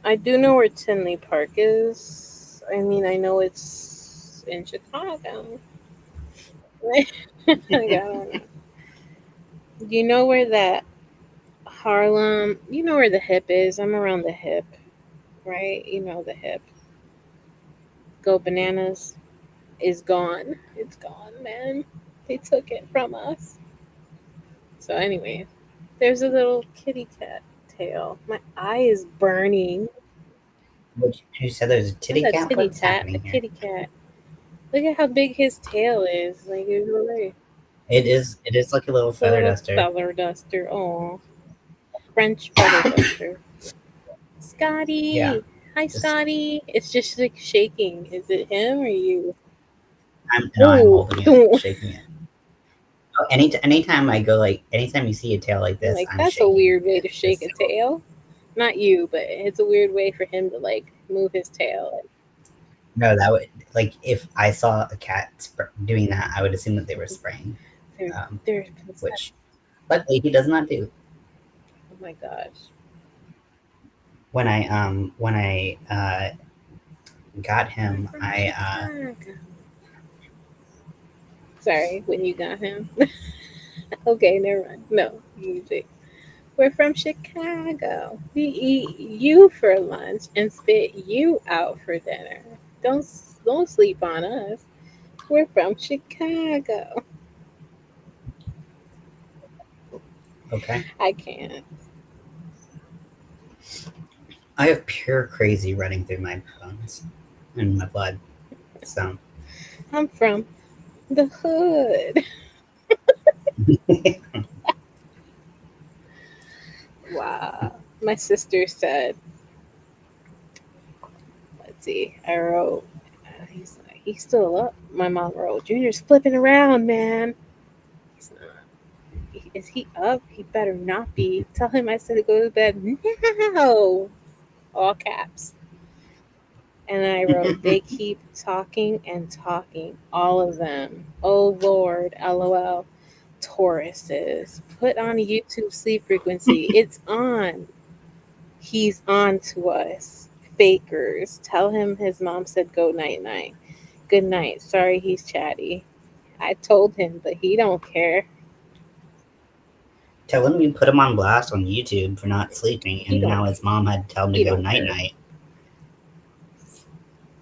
I do know where Tinley Park is. I mean, I know it's in Chicago. Like, I don't know. You know where that Harlem, you know where the hip is? I'm around the hip, right? You know the hip. Go Bananas. is gone. It's gone, man. They took it from us. So anyway, there's a little kitty cat tail. My eye is burning. Who said there's a Not titty a cat? titty What's tat, a happening here? kitty cat. Look at how big his tail is. Like it's really It is. It is like a little a feather little duster. feather duster. Oh, French feather duster. Yeah. Scotty. Hi, Just Scotty. It's just like shaking. Is it him or you? I'm no, I'm Oh, holding it, shaking it. Oh, anytime I go anytime you see a tail like I'm this, like, I'm that's a shaking weird way it. to shake a tail. Not you, but it's a weird way for him to like move his tail. No, that would if I saw a cat doing that, I would assume that they were spraying, There, um, there's. which luckily he does not do. Oh my gosh. When I got We're him, from I Chicago. Sorry, when you got him. Okay, never mind. No, you say we're from Chicago. We eat you for lunch and spit you out for dinner. Don't don't sleep on us. We're from Chicago. okay. I can't. I have pure crazy running through my bones and my blood. So I'm from the hood. Wow. My sister said, let's see, I wrote, he's still up. My mom wrote, Junior's flipping around, man. He's not. Is he up? He better not be. Tell him I said to go to bed now. All caps. And I wrote, they keep talking and talking, all of them. Oh Lord, lol. Tauruses. Put on YouTube sleep frequency. It's on. He's on to us. Fakers. Tell him his mom said go night night. Good night. Sorry he's chatty. I told him, but he don't care. tell him you put him on blast on YouTube for not sleeping, He and don't now his mom had to tell him to he go don't night care. night.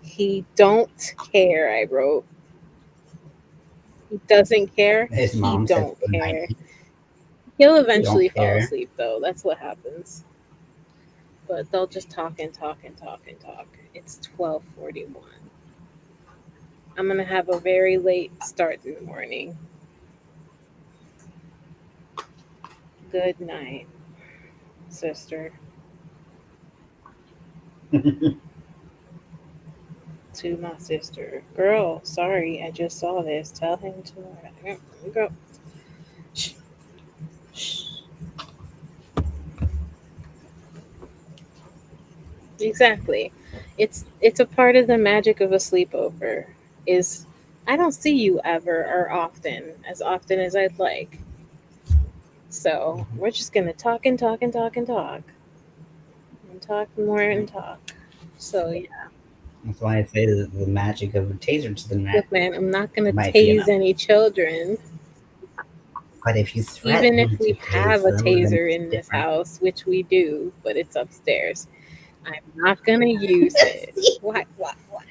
He don't care, I wrote. He doesn't care. His He mom said don't go night care. night. He'll You eventually don't fall care. asleep though. That's what happens. But they'll just talk and talk and talk and talk. It's 12:41. I'm gonna have a very late start in the morning. Good night, sister. To my sister. Girl, sorry, I just saw this. Tell him to go. Shh. Shh. Exactly. It's a part of the magic of a sleepover is I don't see you ever or often as I'd like. So we're just gonna talk and talk and talk and talk. And talk more and talk. So yeah. That's why I say the magic of a taser to the neck Look man, I'm not gonna might be tase enough. any children. But if you Even if threaten to we have tase a them, then taser it's in this different. house, which we do, but it's upstairs. I'm not gonna use it. What? What? What?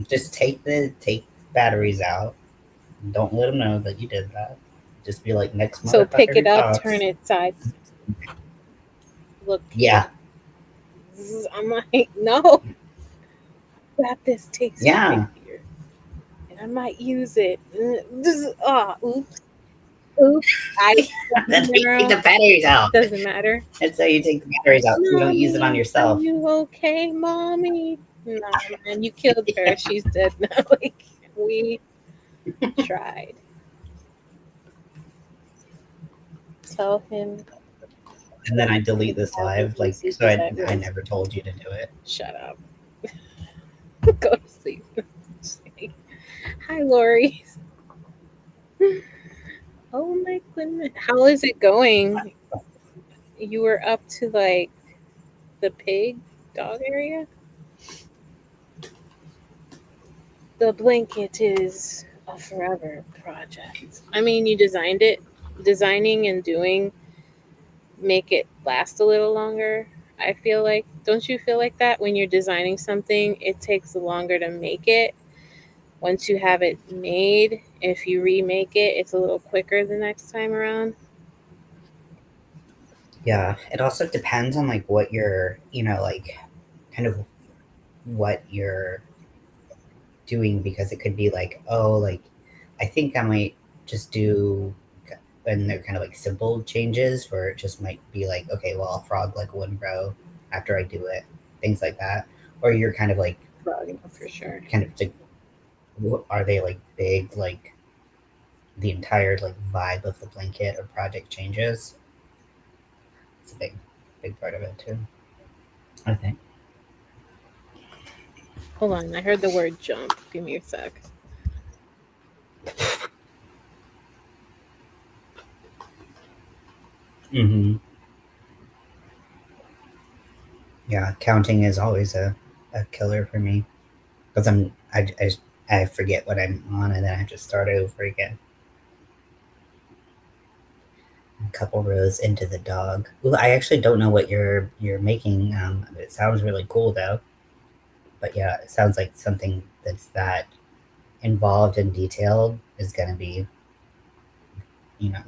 Just take batteries out. Don't let them know that you did that. Just be like, next So pick motherfucker it who up, turn talks. it side. Look Yeah, here. I'm like, no, grab this taser right yeah. here, and I might use it. Oops, oops. I That's how you take tomorrow the batteries out. doesn't matter. That's how you take the batteries out. So you don't use it on Mommy, are yourself. you okay, mommy? Nah, man, you killed her. She's dead now. Like we tried. Tell him And then I to delete this have his live, so sleepy side I rest. never told you to do it. Shut up. Go to sleep. Hi, Lori. Oh my goodness. How is it going? You were up to like the pig dog area? The blanket is a forever project. I mean, you designed it. Designing and doing make it last a little longer. I feel like, don't you feel like that when you're designing something, it takes longer to make it? Once you have it made, if you remake it, it's a little quicker the next time around. Yeah, it also depends on like what you're, like kind of what you're doing, because it could be like, oh, like I think I might just do, and they're kind of like simple changes where it just might be like, okay, well, I'll frog like one row after I do it, things like that. Or you're kind of like, Frogging for sure. kind of like, are they like big, like the entire like vibe of the blanket or project changes? It's a big part of it too, I think. Hold on, I heard the word jump. Give me a sec. Hmm. Yeah, counting is always a killer for me, because I forget what I'm on, and then I have to start over again. A couple rows into the dog. Ooh, I actually don't know what you're making. It sounds really cool though. But yeah, it sounds like something that's that involved and detailed is going to be, you know,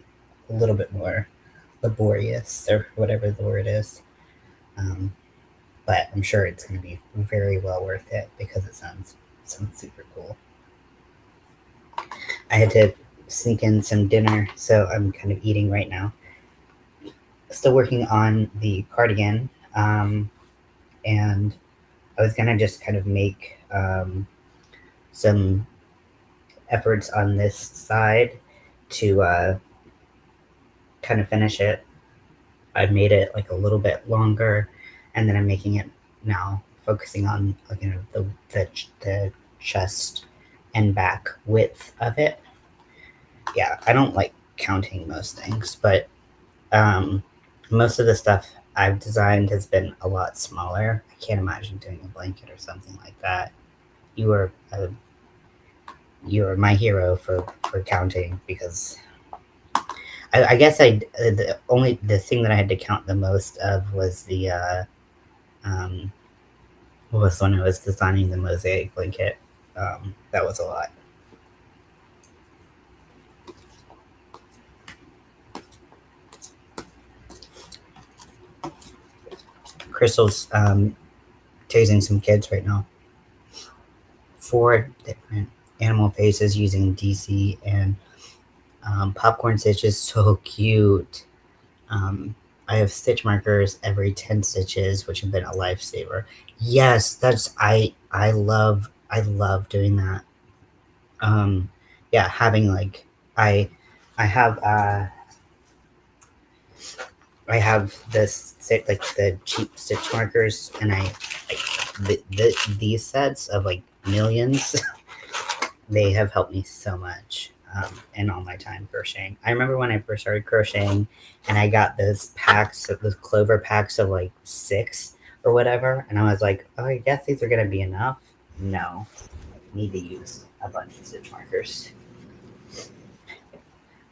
a little bit more laborious, or whatever the word is. Um, but I'm sure it's going to be very well worth it, because it sounds super cool. I had to sneak in some dinner, so I'm kind of eating right now. Still working on the cardigan, and I was gonna just kind of make some efforts on this side to kind of finish it. I made it like a little bit longer, and then I'm making it now, focusing on like, the chest and back width of it. Yeah, I don't like counting most things, but most of the stuff I've designed has been a lot smaller. I can't imagine doing a blanket or something like that. You were my hero for counting, because I guess the thing that I had to count the most of was the um, was when I was designing the mosaic blanket. That was a lot. Crystal's tasing some kids right now. 4 different animal faces using DC and popcorn stitches. So cute. Um, I have stitch markers every 10 stitches, which have been a lifesaver. Yes, I love doing that. Yeah, having like I I have I have this like the cheap stitch markers, and I like these sets of like millions. They have helped me so much in all my time crocheting. I remember when I first started crocheting, and I got those clover packs of like 6 or whatever, and I was like, oh, I guess these are gonna be enough. No, I need to use a bunch of stitch markers.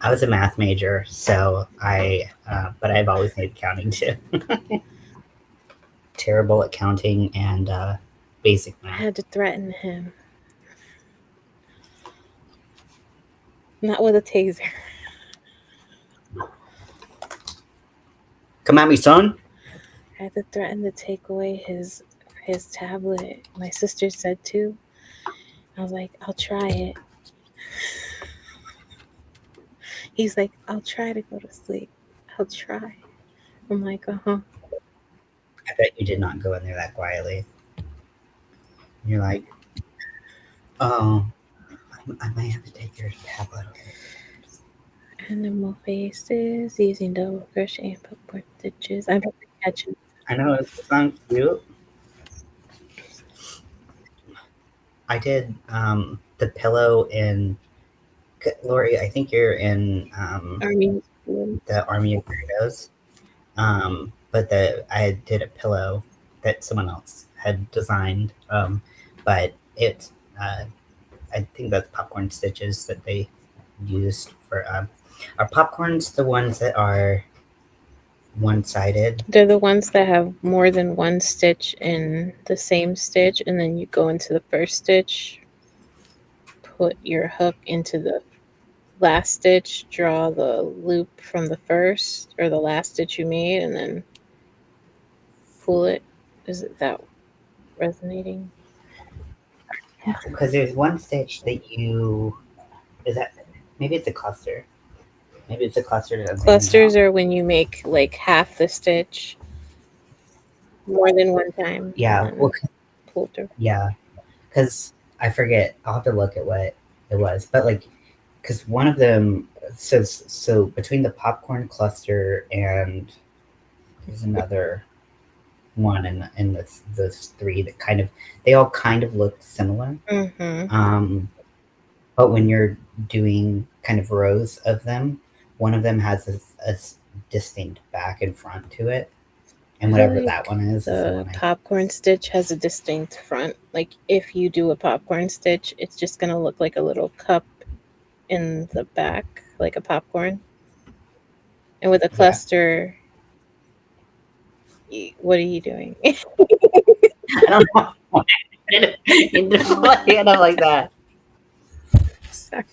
I was a math major, so but I've always hated counting too. Terrible at counting and basic I math. had to threaten him. Not with a taser. Come at me, son. I had to threaten to take away his tablet. My sister said too. I was like, I'll try it. He's like, I'll try to go to sleep. I'll try. I'm like, uh-huh. I bet you did not go in there that quietly. You're like, oh, I might have to take your tablet away. Animal faces using double crochet and popcorn stitches. I'm about to catch him. I know it sounds cute. I did the pillow in Lori. I think you're in Army. the Army of Weirdos. But I did a pillow that someone else had designed. But uh, I think that's popcorn stitches that they used for. Are popcorns the ones that are one-sided. They're the ones that have more than one stitch in the same stitch, and then you go into the first stitch, put your hook into the last stitch, draw the loop from the first or the last stitch you made, and then pull it. Is it that resonating? Because there's one stitch that you is that maybe it's a cluster. Maybe it's a cluster that I'm thinking Clusters about. are when you make like half the stitch more than one time and Yeah, well, then pull through. yeah, because I forget. I'll have to look at what it was, but like, because one of them says so between the popcorn cluster and there's another one in those three that kind of they all kind of look similar. Mm-hmm. But when you're doing kind of rows of them, one of them has a distinct back and front to it, and I feel whatever that like one is the the one I. popcorn stitch has a distinct front. Like if you do a popcorn stitch, it's just gonna look like a little cup in the back, like a popcorn. And with a Yeah, cluster, what are you doing? I don't know. You didn't play it up like that. Sorry.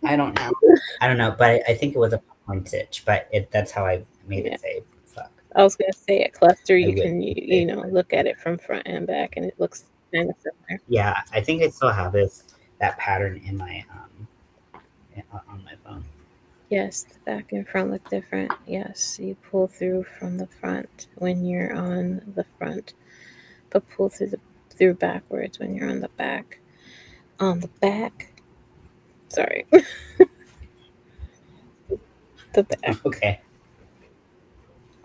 I don't know. I don't know, but I think it was a popcorn stitch. But that's how I made Yeah, it say fuck. I was gonna say a cluster. I You would can say look at it from front and back, and it looks kind of similar. yeah. I think I still have that pattern in my on my phone. Yes, the back and front look different. Yes, you pull through from the front when you're on the front, but pull through backwards when you're on the back. On the back. Sorry, the back. Okay,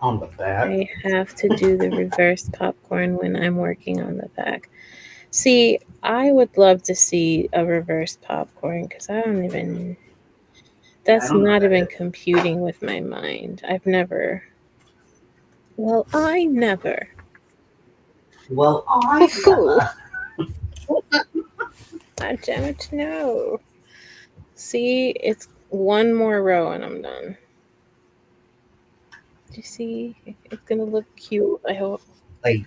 on the back. I have to do the reverse popcorn when I'm working on the back. See, I would love to see a reverse popcorn because I don't even. Yeah, I That's don't know what not that even is. computing with my mind. I've never. Well, I never. Well, I Hoo-hoo. never. I don't know. See, it's one more row and I'm done. Do you see? It's gonna look cute, I hope. Like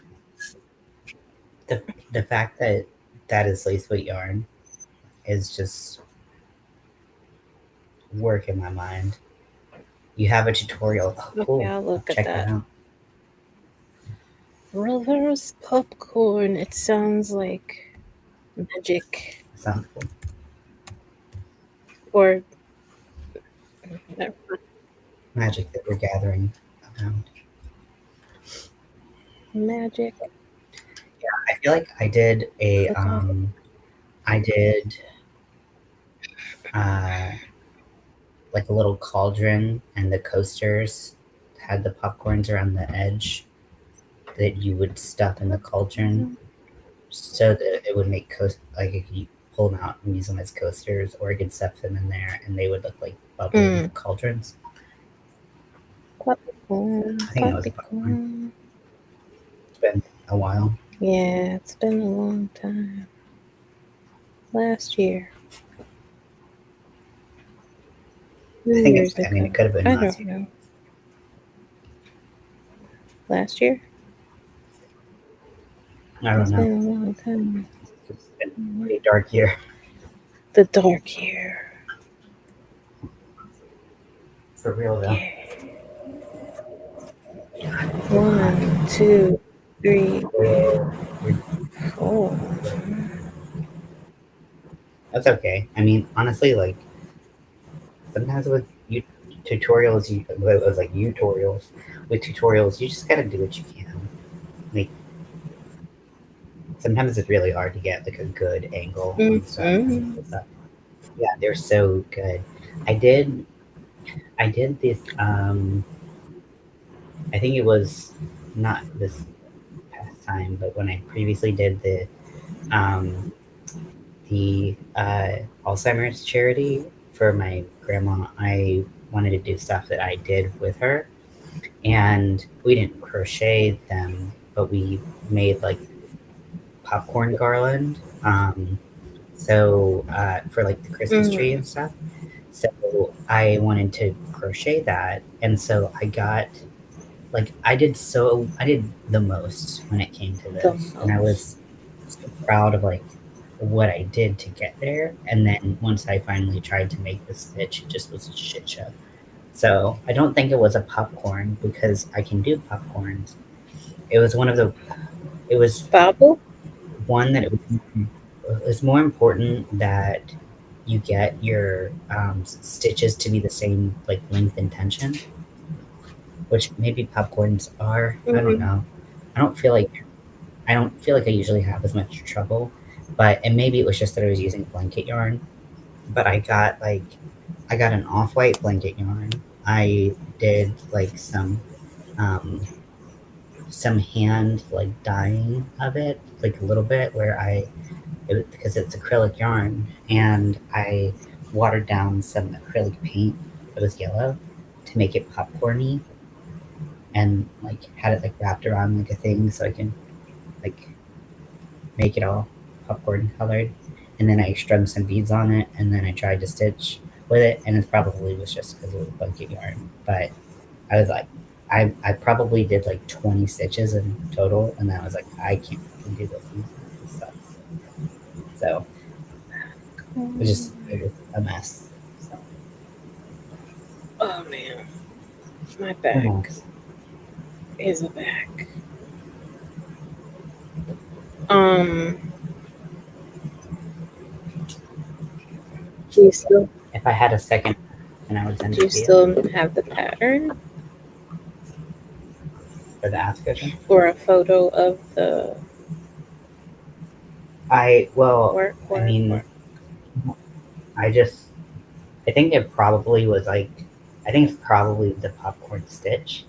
the the fact that that is lace weight yarn is just work in my mind. You have a tutorial. Oh, Okay, cool. I'll I'll look at check that that. out. Reverse popcorn. It sounds like magic. Sounds cool. Or never Magic that we're gathering around. magic. I feel like Click off. I did uh like a little cauldron and the coasters had the popcorns around the edge that you would stuff in the cauldron so that it would make like if you pull them out and use them as coasters, or you could stuff them in there and they would look like bubbly Mm. cauldrons. Popcorn. I think that was a popcorn. Popcorn. It's been a while. Yeah, it's been a long time. Last year. I 2 years I mean, ago. it could have been I last don't year. know. Last year? I don't It's know. been a long time. It's been a pretty dark year The dark year. for real though. Yeah. 1, 2, 3, We're 4. That's okay. I mean, honestly, like sometimes with you tutorials, you it was like tutorials. With tutorials, you just gotta do what you can. Like sometimes it's really hard to get like a good angle on certain Mm-hmm. stuff. Yeah, they're so good. I did I did this. I think it was not this past time, but when I previously did um the Alzheimer's charity for my grandma, I wanted to do stuff that I did with her, and we didn't crochet them, but we made like popcorn garland. So for like the Christmas tree Mm. and stuff. So I wanted to crochet that, and so I got like I did the most when it came to The this, and I most. was so proud of like what I did to get there. And then once I finally tried to make the stitch, it just was a shit show. So I don't think it was a popcorn because I can do popcorns. It was one of the it was Bobble? one that it was more important that you get your stitches to be the same like length and tension, which maybe popcorns are. I don't Mm-hmm. know. I don't feel like I don't feel like I usually have as much trouble, but and maybe it was just that I was using blanket yarn. But I got an off white blanket yarn. I did like some hand like dyeing of it, like a little bit where because it's acrylic yarn, and I watered down some acrylic paint that was yellow to make it popcorny, and like had it like wrapped around like a thing so I can like make it all popcorn colored. And then I strung some beads on it, and then I tried to stitch with it, and it probably was just because it was blanket yarn. But I was like, I probably did like 20 stitches in total, and then I was like, I can't fucking do this anymore. This sucks. So it was a mess. So Oh man, my who back knows? is a back. Um, do you still If I had a second, and I would send do it you to you still have the pattern for the ask cushion. or a photo of the Well, work? I mean, I just I think it probably was like, I think it's probably the popcorn stitch.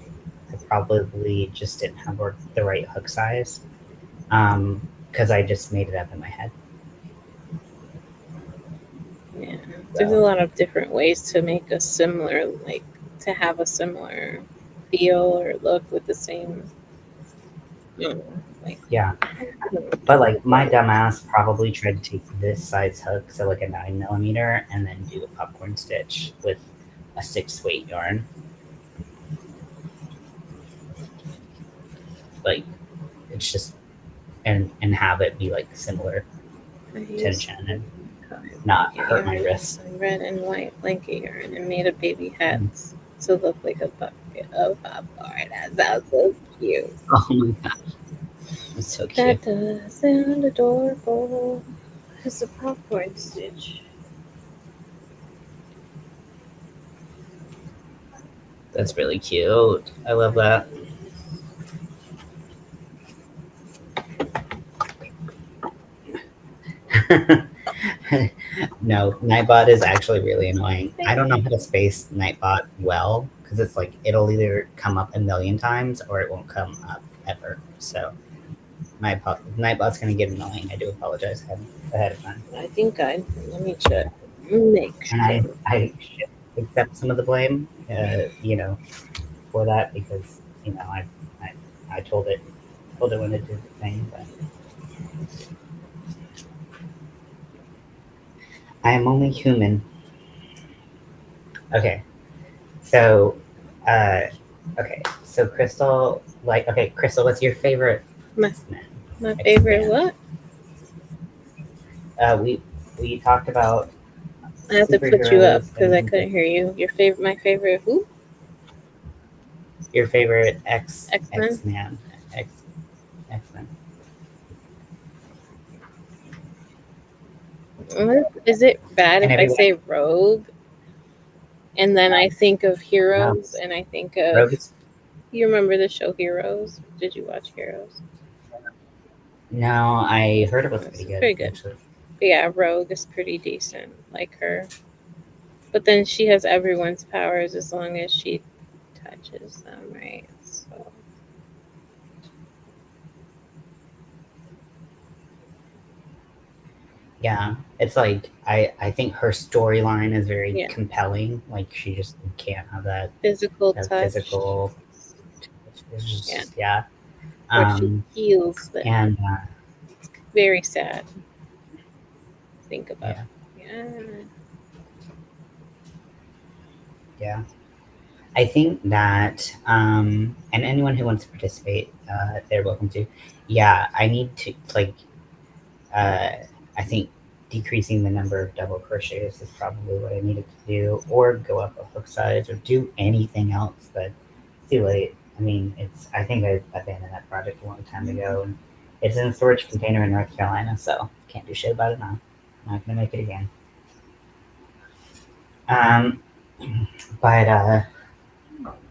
I probably just didn't have the right hook size, because I just made it up in my head. Yeah, there's a So lot of different ways to make a similar, like to have a similar feel or look with the same, you know, like yeah, but like different my ways. dumbass probably tried to take this size hook, so like a 9 millimeter, and then do a popcorn stitch with a 6 weight yarn, like it's just and have it be like similar I used tension and colored not blanket hurt my yarn and wrist. some red and white blanket yarn and made a baby hat Mm. to look like a bucket of popcorn. That sounds so cute. Oh my god, it's so cute. That does sound adorable. It's a popcorn stitch. That's really cute. I love that. No, Nightbot is actually really annoying. I don't know how to space Nightbot well because it's like it'll either come up a million times or it won't come up ever. So Nightbot's gonna get annoying. I do apologize ahead of time, I think let me check. Make and sure. I should accept some of the blame, for that because I told it when it did the thing, but I am only human. Okay, so, uh, okay, so Crystal, Crystal, what's your favorite My X-Men? my favorite X-band? what? We talked about I have to put you up superheroes because I and couldn't hear you. Your favorite, my favorite who? your favorite X Men. X-Man, X-Men. Is it bad And if I everyone, say Rogue and then I think of no, Heroes and I think of Rogue's, you remember the show Heroes? Did you watch Heroes? no, I heard it was It's pretty good, pretty good. actually. But yeah, Rogue is pretty decent, like her. But then she has everyone's powers as long as she touches them, right? So Yeah, it's like, I think her storyline is very yeah, compelling. Like, she just can't have physical that touch. physical, it's Yeah, just, yeah. where she Um, heals them. and Very sad. Think about. yeah. Yeah. Yeah. I think that, and anyone who wants to participate, they're welcome to. Yeah, I need to like. Uh, I think decreasing the number of double crochets is probably what I needed to do, or go up a hook size, or do anything else. But it's too late. I mean, it's. I think I abandoned that project a long time ago, and it's in a storage container in North Carolina, so can't do shit about it now. I'm not gonna make it again. Um, but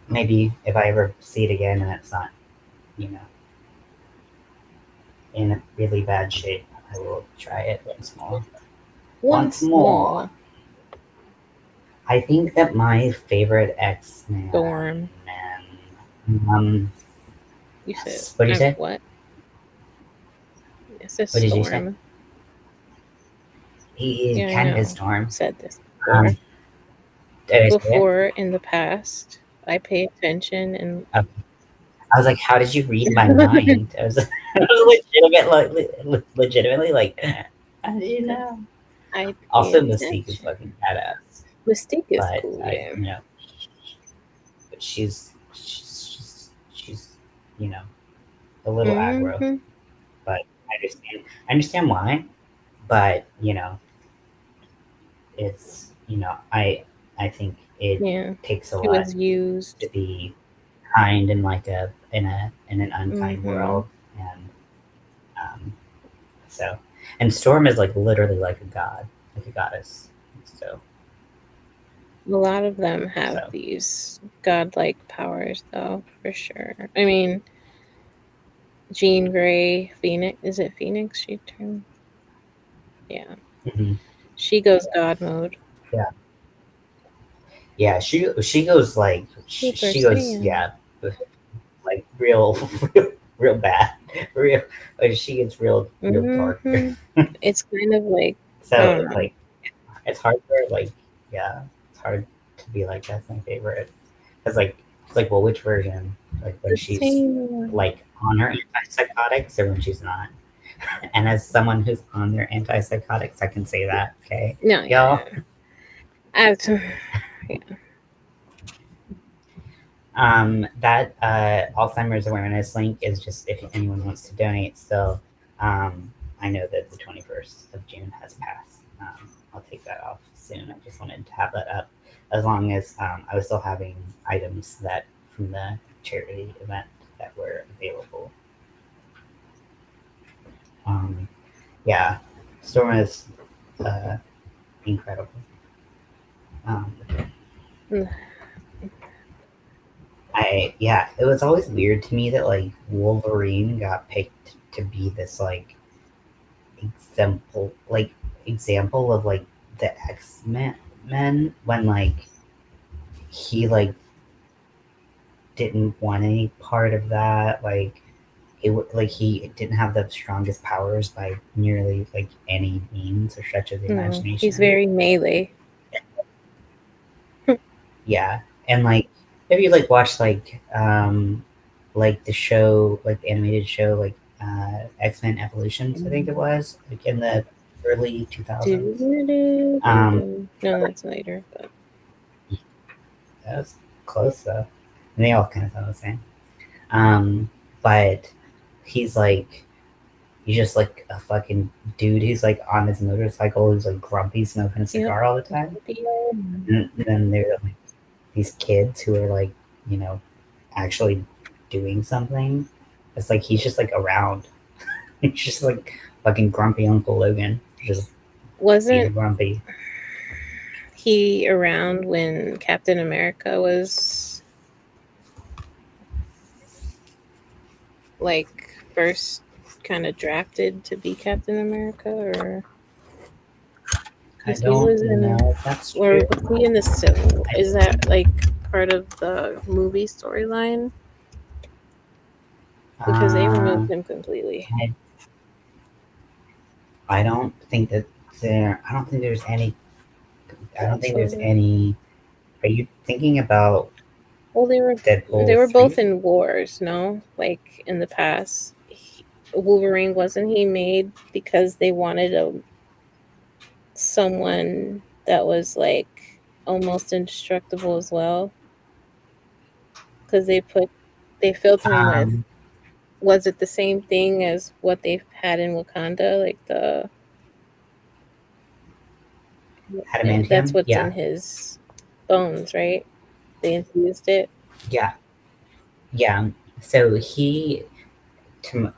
maybe if I ever see it again and it's not, you know, in really bad shape, I will try it once more. Once Once more. more. I think that my favorite X-Men. Storm. Um, You said what do you say? what? It's a What did you say? storm. He Yeah, I kind of is know. Storm. Said this Um, before. did I say it? Before in the past, I pay attention and Okay. I was like, how did you read my mind? I was legitimately like, how did you know? I pay Also, Mystique is attention. fucking badass, Mystique is but cool, I, yeah. but she's, you know, a little aggro. Mm-hmm. But I understand why. But it's I think it Yeah. takes a She lot was to used. be kind in like a in an unkind Mm-hmm. world, and um, so and Storm is like literally like a god, like a goddess. So A lot of them have so these godlike powers, though, for sure. I mean, Jean Grey, Phoenix. Is it Phoenix she turned? Yeah. mhm. She goes God mode. Yeah, yeah. She goes like Super she goes, Saiyan. yeah, like real real bad, real like she gets real dark. Mm-hmm. It's kind of like, I So don't know. like it's hard for like, yeah, it's hard to be like that's my favorite. It's like well, which version? Like when The she's same one. like on her antipsychotics or when she's not. And as someone who's on their antipsychotics, I can say that. Okay, No, yeah, y'all. yeah. I, yeah. That Alzheimer's awareness link is just if anyone wants to donate. Still, I know that the 21st of June has passed. I'll take that off soon. I just wanted to have that up as long as I was still having items that from the charity event that were available. Um, yeah, Storm is uh, incredible. Um, it was always weird to me that like Wolverine got picked to be this example like example of like the X-Men when like he like didn't want any part of that, like like he didn't have the strongest powers by nearly like any means or stretch of the No, he's imagination. very melee. Yeah, and like have you like watched like the show, like the animated show, like X-Men Evolutions, I think it was, like in the early 2000s. Um, No, that's later, but that was close though. And they all kind of sound the same. Um, but he's like he's just like a fucking dude. He's like on his motorcycle. He's like grumpy, smoking a yep. cigar all the time. And then there are like these kids who are like, you know, actually doing something. It's like he's just like around. He's just like fucking grumpy Uncle Logan, just being Wasn't grumpy. he around when Captain America was like first kind of drafted to be Captain America, or I because he don't was in, know if that's or true. was he in the Civil? Is that like part of the movie storyline? Because they removed Um, him completely. I, I don't think that I don't think there's any. I don't think there's So, any. Are you thinking about well, they Deadpool were both 3? in wars, no? Like in the past, Wolverine wasn't he made because they wanted someone that was like almost indestructible as well? Because they filled him with, Um, was it the same thing as what they've had in Wakanda? Like that's adamantium. what's in Yeah, his bones, right? They infused it. yeah, yeah. So he, to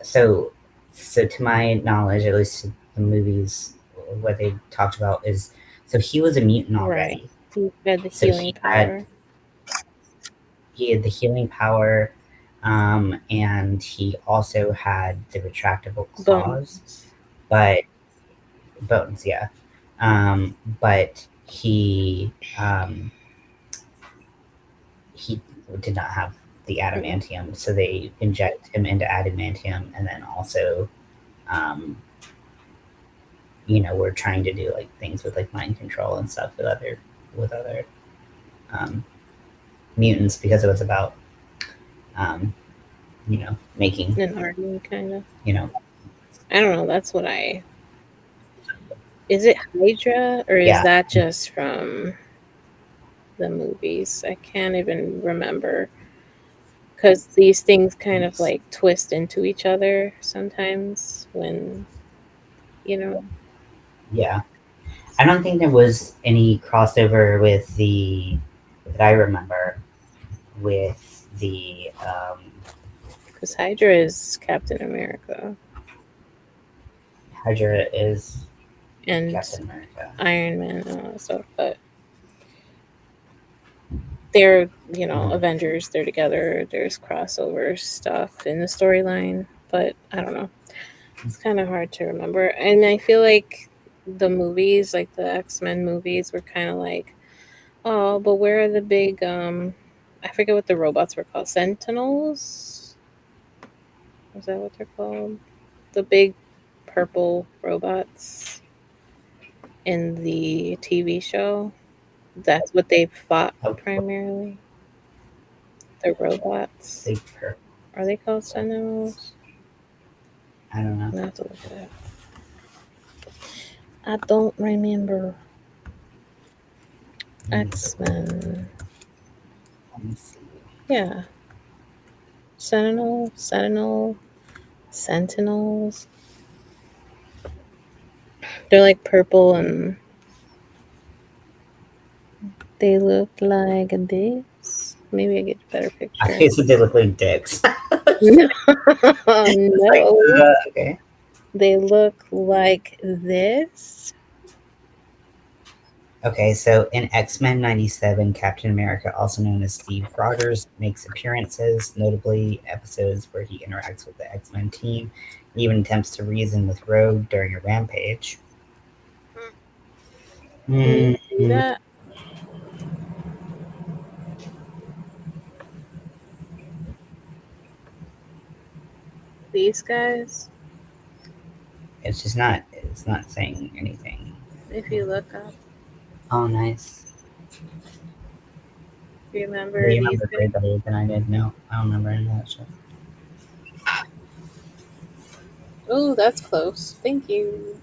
my knowledge, at least the movies, what they talked about is, so he was a mutant Right. already. He had the So healing power. he had the healing power, and he also had the retractable claws, Bones. but bones, yeah. But he did not have the Mm. adamantium, so they inject him into adamantium, and then also, um, we're trying to do like things with like mind control and stuff with other um, mutants because it was about making An army, kind of. you know I don't know. That's what I. Is it Hydra or is yeah. that just from the movies? I can't even remember because these things kind of like twist into each other sometimes when you know. Yeah, I don't think there was any crossover with the that I remember with the Because Hydra is Captain America Hydra is and Captain America. Iron Man and all that stuff, but they're Mhm. Avengers. They're together. There's crossover stuff in the storyline, but I don't know. It's kind of hard to remember, and I feel like the movies, like the X-Men movies, were kind of like, oh, but where are the big I forget what the robots were called. Sentinels? Is that what they're called? The big purple robots in the TV show. That's what they fought Oh, primarily. The robots. big purple. Are they called Sentinels? I don't know. I have to look it up. I don't remember. Mm, X-Men. let me see. Yeah. Sentinels. They're like purple and they look like this. Maybe I get a better I picture. think so they look like dicks. No, It's like, no. okay. They look like this. Okay, so in X-Men 97, Captain America, also known as Steve Rogers, makes appearances, notably episodes where he interacts with the X-Men team. He even attempts to reason with Rogue during a rampage. Can you Mm, see that? These guys, it's not saying anything. if you look up, Oh, nice. Do remember you these remember way guys? better than I did? No, I don't remember any of that shit. Oh, that's close. Thank you.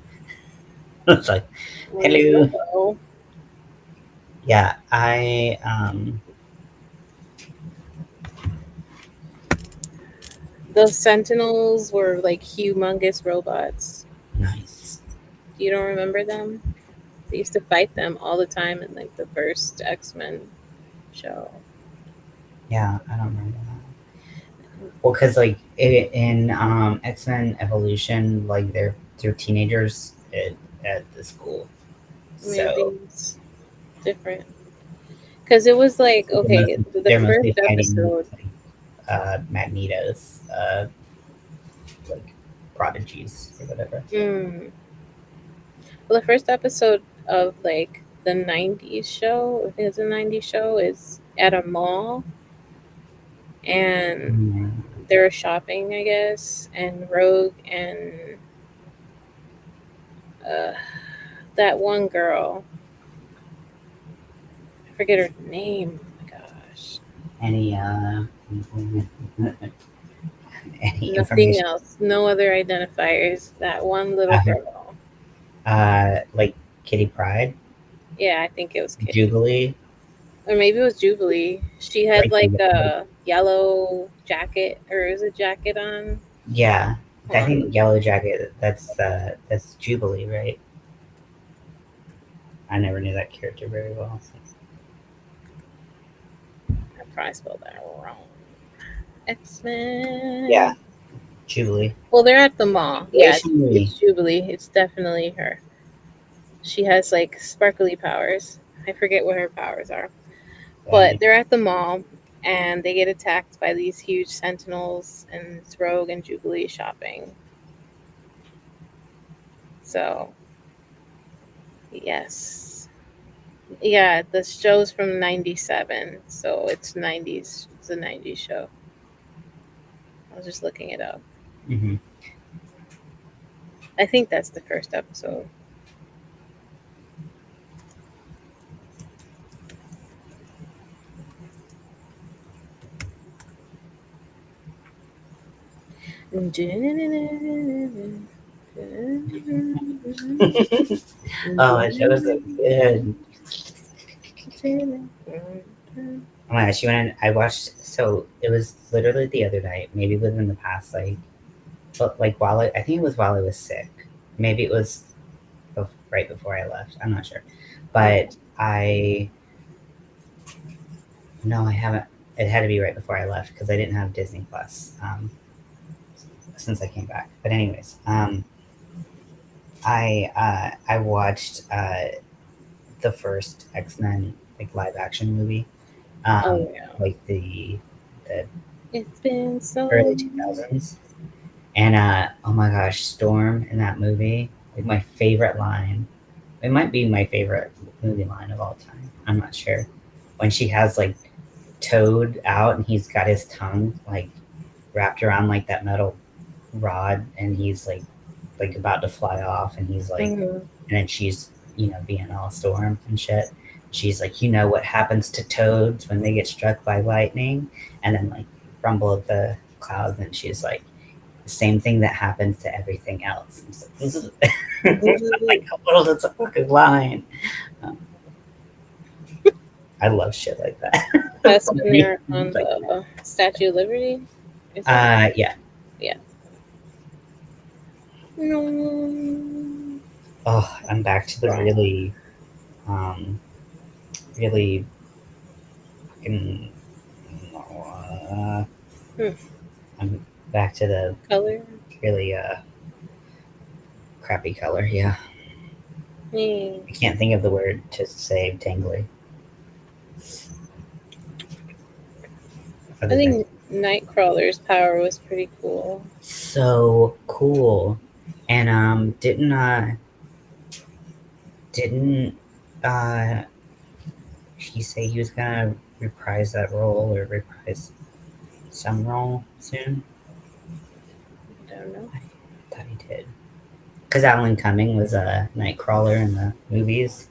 It's like, Well, you're hello. welcome. Yeah, Those Sentinels were like humongous robots. nice. You don't remember them? They used to fight them all the time in like the first X-Men show. Yeah, I don't remember that. Well, because like in X-Men Evolution, like they're teenagers at the school, Maybe so it's different. Because it was like, okay, the they're first mostly fighting episode. like Magneto's like prodigies or whatever. Mm, well, the first episode of like the 90s show, I think it's a 90s show, is at a mall and Mm. they're shopping, I guess, and Rogue and uh, that one girl, I forget her name. Oh my gosh. Any any Nothing information? else. No other identifiers. That one little girl. Like Kitty Pryde. Yeah, I think it was Kitty. Jubilee, Or maybe it was Jubilee. She had like, like a yellow jacket, or is it jacket on? yeah, Hold I on. think Yellow Jacket. That's Jubilee, right? I never knew that character very well. So. I probably spelled that wrong. Yeah, X-Men. Jubilee. Well, they're at the mall. Yeah, Jubilee. it's Jubilee. It's definitely her. She has like sparkly powers. I forget what her powers are. But they're at the mall and they get attacked by these huge sentinels, and it's Rogue and Jubilee shopping. So, yes. Yeah, the show's from 97. So it's 90s. It's a 90s show. I was just looking it up. Mm-hmm. I think that's the first episode. Oh, that show was so good. Oh my gosh, you went. I watched. So it was literally the other night, maybe within the past but like I think it was while I was sick. Maybe it was right before I left. I'm not sure, but I no, I haven't. It had to be right before I left because I didn't have Disney Plus since I came back. But anyways, I watched the first X-Men like live action movie, Oh yeah. like the It's been so early 2000s. And oh my gosh, Storm in that movie, like my favorite line. It might be my favorite movie line of all time. I'm not sure. When she has like Toad out and he's got his tongue like wrapped around like that metal rod and he's like about to fly off and he's like Mhm. and then she's, being all Storm and shit. She's like, what happens to toads when they get struck by lightning? And then like rumble of the clouds and she's like, the same thing that happens to everything else. This is like, oh, that's a fucking line. Um, I love shit like that. That's when they're on Like, the Statue of Liberty. Is that? yeah. Yeah. No. Oh, I'm back to the um, really fucking. Uh, Hmm. I'm back to the Color. really crappy color. Yeah, Yeah. I can't think of the word to say tangly. I Other than think Nightcrawler's power was pretty cool. so cool, and didn't he say he was gonna reprise that role or reprise some role soon? I don't know. I thought he did. Because Alan Cumming was a Nightcrawler in the movies,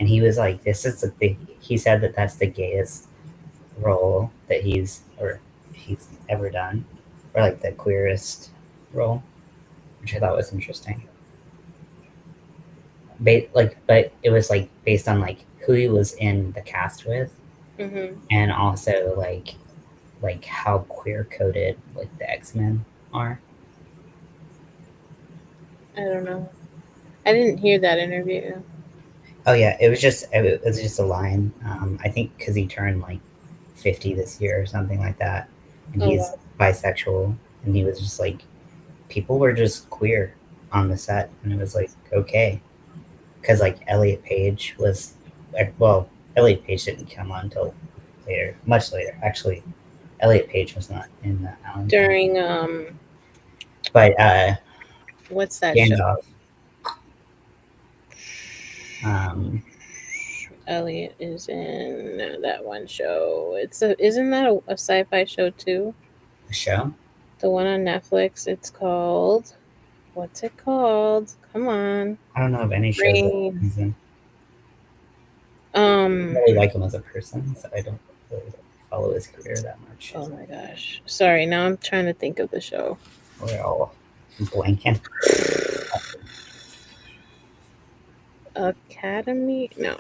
and he was like, "This is the big." He said that that's the gayest role that he's ever done, or like the queerest role, which I thought was interesting. But it was like based on like who he was in the cast with, Mm-hmm. and also like how queer coded like the X-Men are. I don't know. I didn't hear that interview. Oh yeah, it was just a line. I think because he turned like 50 this year or something like that, and Oh he's wow. bisexual, and he was just like people were just queer on the set, and it was like okay, because like Elliot Page was like, well, Elliot Page didn't come on until later, much later actually. Elliot Page was not in the Alan Cumming, During but what's that show? Gandalf. Um, Elliot is in that one show. Isn't that a sci-fi show too? the show. The one on Netflix. It's called. What's it called? Come on, I don't know of any shows that brain. he's in. I Um. really like him as a person, so I don't really follow his career that much. Oh my gosh. Sorry. Now I'm trying to think of the show. We're all blanking. Academy? No.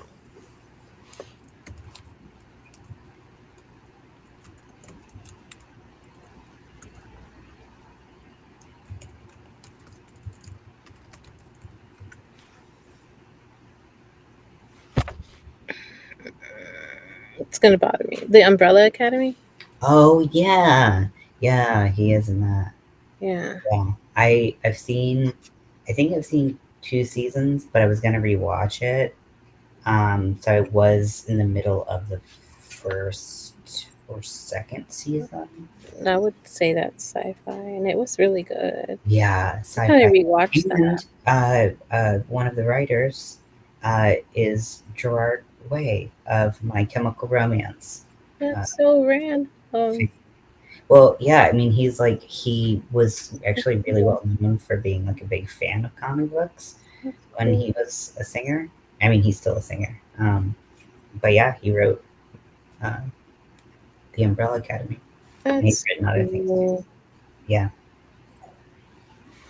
gonna bother me. The Umbrella Academy. Oh yeah, yeah, he is in that. Yeah. Yeah, I've seen. I think I've seen 2 seasons, but I was gonna rewatch it. So I was in the middle of the first or second season. I would say that's sci-fi, and it was really good. Yeah, I kind of sci-fi. rewatched that. And one of the writers is Gerard Way of My Chemical Romance. Uh, That's so random. well, yeah, I mean, he was actually really well known for being like a big fan of comic books That's when cool. he was a singer. I mean, he's still a singer. But yeah, he wrote uh, The Umbrella Academy, and he's That's written other things too. cool. Yeah,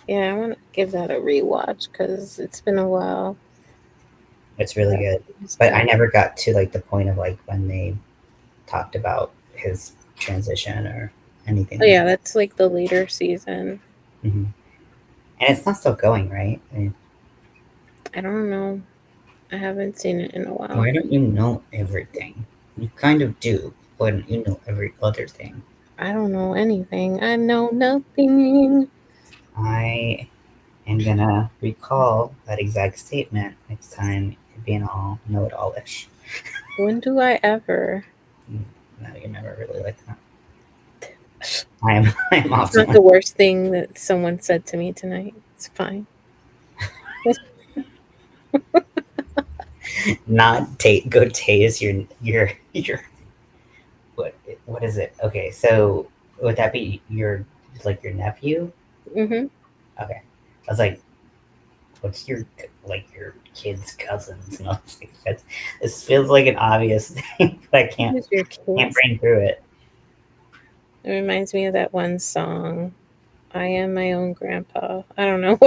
Yeah, I want to give that a rewatch because it's been a while. it's really That good. was But I good. never got to like the point of like when they talked about his transition or anything Oh like yeah, that's like the later season. that. And it's not still going, right? I mean, I don't know. I haven't seen it in a while. why don't you know everything? You kind of do, but you know every other thing. I don't know anything. I know nothing. I am gonna recall that exact statement next time you're being all know-it-all-ish. When do I ever? No, you're never really like that. I am. I am It's often not the worst thing that someone said to me tonight. It's fine. not take go tase your what what is it? Okay, so would that be your like your nephew? Mm-hmm. Okay, I was like, what's your like your kids' cousins? And I was like, this feels like an obvious thing, but I can't Who's your can't kids? brain through it. It reminds me of that one song. I am my own grandpa. I don't know.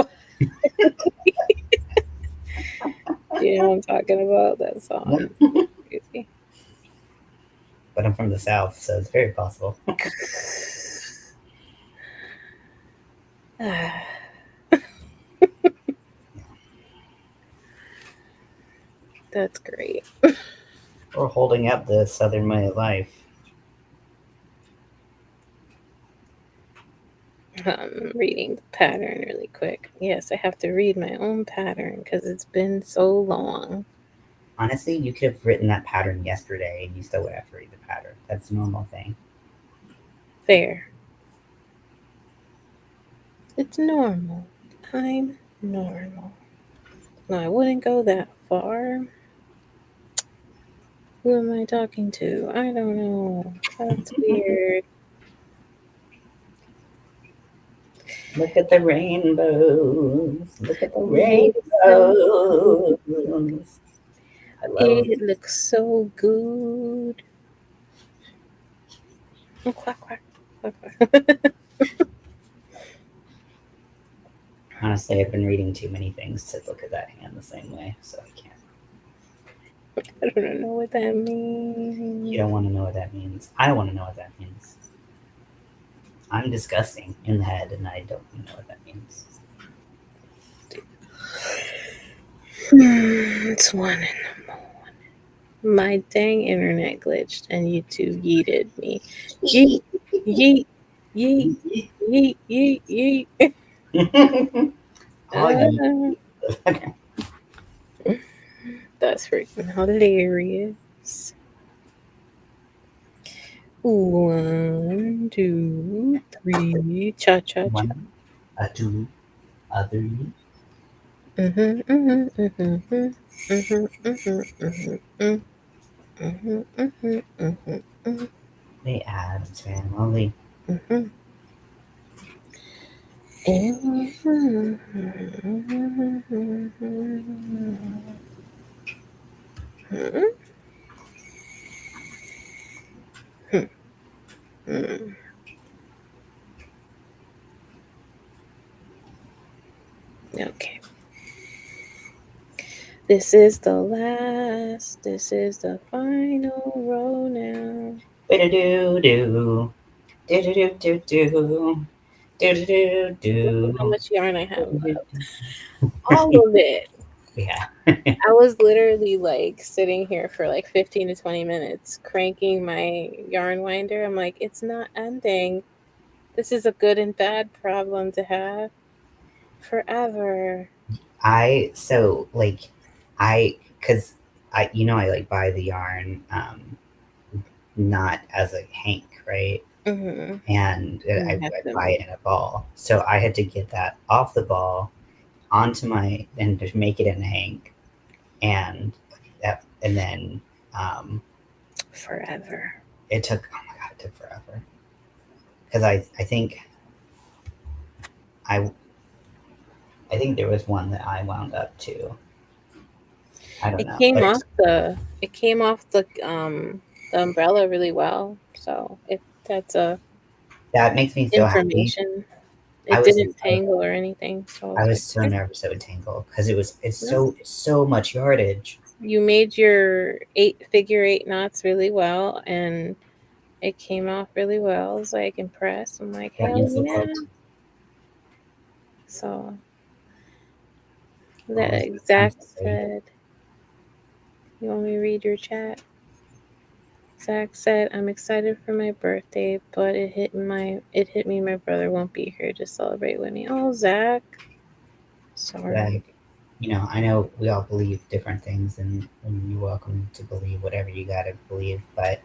You know what I'm talking about? That song. Yep. It's crazy. But I'm from the south, so it's very possible. That's great. We're holding up the southern way of life. Reading the pattern really quick. Yes, I have to read my own pattern because it's been so long. Honestly, you could have written that pattern yesterday, and you still would have to read the pattern. That's a normal thing. Fair. It's normal. I'm normal. No, I wouldn't go that far. Who am I talking to? I don't know. That's weird. Look at the rainbows. Look at the It is so rainbows. I love. It looks so good. Oh, quack, quack, quack, quack. Honestly, I've been reading too many things to look at that hand the same way, so I can't. I don't know what that You means. don't want to know what that means. I don't want to know what that means. I'm disgusting in the head, and I don't know what that means. It's 1 in the morning. My dang internet glitched and YouTube yeeted me. Yeet, yeet, yeet, yeet, yeet, yeet. Oh, you. That's freaking hilarious. 1, 2, 3, cha cha cha. One, a two, a three. Mhm, mhm, mhm, mhm, mhm, mhm, mhm, mhm, mhm, mhm, mhm, They add family. mhm. Okay. This is the last. This is the final row now. Do do do do do do do do do do Look at how do. much yarn I have left. All of it. Yeah. I was literally like sitting here for like 15 to 20 minutes cranking my yarn winder. I'm like, it's not ending. This is a good and bad problem to have forever. So like because I like buy the yarn not as a hank, right? Mm-hmm. And You I have to buy it in a ball. So I had to get that off the ball onto my and just make it in a hank, and and then forever. it took, oh my god, it took forever because I think I I think there was one that I wound up to. I don't It know, came but off the umbrella really well. So it that's a that makes me so happy. information. I It was didn't tangle or anything. So I I was was like, so "Yeah, nervous it would tangle because no." it's so much yardage. You made your figure eight knots really well, and it came off really well. I was like impressed. I'm like, That hell means the world yeah. to me. So Oh, that it's so exact complicated. said, you want me to read your chat? Zach said, I'm excited for my birthday, but it hit me my brother won't be here to celebrate with me. Oh, Zach. Sorry. Like, I know we all believe different things, and you're welcome to believe whatever you gotta believe. But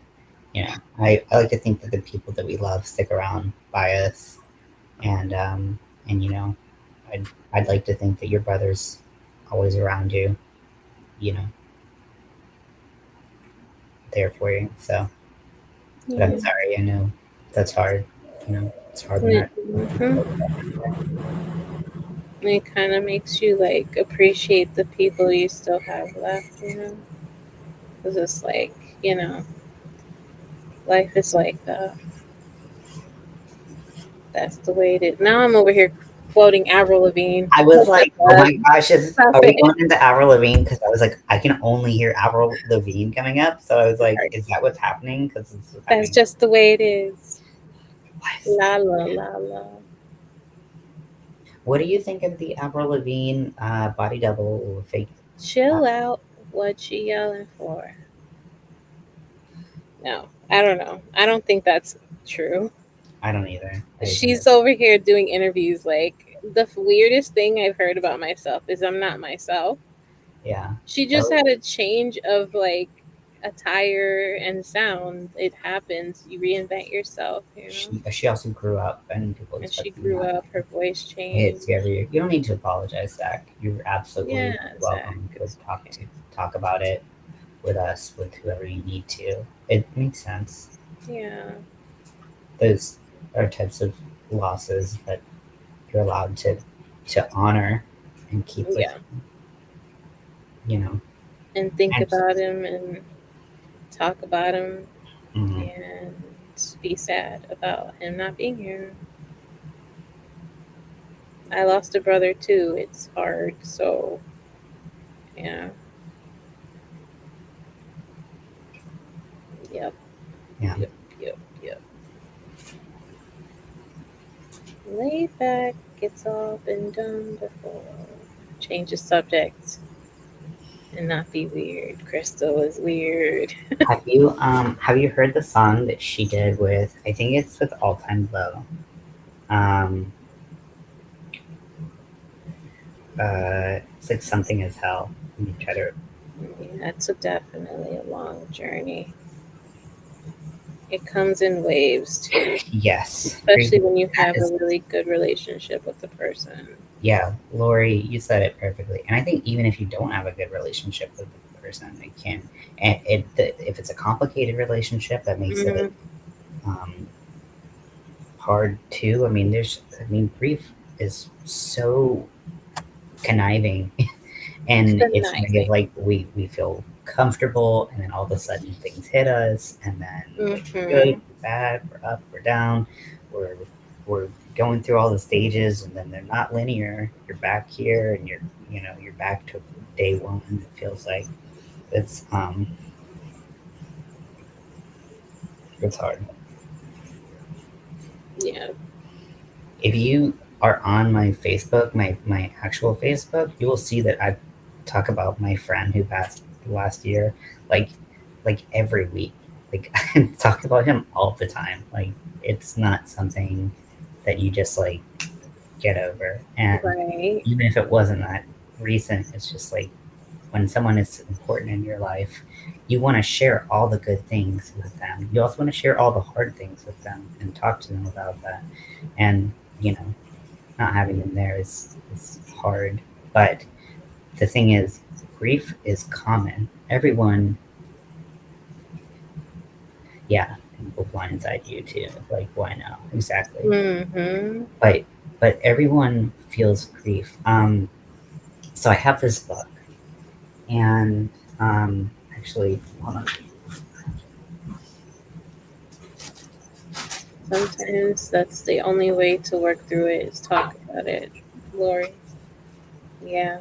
I like to think that the people that we love stick around by us, and I'd I'd like to think that your brother's always around you, you know, there for you. So, but I'm Yeah. sorry. I know that's hard. It's hard when that. Mhm. It kind of makes you like appreciate the people you still have left. Because it's like, you know, life is like that. That's the way it is. Now I'm over here quoting Avril Lavigne. I was What the like, oh fuck? my gosh, Stop are we it. going into Avril Lavigne? Because I was like, I can only hear Avril Lavigne coming up. So I was like, Sorry. is that what's happening? Because it's what's That's happening. just the way it is. What? La la la la. What do you think of the Avril Lavigne body double fake? Uh, Chill out. What you yelling for? No, I don't know. I don't think that's true. I don't either. I think, She's over here doing interviews like the weirdest thing I've heard about myself is I'm not myself. yeah. She That just was, had a change of like attire and sound. It happens. You reinvent yourself. she also grew up, and people And she expect you grew not. up, her voice It's changed. every year. You don't need to apologize, Zach. You're absolutely Yeah, Zach, welcome to it's okay. talk about it with us, with whoever you need to. It makes sense. Yeah, Those are types of losses that you're allowed to honor and keep with yeah. you know And think and about him and talk about him mhm. and be sad about him not being here. I lost a brother too. It's hard. So, yeah. Yep. Yeah, Yep. Yep. Yep. Lay back. It's all been done before. Change the subject and not be weird. Crystal is weird. have you heard the song that she did with, I think it's with All Time Low, um it's like Something As Hell. Let me try to. Yeah, it's definitely a long journey. It comes in waves too, Yes, especially when you that have a is, really good relationship with the person. yeah, Lori, you said it perfectly. And I think even if you don't have a good relationship with the person, it can, and if it's a complicated relationship, that makes it Mm-hmm. um hard too. I mean, grief is so conniving, and it's kind of Conniving. like we feel comfortable, and then all of a sudden things hit us, and then we're good, Mm-hmm. we're bad, we're up, we're down, we're we're going through all the stages, and then they're not linear. You're back here, and you're back to day one. It feels like it's um it's hard. Yeah. If you are on my Facebook, my actual Facebook, you will see that I've talk about my friend who passed last year, like every week. Like I talk about him all the time. Like it's not something that you just like get over. And Right. even if it wasn't that recent, it's just like when someone is important in your life, you want to share all the good things with them. You also want to share all the hard things with them and talk to them about that. And, you know, not having them there is hard. But the thing is, grief is common. Everyone, yeah, will blindside you too. Like, why not? Exactly. Mm-hmm. But everyone feels grief. So I have this book, and actually, hold on. Sometimes that's the only way to work through it is talk about it. Lori. Yeah.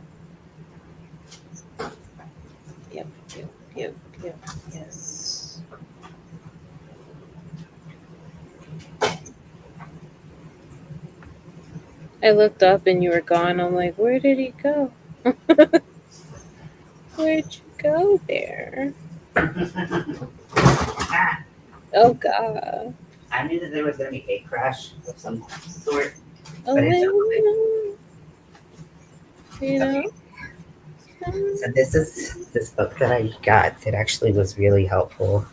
Yep. Yep. Yep. Yep. Yes. I looked up and you were gone. I'm like, where did he go? Where'd you go there? Oh God. I knew that there was going to be a crash of some sort, Oh but it's wait. okay. You know. So this book that I got that actually was really helpful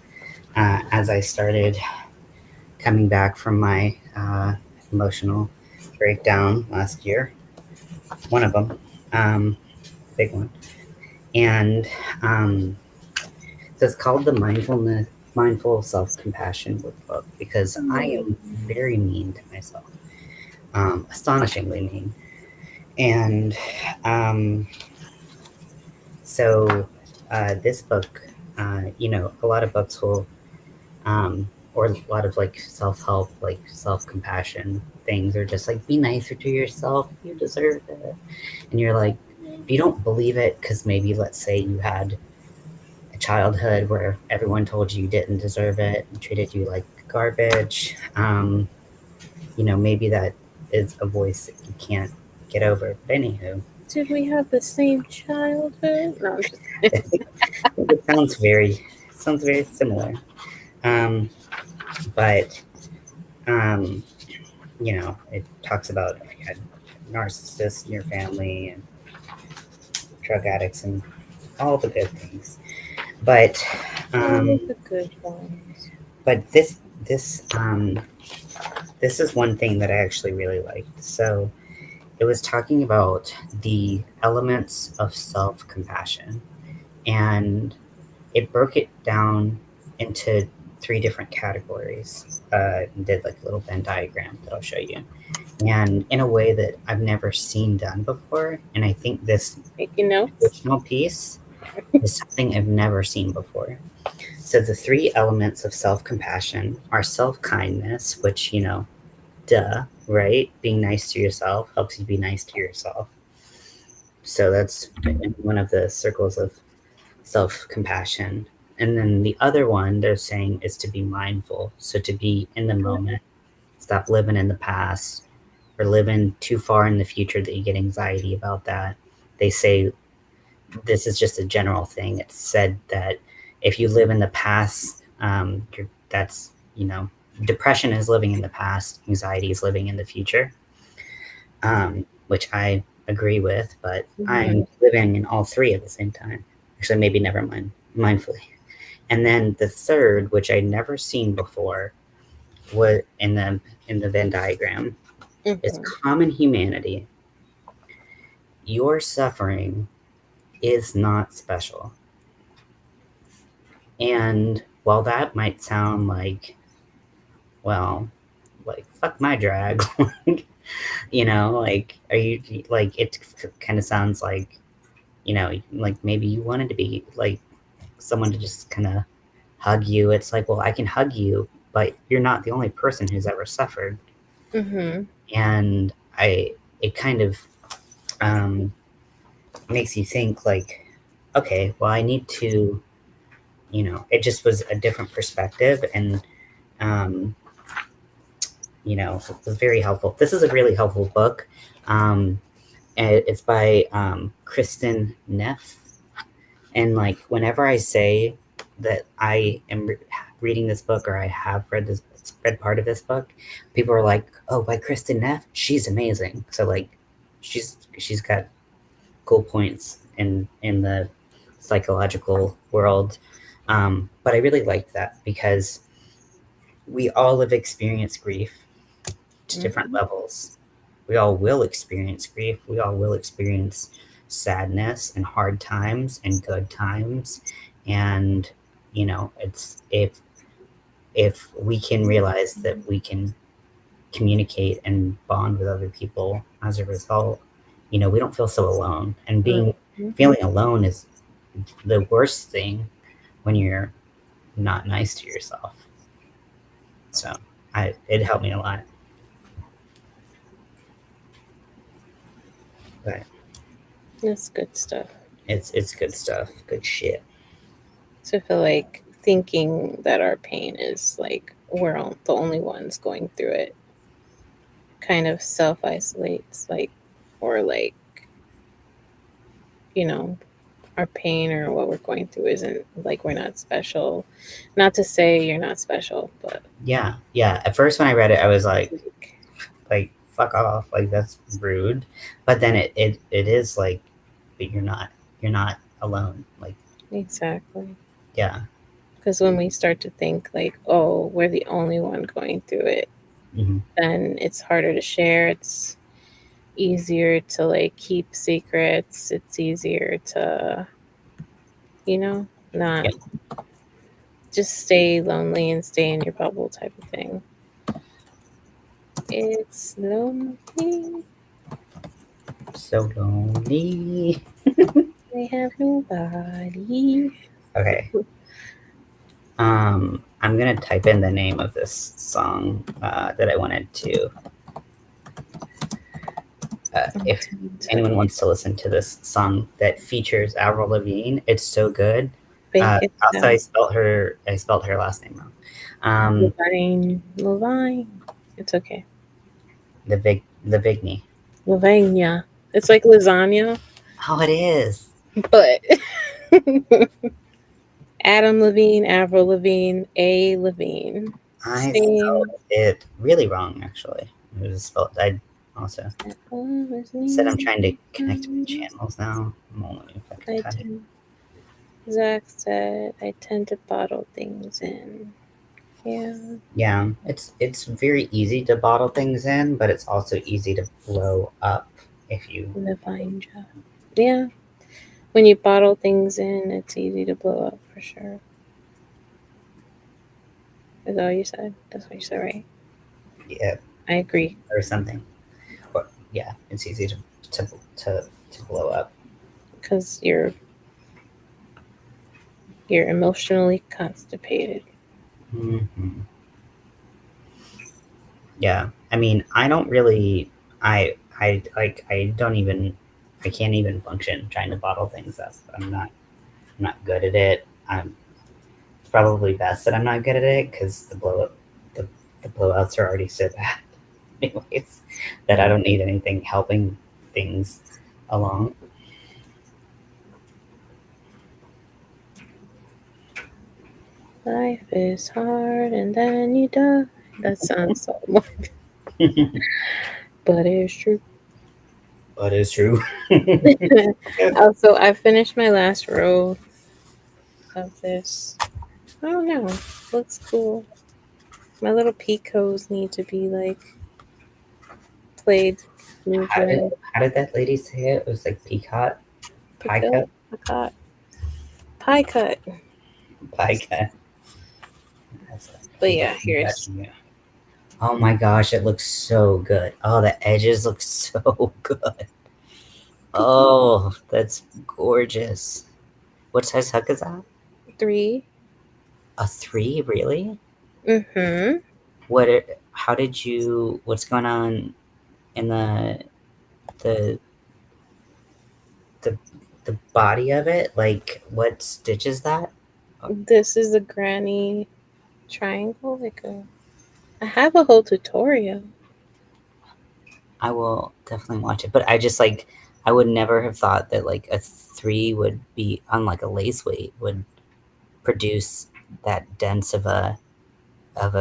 as I started coming back from my emotional breakdown last year. One of them, big one, and so it's called the Mindful Self Compassion book because I am very mean to myself, astonishingly mean, and so this book, a lot of books will, or a lot of like self help, like self compassion things are just like be nicer to yourself, you deserve it, and you're like, if you don't believe it, because maybe let's say you had a childhood where everyone told you didn't deserve it and treated you like garbage, maybe that is a voice that you can't get over. But anywho, Did we have the same childhood? No, I'm just. I think it sounds very similar. Um, but it talks about if you had narcissists in your family and drug addicts and all the good things. But All the good ones. but this is one thing that I actually really liked. So it was talking about the elements of self compassion, and it broke it down into 3 different categories. Did like a little Venn diagram that I'll show you, and in a way that I've never seen done before. And I think this Making notes. additional piece is something I've never seen before. So the 3 elements of self compassion are self kindness, which duh, right? Being nice to yourself helps you be nice to yourself. So that's one of the circles of self compassion. And then the other one they're saying is to be mindful. So to be in the moment, stop living in the past or living too far in the future that you get anxiety about that. They say this is just a general thing. It's said that if you live in the past, that's, depression is living in the past, anxiety is living in the future, which I agree with, but I'm living in all 3 at the same time. Actually, maybe never mind, mindfully. And then the third, which I'd never seen before, was in the Venn diagram, is common humanity. Your suffering is not special. And while that might sound like, well, like fuck my drag, like are you like it kind of sounds like, like maybe you wanted to be like someone to just kind of hug you. It's like, well, I can hug you, but you're not the only person who's ever suffered. And it kind of makes you think like, okay, well, I need to, it just was a different perspective, and it was very helpful. This is a really helpful book. and it's by Kristen Neff. And like whenever I say that I am reading this book or I have read part of this book, people are like, "Oh, by Kristen Neff, she's amazing." So like, she's got cool points in the psychological world. But I really like that because we all have experienced grief to different levels. We all will experience grief. We all will experience sadness and hard times and good times. And, you know, it's if we can realize that we can communicate and bond with other people as a result, you know, we don't feel so alone. And feeling alone is the worst thing when you're not nice to yourself. So it helped me a lot. But That's good stuff. it's good stuff. Good shit. So I feel like thinking that our pain is like we're the only ones going through it kind of self isolates, like, or like, you know, our pain or what we're going through isn't like we're not special. Not to say you're not special, but Yeah. At first when I read it, I was like fuck off, like that's rude. But then it is like, but you're not alone. Like exactly. yeah. Because when we start to think like, oh, we're the only one going through it, then it's harder to share. It's easier to like keep secrets. It's easier to, not just stay lonely and stay in your bubble type of thing. It's lonely. So lonely. They have nobody. Okay. I'm gonna type in the name of this song that I wanted to. If anyone wants to listen to this song that features Avril Lavigne, it's so good. Also, I spelled her last name wrong. Levine. It's okay. Lavigne. Lavagna. It's like lasagna. Oh, it is. But Adam Levine, Avril Lavigne, A. Levine. I spelled it really wrong, actually. It was spelled. I also said I'm trying to connect my channels now. Zach said, "I tend to bottle things in." Yeah. Yeah, it's very easy to bottle things in, but it's also easy to blow up if you. Lavagna. Yeah. When you bottle things in, it's easy to blow up for sure. Is that what you said? That's what you said, right? Yeah. I agree. Or something. But yeah, it's easy to blow up. Because you're emotionally constipated. Mm-hmm. Yeah, I mean, I don't really. I don't even. I can't even function trying to bottle things up. I'm not good at it. It's probably best that I'm not good at it because the blowouts are already so bad, anyways, that I don't need anything helping things along. Life is hard and then you die. That sounds so morbid. But it's true. But it's true. Also, I finished my last row of this. I don't know. Looks cool. My little picots need to be like played. How did that lady say it? It was like peacock? Pie cut? Pie cut. Pie cut. But yeah, here's. Oh my gosh, it looks so good. Oh, the edges look so good. Oh, that's gorgeous. What size hook is that? 3. A 3, really? Mm-hmm. How did you? What's going on in the the the body of it? Like, what stitch is that? This is a granny triangle. I have a whole tutorial. I will definitely watch it, but I just like I would never have thought that like a 3 would be, unlike a lace weight, would produce that dense of a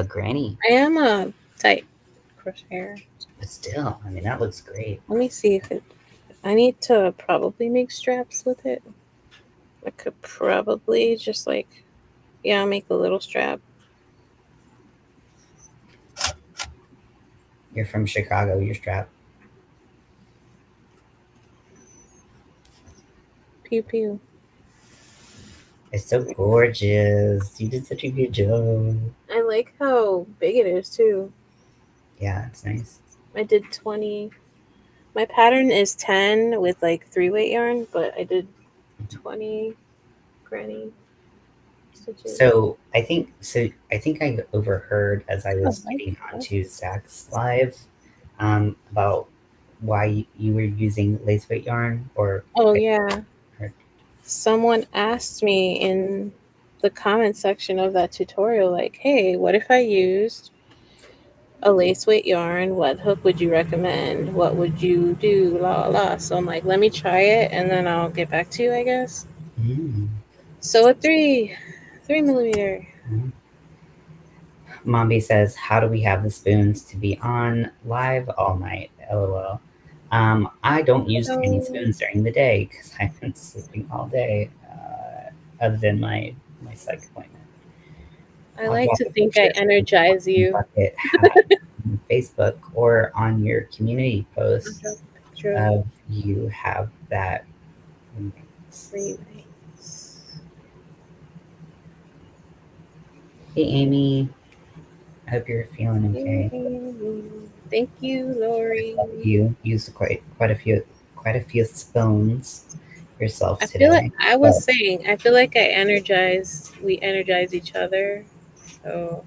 granny. I am a tight crocheter. But still, I mean, that looks great. Let me see if it. I need to probably make straps with it. I could probably just like, yeah, I'll make a little strap. You're from Chicago, you're strapped. Pew pew. It's so gorgeous. You did such a good job. I like how big it is too. Yeah, it's nice. I did 20. My pattern is 10 with like 3-weight yarn, but I did 20 granny stitches. I think I overheard as I I was like getting that. onto Zach's live about why you were using lace weight yarn, or Oh I yeah. heard. Someone asked me in the comment section of that tutorial, like, hey, what if I used a lace weight yarn? What hook would you recommend? What would you do? La la la. So I'm like, let me try it and then I'll get back to you, I guess. Mm. So a 3 millimeter. Mm. Mombi says, "How do we have the spoons to be on live all night?" LOL. I don't use any So spoons during the day because I've been sleeping all day, other than my psych appointment. I I'll like drop to a think I picture of energize the you. bucket hat on Facebook or on your community I'll post drop a picture of of you have that mix. 3 weights. Hey Amy, I hope you're feeling okay. Thank you, I Lori. saw that you used quite a few spoons yourself I feel like today. I was But saying, I feel like we energize each other. So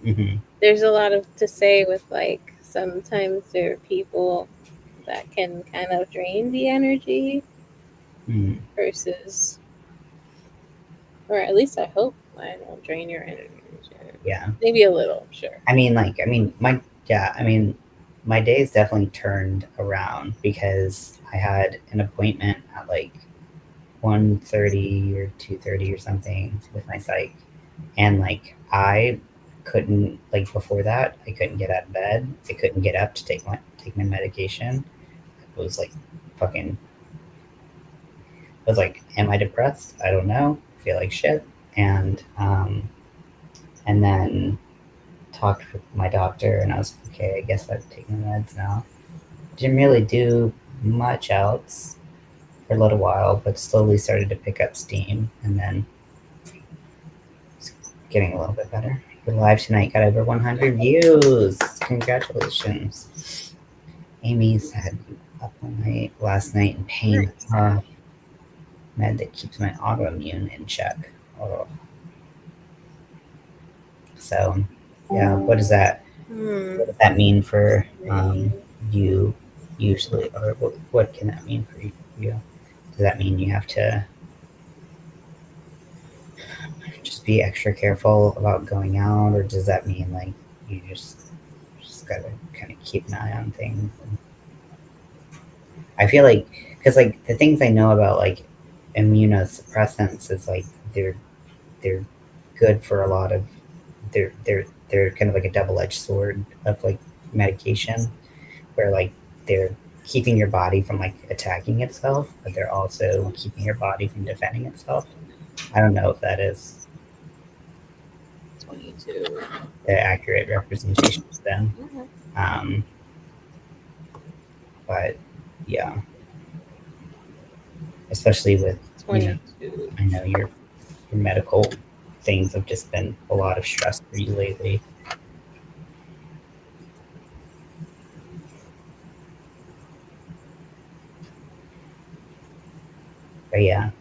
mm-hmm, there's a lot of to say with like sometimes there are people that can kind of drain the energy mm, versus, or at least I hope I don't drain your energy. yeah. Maybe a little, sure. I mean, my days definitely turned around because I had an appointment at like 1:30 or 2:30 or something with my psych, and like I couldn't, like, before that I couldn't get out of bed. I couldn't get up to take my medication. It was like fucking. I was like, am I depressed? I don't know. I feel like shit. And then talked with my doctor, and I was like, okay. I guess I've taken the meds now. Didn't really do much else for a little while, but slowly started to pick up steam, and then it's getting a little bit better. Your live tonight got over 100 views. Congratulations. Amy said up all night last night in pain. Nice. Med that keeps my autoimmune in check. Oh. So, yeah, Hmm. what does that mean for you usually, or what can that mean for you? Does that mean you have to just be extra careful about going out, or does that mean like you just gotta kind of keep an eye on things? And I feel like, because like the things I know about like immunosuppressants is like they're good for a lot of, they're kind of like a double-edged sword of like medication, where like they're keeping your body from like attacking itself, but they're also keeping your body from defending itself. I don't know if that is 22. the accurate representation of them. Um, but yeah, especially with, you know, 22. I know your medical things have just been a lot of stress for you lately. But yeah,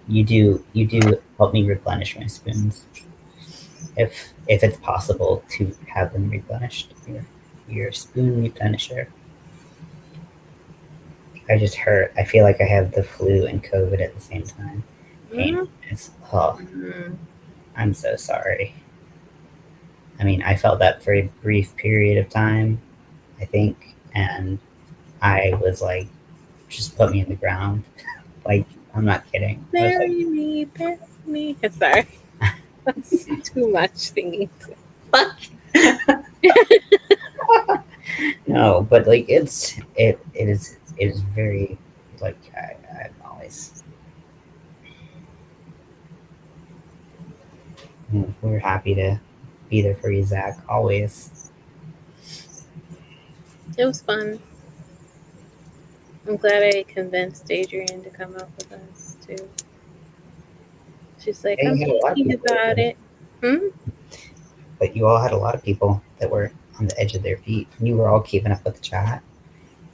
you do help me replenish my spoons if it's possible to have them replenished. Your spoon replenisher. I just hurt. I feel like I have the flu and COVID at the same time. Pain. It's, oh, I'm so sorry. I mean, I felt that for a brief period of time, I think, and I was like, just put me in the ground. Like, I'm not kidding. I was like, Bury me. Sorry, that's too much singing. fuck. No, but like it is very like I'm always we're happy to be there for you, Zach. Always. It was fun. I'm glad I convinced Adrian to come up with us too. She's like, Yeah, I'm you had a lot of thinking people, about it. Hmm? but you all had a lot of people that were on the edge of their feet. You were all keeping up with the chat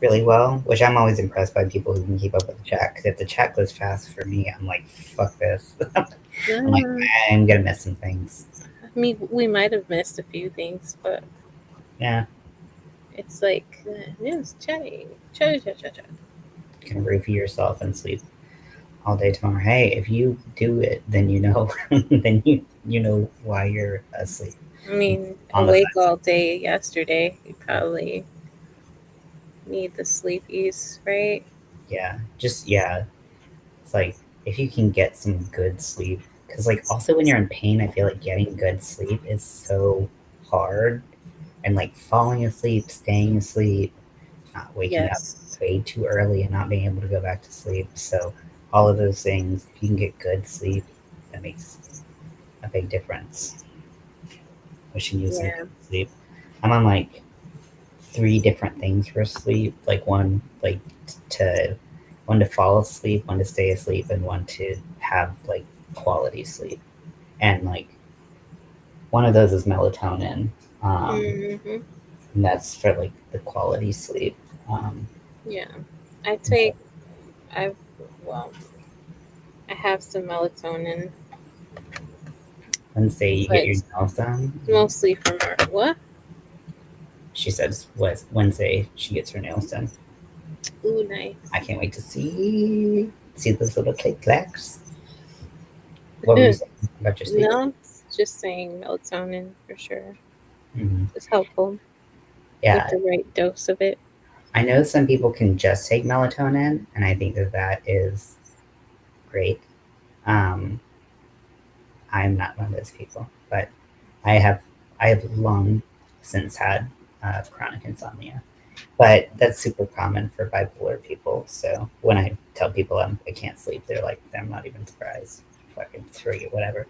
really well, which I'm always impressed by people who can keep up with the chat. Because if the chat goes fast for me, I'm like, fuck this. I'm like, I'm gonna miss some things. I mean, we might have missed a few things, but Yeah, it's like news chatting, chat, chat, chat, chat. you can roofie yourself and sleep all day tomorrow. Hey, if you do it, then you know, then you know why you're asleep I mean, on the awake side. all day yesterday. You probably need the sleepies, right? Yeah, just yeah. It's like if you can get some good sleep, because like also when you're in pain, I feel like getting good sleep is so hard, and like falling asleep, staying asleep, not waking up Yes. way too early and not being able to go back to sleep. So all of those things, if you can get good sleep, that makes a big difference. Wishing you some Yeah. good sleep. I'm on like 3 different things for sleep, like to one to fall asleep, one to stay asleep, and one to have like quality sleep. And like one of those is melatonin, um, Hmm. and that's for like the quality sleep. Um, Yeah. I take. I've. Well, I have some melatonin. Wednesday you get But your nails done. mostly from her. What? She says Wednesday she gets her nails done. Ooh, nice. I can't wait to see those little click clacks. What were you saying about your sleep? No, it's just saying melatonin for sure. Mm-hmm. It's helpful with Yeah, the right dose of it. I know some people can just take melatonin, and I think that that is great. Um, I'm not one of those people, but I have I have long since had chronic insomnia, but that's super common for bipolar people. So when I tell people I can't sleep, they're like, I'm not even surprised. Fucking screw you, whatever.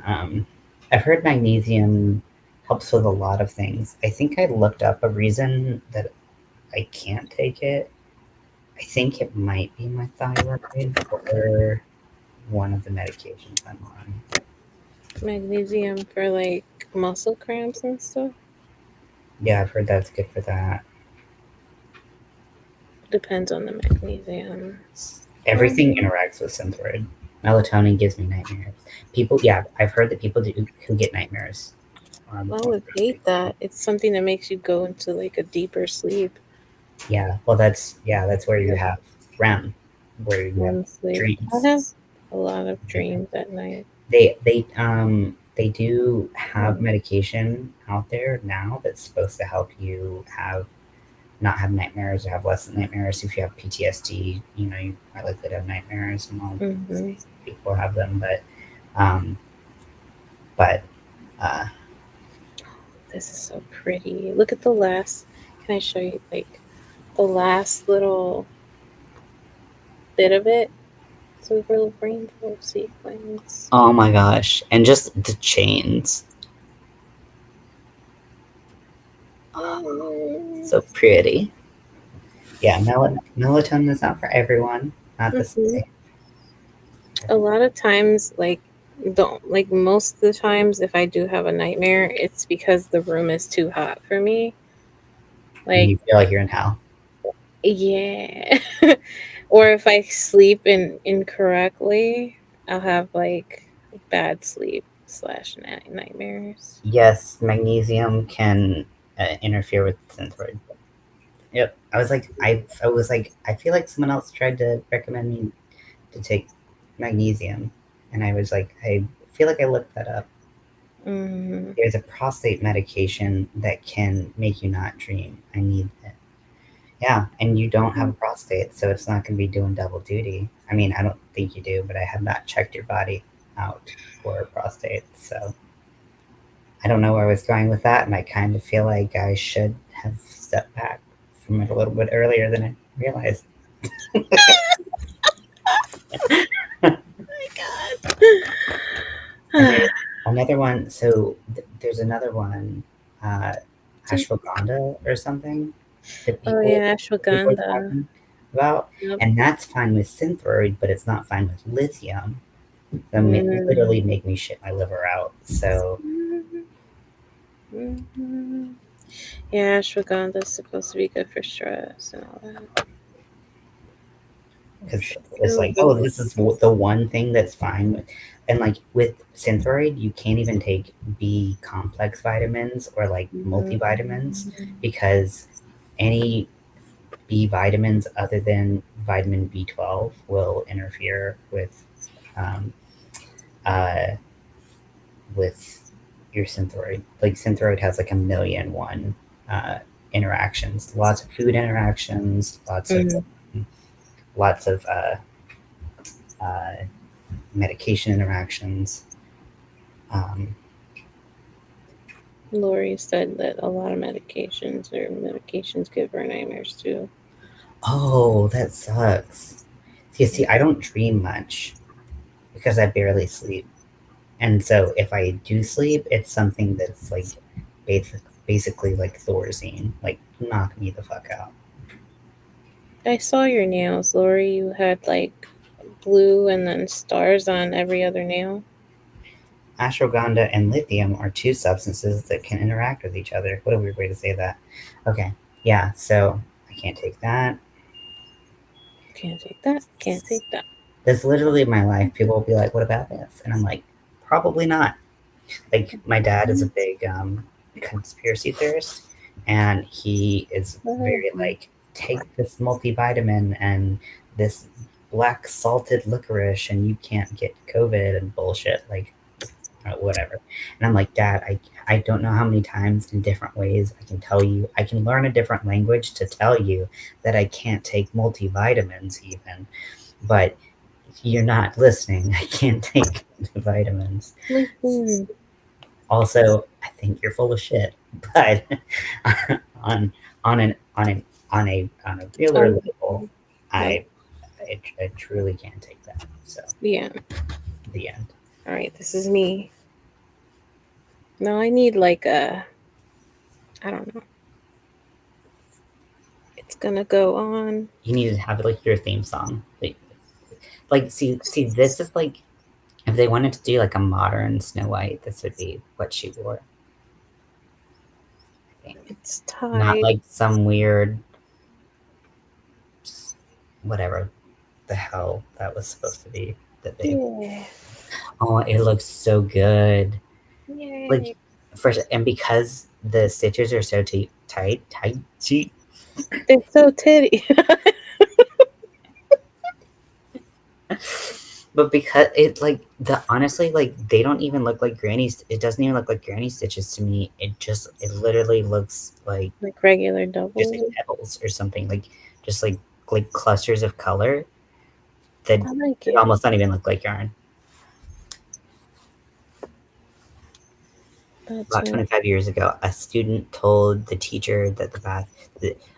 I've heard magnesium helps with a lot of things. I think I looked up a reason that I can't take it. I think it might be my thyroid or one of the medications I'm on. Magnesium for like muscle cramps and stuff. Yeah, I've heard that's good for that. Depends on the magnesium. Everything interacts with Synthroid. Melatonin gives me nightmares. People, yeah, I've heard that people who get nightmares. I would hate that. It's something that makes you go into like a deeper sleep. Yeah, well, that's where you have REM, where you have Sleep. I dreams. have a lot of dreams at night. They do have medication out there now that's supposed to help you not have nightmares or have less nightmares. If you have PTSD, you know you are likely to have nightmares, and all Hmm. people have them. Um, but This is so pretty. Look at the last. Can I show you like the last little bit of it? It's a real rainbow sequence. oh my gosh, and just the chains, so pretty. Yeah, melatonin is not for everyone. Not this Hmm. way. A lot of times, like most of the times, if I do have a nightmare, it's because the room is too hot for me. And Like, you feel like you're in hell. yeah. Or if I sleep incorrectly, I'll have like bad sleep slash nightmares. Yes, magnesium can interfere with Synthroid. Yep. I feel like someone else tried to recommend me to take magnesium, and I was like, I feel like I looked that up. Mm. There's a prostate medication that can make you not dream. I need that. Yeah, and you don't have a prostate, so it's not going to be doing double duty. I mean, I don't think you do, but I have not checked your body out for a prostate, so I don't know where I was going with that, and I kind of feel like I should have stepped back from it a little bit earlier than I realized. And then another one. So there's another one, uh, ashwagandha or something that Oh yeah, people are ashwagandha. talking about, Yep. and that's fine with synthroid, but it's not fine with lithium. So literally Mm. make me shit my liver out. So Mhm. Yeah, ashwagandha is supposed to be good for stress and all that. because it's like, oh, Sugar. this is the one thing that's fine with, and like with synthroid, you can't even take B complex vitamins or like multivitamins because any B vitamins other than vitamin B12 will interfere um, uh, with your synthroid. Like synthroid has like a million one uh, interactions, lots of food interactions, Mm. lots of uh, medication interactions. Um, Lori said that a lot of medications give her nightmares too. oh, that sucks. See, I don't dream much because I barely sleep. And so if I do sleep, it's something that's like basically like Thorazine, like knock me the fuck out. I saw your nails, Lori. You had like blue and then stars on every other nail. Ashwagandha and lithium are two substances that can interact with each other. What a weird way to say that. Okay, yeah, so I can't take that. Can't take that. Can't take that. That's literally my life. People will be like, "What about this?" And I'm like, "Probably not." Like my dad is a big conspiracy theorist, and he is very like, take this multivitamin and this black salted licorice, and you can't get COVID and bullshit. Like whatever. And I'm like, Dad, I don't know how many times in different ways I can tell you, I can learn a different language to tell you that I can't take multivitamins even, but you're not listening. I can't take multivitamins. Listen. Also, I think you're full of shit. But on on an on a realer level, Yep. I, I truly can't take that. So Yeah. the end. All right. This is me. Now I need like a. I don't know. It's gonna go on. You need to have like your theme song. Like see this is like if they wanted to do like a modern Snow White, this would be what she wore. I think It's not tied. like some weird whatever the hell that was supposed to be that they. Yeah. Oh, it looks so good. Like Yay. first, and because the stitches are so tight, They're so titty. but because it like the honestly like they don't even look like granny's. It doesn't even look like granny stitches to me. It literally looks Like regular just double. like petals or something just like clusters of color that I like it it. almost don't even look like yarn. That's About right. 25 years ago, a student told the teacher that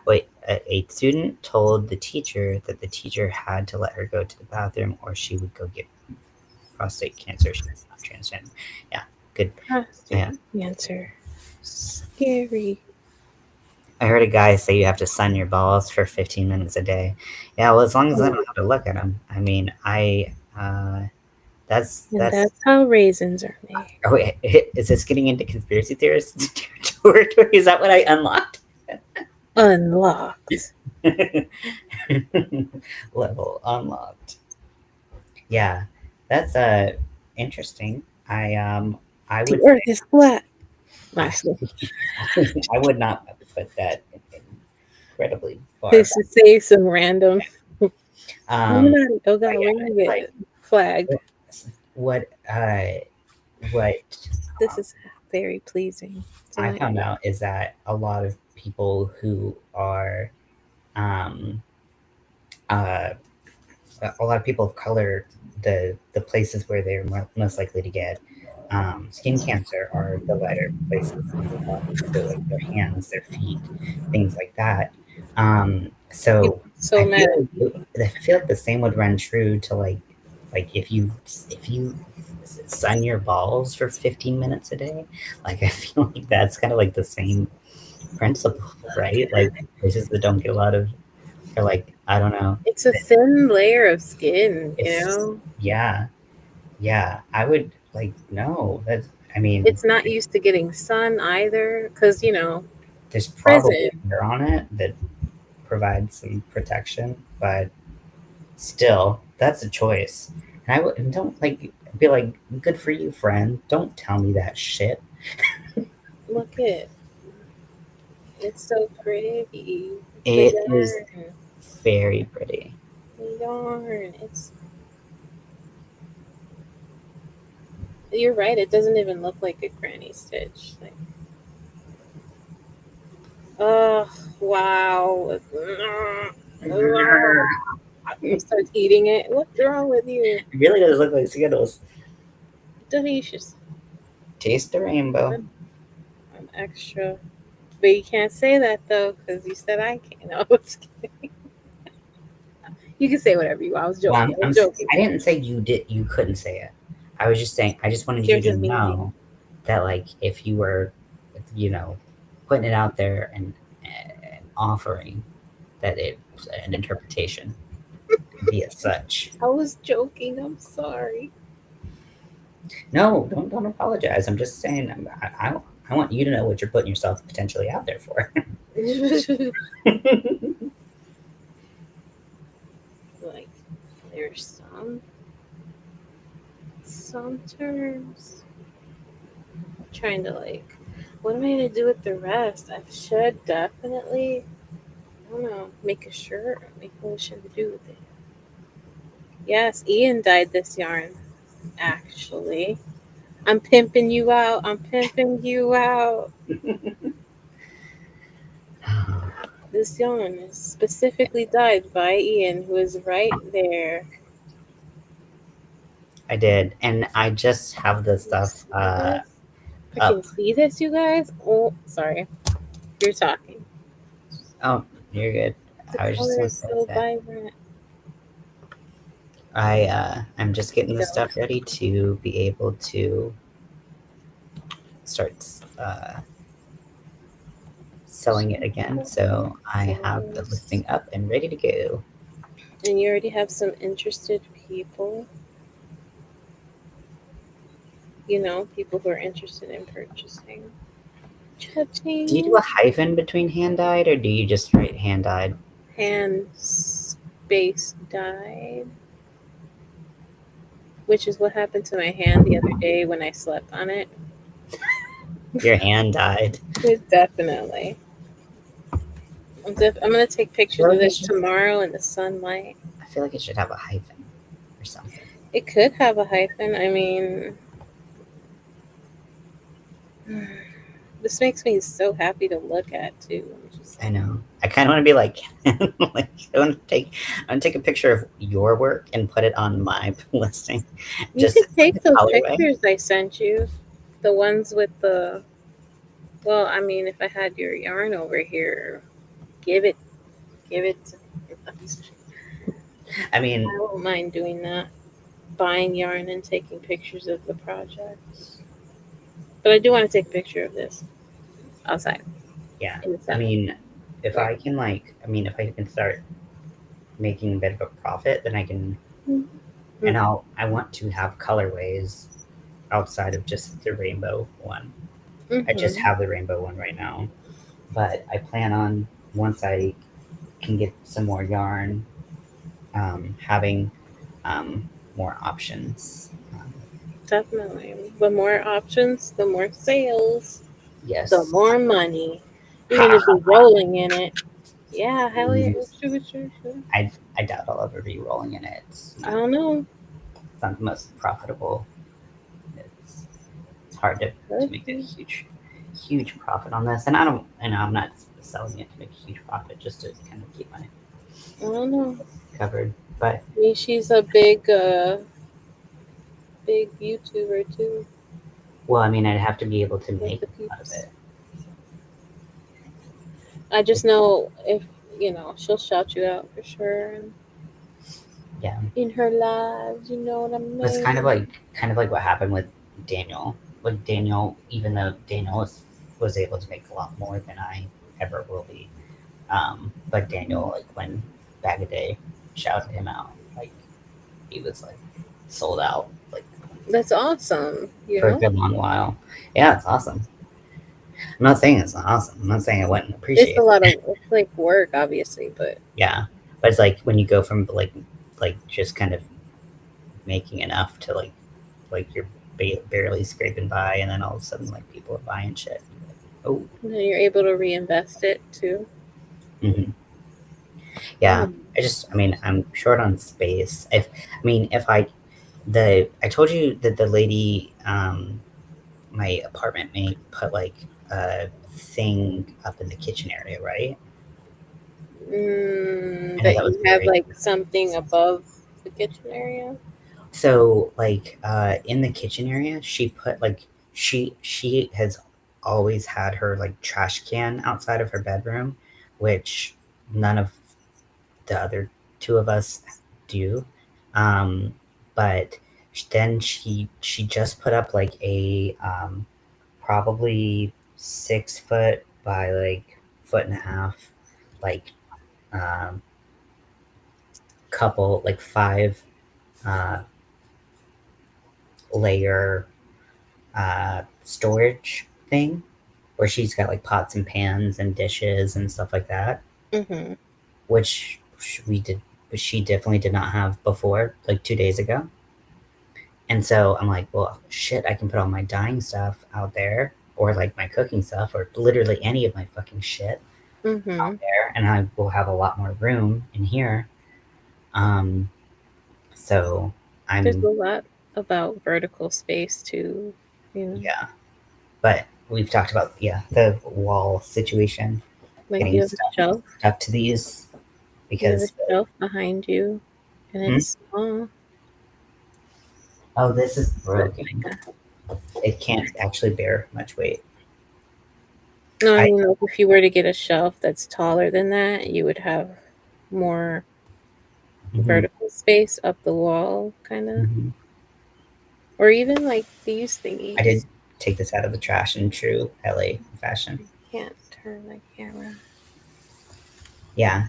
wait, a student told the teacher that the teacher had to let her go to the bathroom or she would go get prostate cancer. She's not transgender. Yeah, good. Prostate Yeah. cancer. Scary. I heard a guy say you have to sun your balls for 15 minutes a day. Yeah, well, as long as I don't have to look at them. I mean, And that's. that's how raisins are made. Oh, wait, is this getting into conspiracy theorists territory? Is that what I unlocked? Unlocked. Level unlocked. Yeah, that's interesting. I The would earth is flat. I, Nice. I would not put that incredibly far This back. is say some random. Um, Illuminati. Oh god, but we're yeah, gonna it's get like flagged. what what This is very pleasing to I my found ear. out is that a lot of people who are uh, a lot of people of color, the places where they're most likely to get skin cancer are the lighter places in their body, so like their hands, their feet, things like that. So People are so mad at me. I feel like the same would run true to like if you sun your balls for 15 minutes a day, like I feel like that's kind of like the same principle, right? Like places that don't get a lot of, or like I don't know, It's a thin layer of skin, you it's know? yeah, yeah. I would like no. That's I mean, It's not used to getting sun either, because, there's probably prison. hair on it that provides some protection, but still, that's a choice. And I would and don't like be like, good for you, friend. Don't tell me that shit. Look it. It's so pretty. The It is yarn. very pretty. The yarn. You're right, it doesn't even look like a granny stitch. Like, oh, wow. He starts eating it. What's wrong with you? It really does look like Skittles. Delicious. Taste the rainbow. I'm extra. But you can't say that though, because you said I can't. No, I was kidding. You can say whatever you want. I was Well, joking. I was joking. I didn't say you couldn't say it. I was just saying I just wanted You're you to just being mean. know that like if you were, you know, putting it out there and offering that it's an interpretation be as such. I was joking. I'm sorry. No, don't apologize. I'm just saying I want you to know what you're putting yourself potentially out there for. Like, there's some terms. I'm trying to like, what am I gonna do with the rest? I should definitely, I don't know, make a shirt. Make a shirt to do with it. Yes, Ian dyed this yarn. Actually, I'm pimping you out. I'm pimping you out. This yarn is specifically dyed by Ian, who is right there. I did, and I just have the You stuff see this? I up. can see this, you guys. Oh, sorry. You're talking. Oh, you're good. The I was just color gonna is say so that vibrant. I'm just getting the Go. stuff ready to be able to start selling it again. So I have the listing up and ready to go. And you already have some interested people. People who are interested in purchasing. Do you do Cha-ching. a hyphen between hand dyed or do you just write hand dyed? Hand space dyed. Which is what happened to my hand the other day when I slept on it. Your hand dyed. Definitely. I'm gonna take I feel pictures of like it this should. tomorrow in the sunlight. I feel like it should have a hyphen or something. It could have a hyphen. I mean, this makes me so happy to look at too. I'm just I know. I kind of want to be like, like I want to take a picture of your work and put it on my listing, you just could as like take a those colorway. pictures I sent you, the ones with the. Well, I mean, if I had your yarn over here, give it, give it. I mean, I don't mind doing that. Buying yarn and taking pictures of the projects. But I do want to take a picture of this outside yeah. in the I sun. mean, if Where? I can if I can start making a bit of a profit, then I can, and Mm-hmm. I want to have colorways outside of just the rainbow one. I just Mm-hmm. have the rainbow one right now, but I plan on once I can get some more yarn, having more options. Definitely. The more options, the more sales, the Yes. more money. You're Ha, gonna be rolling in it. Yeah, hell yeah. please. Sure, sure, sure. I doubt I'll ever be rolling in it. I don't know. It's not the most profitable. It's hard to Could make a be. huge profit on this, and I don't, and I'm not selling it to make a huge profit just to kind of keep my I don't know. covered. But Maybe she's a big YouTuber too, well, I mean, I'd have to be able to with make the a lot of peeps. it. I just know if she'll shout you out for sure Yeah, in her lives. You know what I it's mean? kind of like what happened with Daniel. Like Daniel, even though Daniel was able to make a lot more than I ever will be. But Daniel, like when Bag a Day shouted him out, like he was like sold out like That's awesome. You for a know, good long while. Yeah, it's awesome. I'm not saying it's not awesome. I'm not saying I wouldn't it's a appreciate lot it. of it's like work, obviously, but Yeah, but it's like when you go from like just kind of making enough to like you're barely scraping by, and then all of a sudden like people are buying shit. Oh, then you're able to reinvest it too. hmm, Oh, yeah. I mean, I'm short on space. I mean, if I told you that the lady, my apartment mate put like a thing up in the kitchen area, right? I know that that was you have very like something above the kitchen area. so like in the kitchen area she put like she has always had her like trash can outside of her bedroom, which none of the other two of us do. Um, but then she just put up like a probably 6 foot by like foot and a half, like um, couple like five uh, layer storage thing where she's got like pots and pans and dishes and stuff like that, Mhm. which we did, she definitely did not have before, like 2 days ago. And so I'm like, well, shit, I can put all my dyeing stuff out there, or like my cooking stuff, or literally any of my fucking shit out Mhm. there, and I will have a lot more room in here. Um, so There's I'm, a lot about vertical space too. You know, yeah, but we've talked about, yeah, the wall situation, like getting you have a stuff shelf. stuck to these You have a because, shelf behind you, and hmm? it's small. Oh, this is But broken. It can't actually bear much weight. no, I I, mean, like if you were to get a shelf that's taller than that, you would have more mhm, vertical space up the wall, kind of, mhm. or even like these I did thingies. take this out of the trash in true LA fashion. Can't turn my camera. Yeah,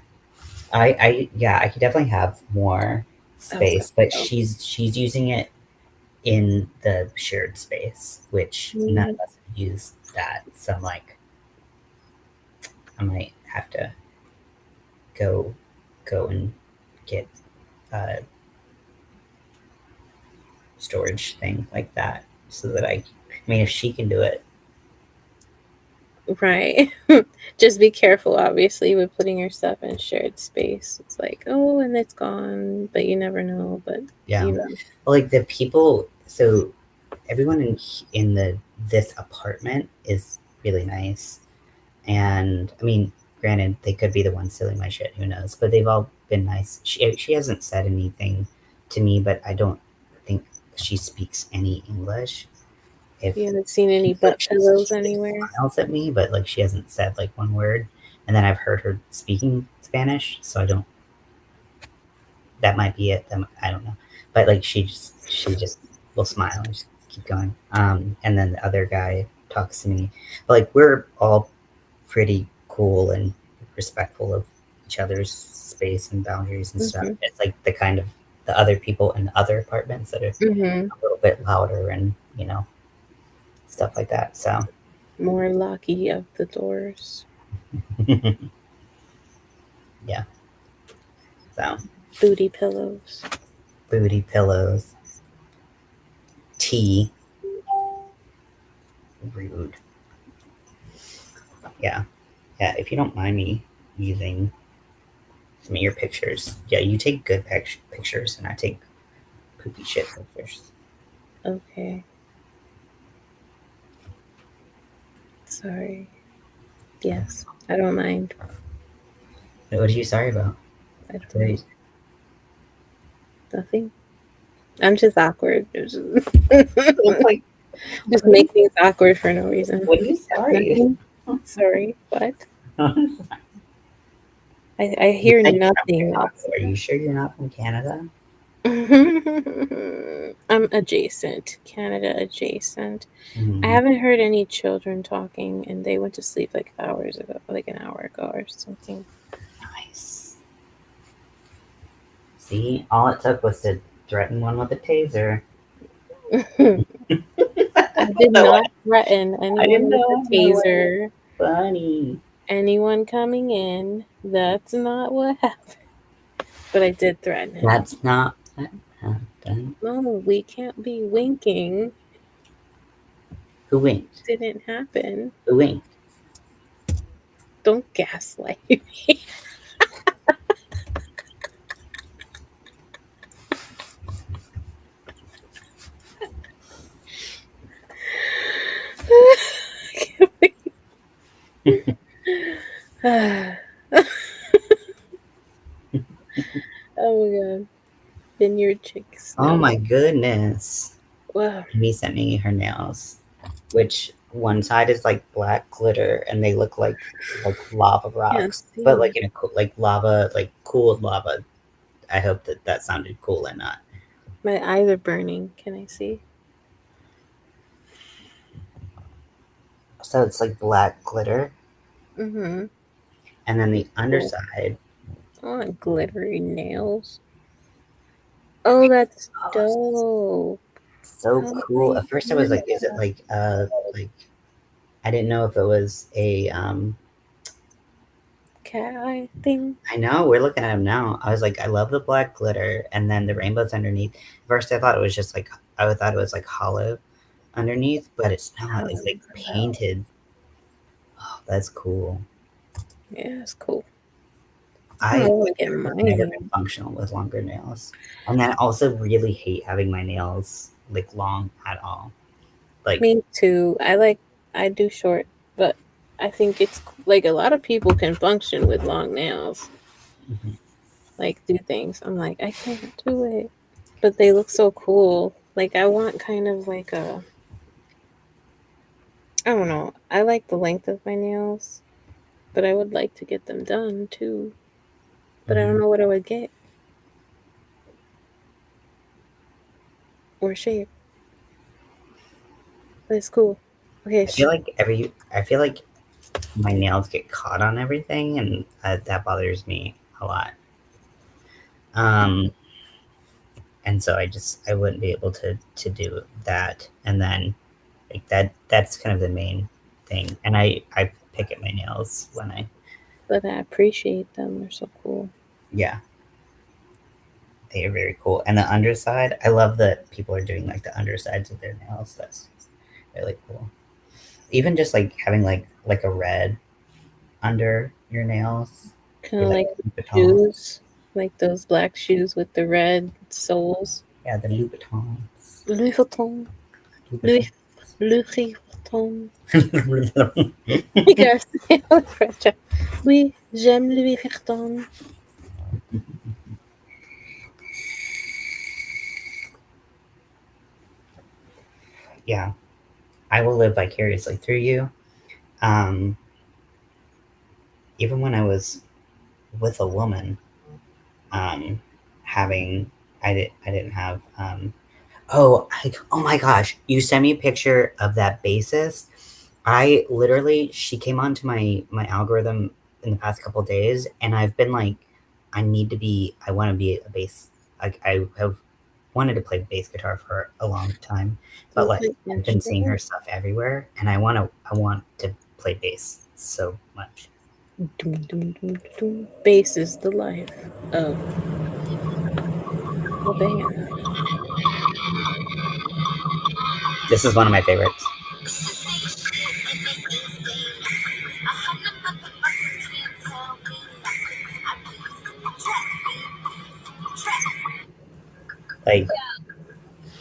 yeah, I could definitely have more Okay. space, but Oh. she's using it in the shared space, which none Mm, of us have used that. So I'm like, I might have to go and get a storage thing like that so that I mean, if she can do it, right. Just be careful, obviously, with putting your stuff in shared space. It's like, oh, and it's gone, but you never know. But yeah. you know, Like the people, so everyone in the this apartment is really nice, and I mean, granted, they could be the ones stealing my shit. Who knows? But they've all been nice. She hasn't said anything to me, but I don't think she speaks any English. If you haven't seen any like butt pillows she like anywhere. smiles at me, but like she hasn't said like one word. And then I've heard her speaking Spanish, so I don't. That might be it. I don't know, but like she just will smile and just keep going. And then the other guy talks to me, but like we're all pretty cool and respectful of each other's space and boundaries and stuff. Hmm. It's like the kind of the other people in the other apartments that are Hmm. a little bit louder and stuff like that. So More locky of the doors. yeah, so Booty pillows. booty pillows, tea, rude. Yeah, yeah. If you don't mind me using some of your pictures, yeah, you take good pictures, and I take poopy shit pictures. Okay. Sorry. Yes. I don't mind. What are you sorry about? I don't know. Nothing. I'm just awkward. It's like, Just make things awkward for no reason. what are you sorry? Nothing. Sorry. What? You I hear said you're from nothing Chicago. else. Are you sure you're not from Canada? I'm adjacent. Canada adjacent. I Mm, haven't heard any children talking, and they went to sleep like hours ago, like an hour ago or something. nice. See, all it took was to threaten one with a taser. I did No, not threaten I anyone didn't with a know. No way. taser. Funny. Anyone coming in. That's not what happened. But I did threaten him. That's not what happened. No, we can't be winking. Who winked? Didn't happen. Who winked? Don't gaslight me. Oh my god. Vineyard chicks. Oh No. my goodness. Wow. Me sent me her nails, which one side is like black glitter, and they look like lava Can't rocks, but see. like in a like lava, like cooled lava. I hope that that sounded cool and not. My eyes are burning. Can I see? So it's like black glitter, Mm-hmm. and then the Cool. underside. I want glittery nails. Oh, that's Oh, dope. so How do cool. I At first, I was do like, "Is it that? like?" I didn't know if it was a. Cat eye thing? I know we're looking at them now. I was like, I love the black glitter, and then the rainbows underneath. First, I thought it was just like I thought it was like hollow underneath, but it's not. It's like painted. Oh, that's cool. Yeah, it's cool. I I want to get have never mine. been functional with longer nails, and then I also really hate having my nails like long at all. Like, Me too. I do short, but I think it's like a lot of people can function with long nails, mhm, like do things. I'm like, I can't do it. But they look so cool. Like I want kind of like a I don't know. I like the length of my nails, but I would like to get them done too. But I don't mhm. know what I would get or shape. But it's cool. Okay, I feel like my nails get caught on everything, and that bothers me a lot. Um, and so I wouldn't be able to do that, and then like that's kind of the main thing. And I pick at my nails when I but I appreciate them. They're so cool. yeah, they are very cool. And the underside, I love that people are doing like the undersides of their nails. That's really cool. Even just like having like a red under your nails Kind or of like like Louboutin. shoes, like those black shoes with the red soles. Yeah, the Louboutins. Louis Vuitton. Louis, Louboutins. Louis Vuitton. Yes, French. Oui, j'aime Louis Vuitton. Yeah, I will live vicariously through you. Um, even when I was with a woman, um, having I didn't have oh my gosh, you sent me a picture of that bassist. I literally she came onto my algorithm in the past couple days, and I've been like, I want to be a bass. Like I have wanted to play bass guitar for a long time, Do but you like play I've been seeing her instruments? stuff everywhere, and I want to play bass so much. Dum, dum, dum, dum. Bass is the life of the band. This is one of my favorites. Like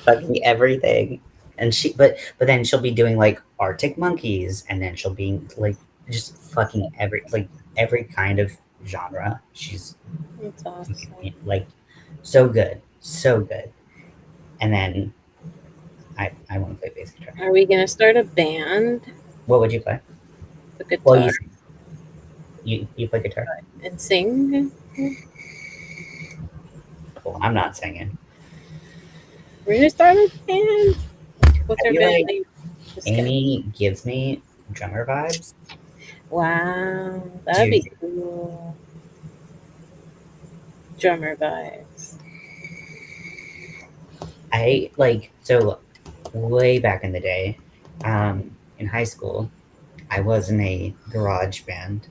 fucking everything. And she but then she'll be doing like Arctic Monkeys, and then she'll be like just fucking every kind of genre. She's It's awesome. like so good, so good. And then I want to play bass guitar. Are we gonna start a band? What would you play? The Well, guitar you play guitar. and sing. Well, I'm not singing. We're gonna start a band. What's I our feel band like name? Just kidding. Amy gives me drummer vibes. Wow, that'd Dude, be cool. Drummer vibes. I like so way back in the day, in high school, I was in a garage band,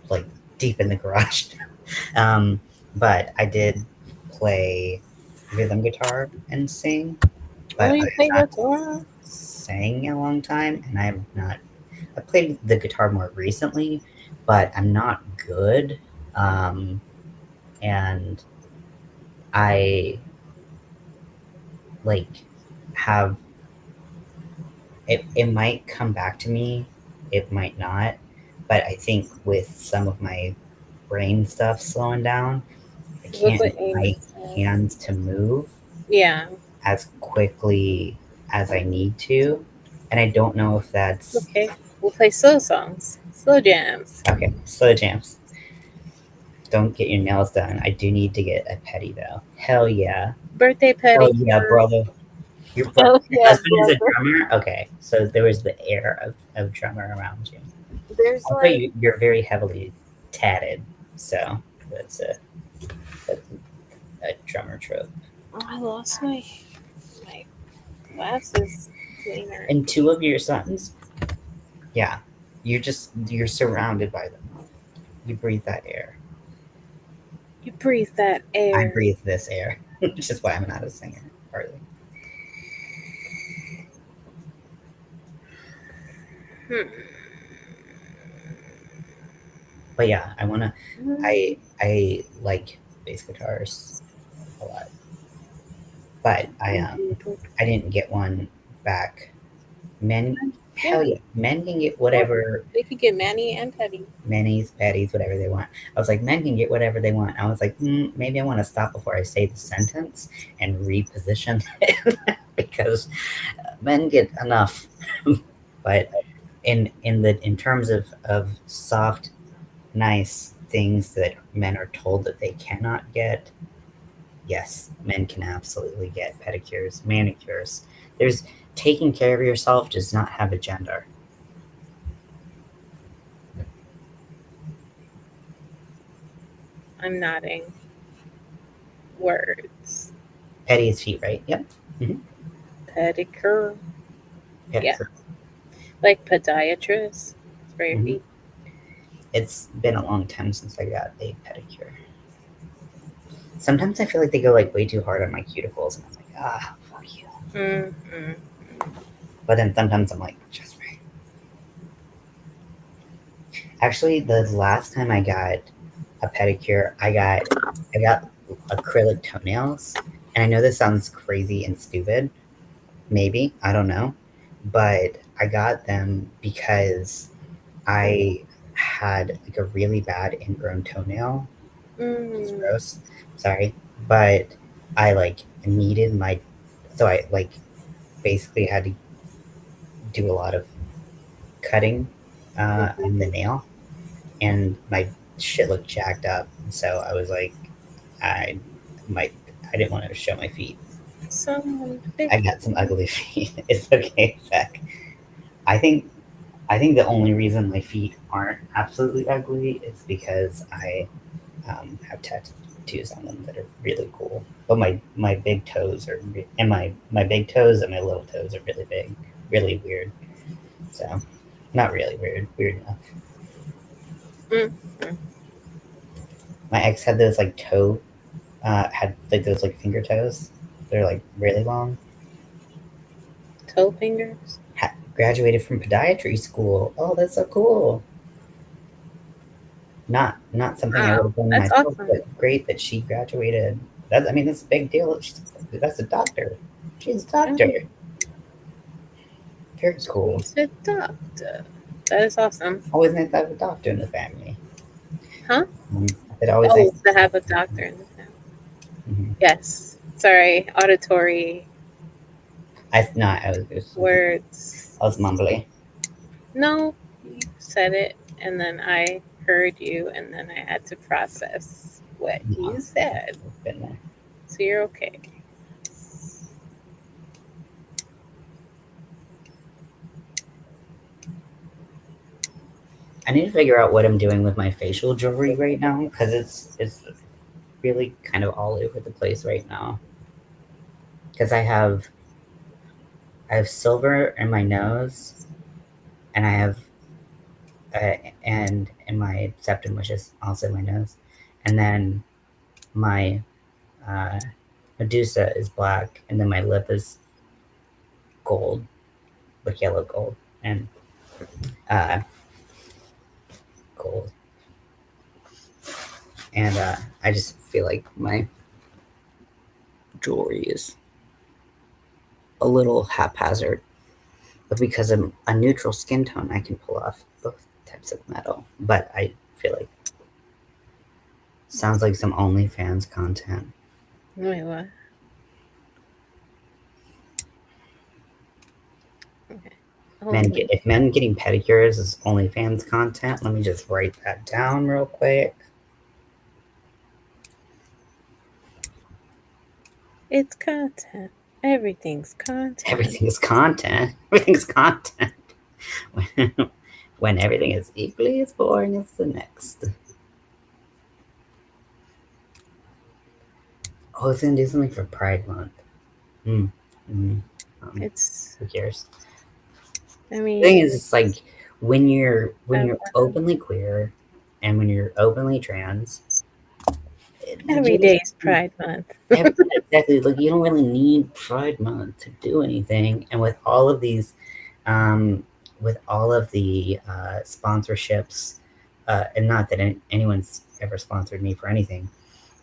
like deep in the garage. But I did play rhythm guitar and sing, Oh, but I you have play not guitar? sang in a long time, and I have not. I played the guitar more recently, but I'm not good. And I like have it might come back to me, it might not, but I think with some of my brain stuff slowing down, I What's can't what get my Amy said? hands to move Yeah. as quickly as I need to, and I don't know if that's Okay. We'll play slow songs, slow jams. okay. Slow jams. Don't get your nails done. I do need to get a pedi though. Hell yeah. Birthday Hell yeah, pedicure. brother. Hell Your yeah, husband is a brother. drummer? Okay. So there was the air of drummer around you. There's Also, like you're very heavily tatted, so that's that's a drummer trope. I lost my glasses cleaner. And two of your sons, yeah, you're surrounded by them. You breathe that air. You breathe that I air. breathe this air, which is why I'm not a singer, partly. Hmm. But yeah, I like bass guitars a lot, but I didn't get one back. Men, Yeah, hell yeah, men can get whatever. they could get Manny and Petty. Manis, patties, whatever they want. I was like, men can get whatever they want. I was like, maybe I want to stop before I say the sentence and reposition it because men get enough. But in terms of soft, nice things that men are told that they cannot get, yes, men can absolutely get pedicures, manicures. There's taking care of yourself does not have a gender. I'm nodding. Words. Petty is feet, right? Yep. Pedicure. Pedicure. Yeah. Like podiatrist for your Mhm. feet. It's been a long time since I got a pedicure. Sometimes I feel like they go like way too hard on my cuticles, and I'm like, fuck you. Mm-hmm. But then sometimes I'm like, just right. Actually, the last time I got a pedicure, I got acrylic toenails, and I know this sounds crazy and stupid. Maybe I don't know, but I got them because I had like a really bad ingrown toenail. It's Mm. gross. Sorry, but I like needed my, so I like basically had to do a lot of cutting on the nail, and my shit looked jacked up. So I was like, I might, I didn't want to show my feet. I got some ugly feet. It's okay, Zach. I think the only reason my feet aren't absolutely ugly is because I have tattoos on them that are really cool. But my big toes are and my big toes and my little toes are really big, really weird. So not really weird, weird enough. Mm-hmm. My ex had those like had like those like finger toes. They're like really long. Toe fingers. Graduated from podiatry school. Oh, that's so cool. Not something I would Wow, have done that's myself, awesome. but great that she graduated. That's I mean that's a big deal. That's a doctor. She's a doctor. Very cool. She's a doctor. That is awesome. Always nice to have a doctor in the family. Huh? It always nice Oh, to to have have a a doctor. doctor in the family. Mm-hmm. Yes. Sorry, auditory I was words. mumbly. No, you said it, and then I heard you, and then I had to process what No, you said. I've been there. So you're okay. I need to figure out what I'm doing with my facial jewelry right now because it's really kind of all over the place right now. Because I have silver in my nose, and I have and in my septum, which is also my nose, and then my uh, Medusa is black, and then my lip is gold, like yellow gold, and uh, gold. And I just feel like my jewelry is a little haphazard. But because I'm a neutral skin tone, I can pull off both types of metal. But I feel like sounds like some OnlyFans content. Wait, what? Okay. Only. If men getting pedicures is OnlyFans content, let me just write that down real quick. It's content. Everything's content. Everything's content. Everything's content. When everything is equally as boring as the next. Oh, I was gonna do something for Pride Month. It's. Who cares? I The thing mean, is, it's like when you're I've- openly queer and when you're openly trans, every day is Pride Month. exactly, like you don't really need Pride Month to do anything. And with all of these, with all of the sponsorships, and not that anyone's ever sponsored me for anything,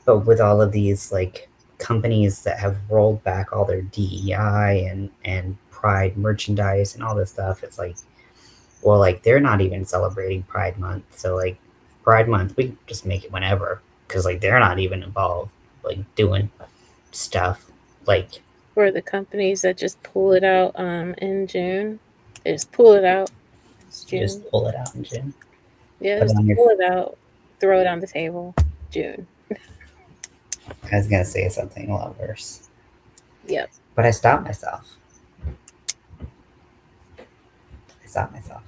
but with all of these like companies that have rolled back all their DEI and Pride merchandise and all this stuff, it's like, well, like they're not even celebrating Pride Month. So like Pride Month, we can just make it whenever because like they're not even involved, like doing stuff like For the companies that just pull it out in June, they just pull it out. It's you just June. pull it out in June. Yeah, But just on your, pull it out, throw it on the table. June. I was gonna say something a lot worse, Yep. but I stopped myself. I stopped myself.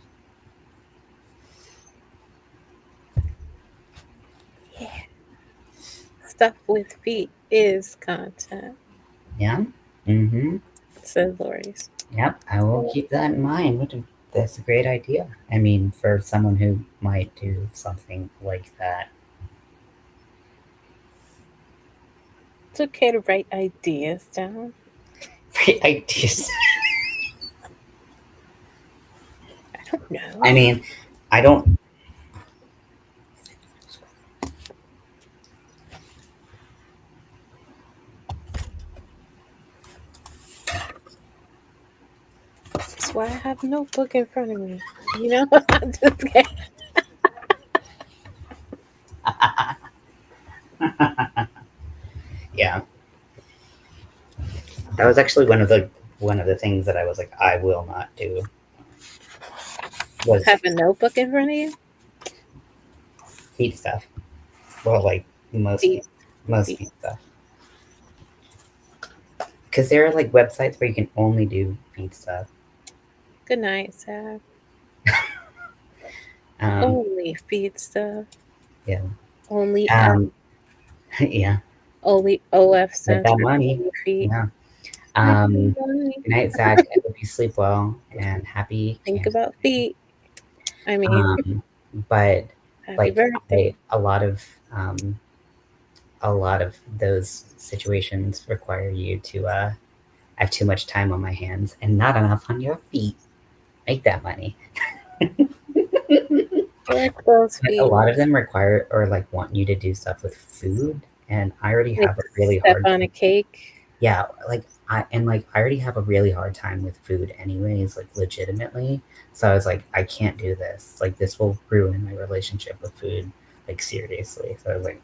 Yeah. Stuff with feet is content, Yeah. Mm-hmm. says Lori's. Yep. I will keep that in mind. That's a great idea. I mean, for someone who might do something like that. It's okay to write ideas down. Great ideas. I don't know. I mean, I don't. That's why I have a notebook in front of me. You know, I'm just kidding. Yeah, that was actually one of the things that I was like, I will not do. Was Have a notebook in front of you. feet stuff. Well, like Feet. most feet stuff. Because there are like websites where you can only do feet stuff. Good night, Sab. Um, Only feet stuff. yeah. Only F. Yeah. Only OF Get stands that for money. only feet. Yeah. Money. Good night, Zach. I hope you sleep well and happy Think cancer. about feet. I mean, But happy like birthday. a lot of those situations require you to have too much time on my hands and not enough on your feet. Make that money. Work those But feet. a lot of them require or like want you to do stuff with food, and I already Like have a really step hard on a cake. Yeah, like I already have a really hard time with food anyways, like legitimately. So I was like, I can't do this. Like this will ruin my relationship with food, like seriously. So I was like,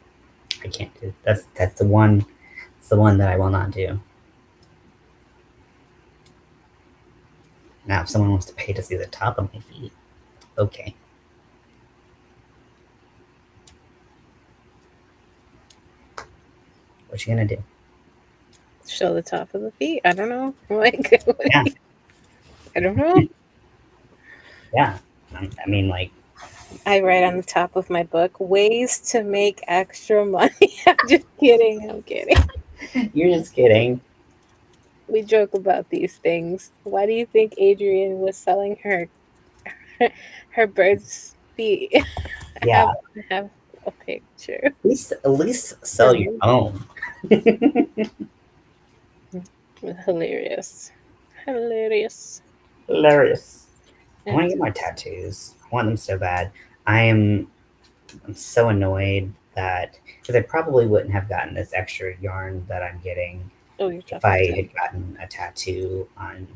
I can't do that's the one it's the one that I will not do. Now if someone wants to pay to see the top of my feet, okay. What you gonna do? Show the top of the feet. I don't know. Like, Yeah, I don't know. yeah. I mean, like, I write on the top of my book ways to make extra money. I'm just kidding. I'm kidding. you're just kidding. We joke about these things. Why do you think Adrian was selling her bird's feet? I Yeah, have a picture. at least sell your Um, own. Hilarious. Hilarious. Hilarious. I want to That's get my tattoos. I want them so bad. I'm so annoyed that because I probably wouldn't have gotten this extra yarn that I'm getting oh, you're if talking I to. had gotten a tattoo on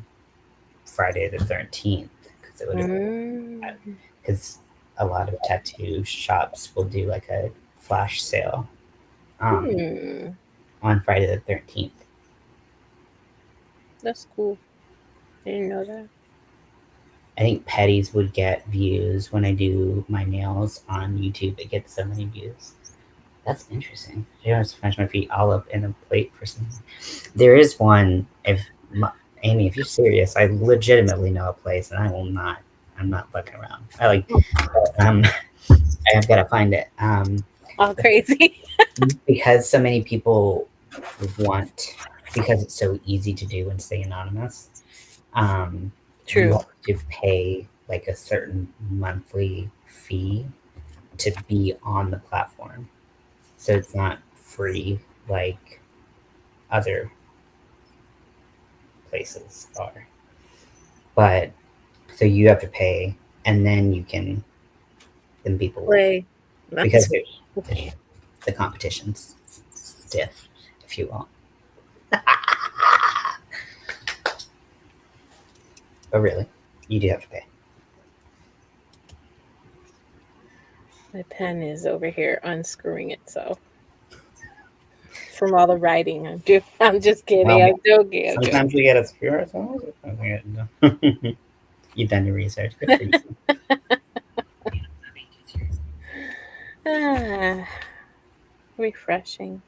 Friday the 13th because it would have Mm, because a lot of tattoo shops will do like a flash sale um, hmm, on Friday the 13th. that's cool. I didn't know that. I think Petties would get views when I do my nails on YouTube. It gets so many views. That's interesting. I just finished my feet all up in a plate for some. There is one. If Amy, if you're serious, I legitimately know a place, and I will not. I'm not fucking around. I like. Um, I've got to find it. All crazy. Because so many people want because it's so easy to do and stay anonymous. You True. have to pay like a certain monthly fee to be on the platform. So it's not free like other places are. But so you have to pay and then you can then people will Play. because That's there's the competition's stiff, if you will. But really, you do have to pay. my pen is over here unscrewing itself from all the writing. I'm just kidding. Well, I'm joking. I'm joking. sometimes we get a screw ourselves. You've done your research. Good for you. Ah, refreshing.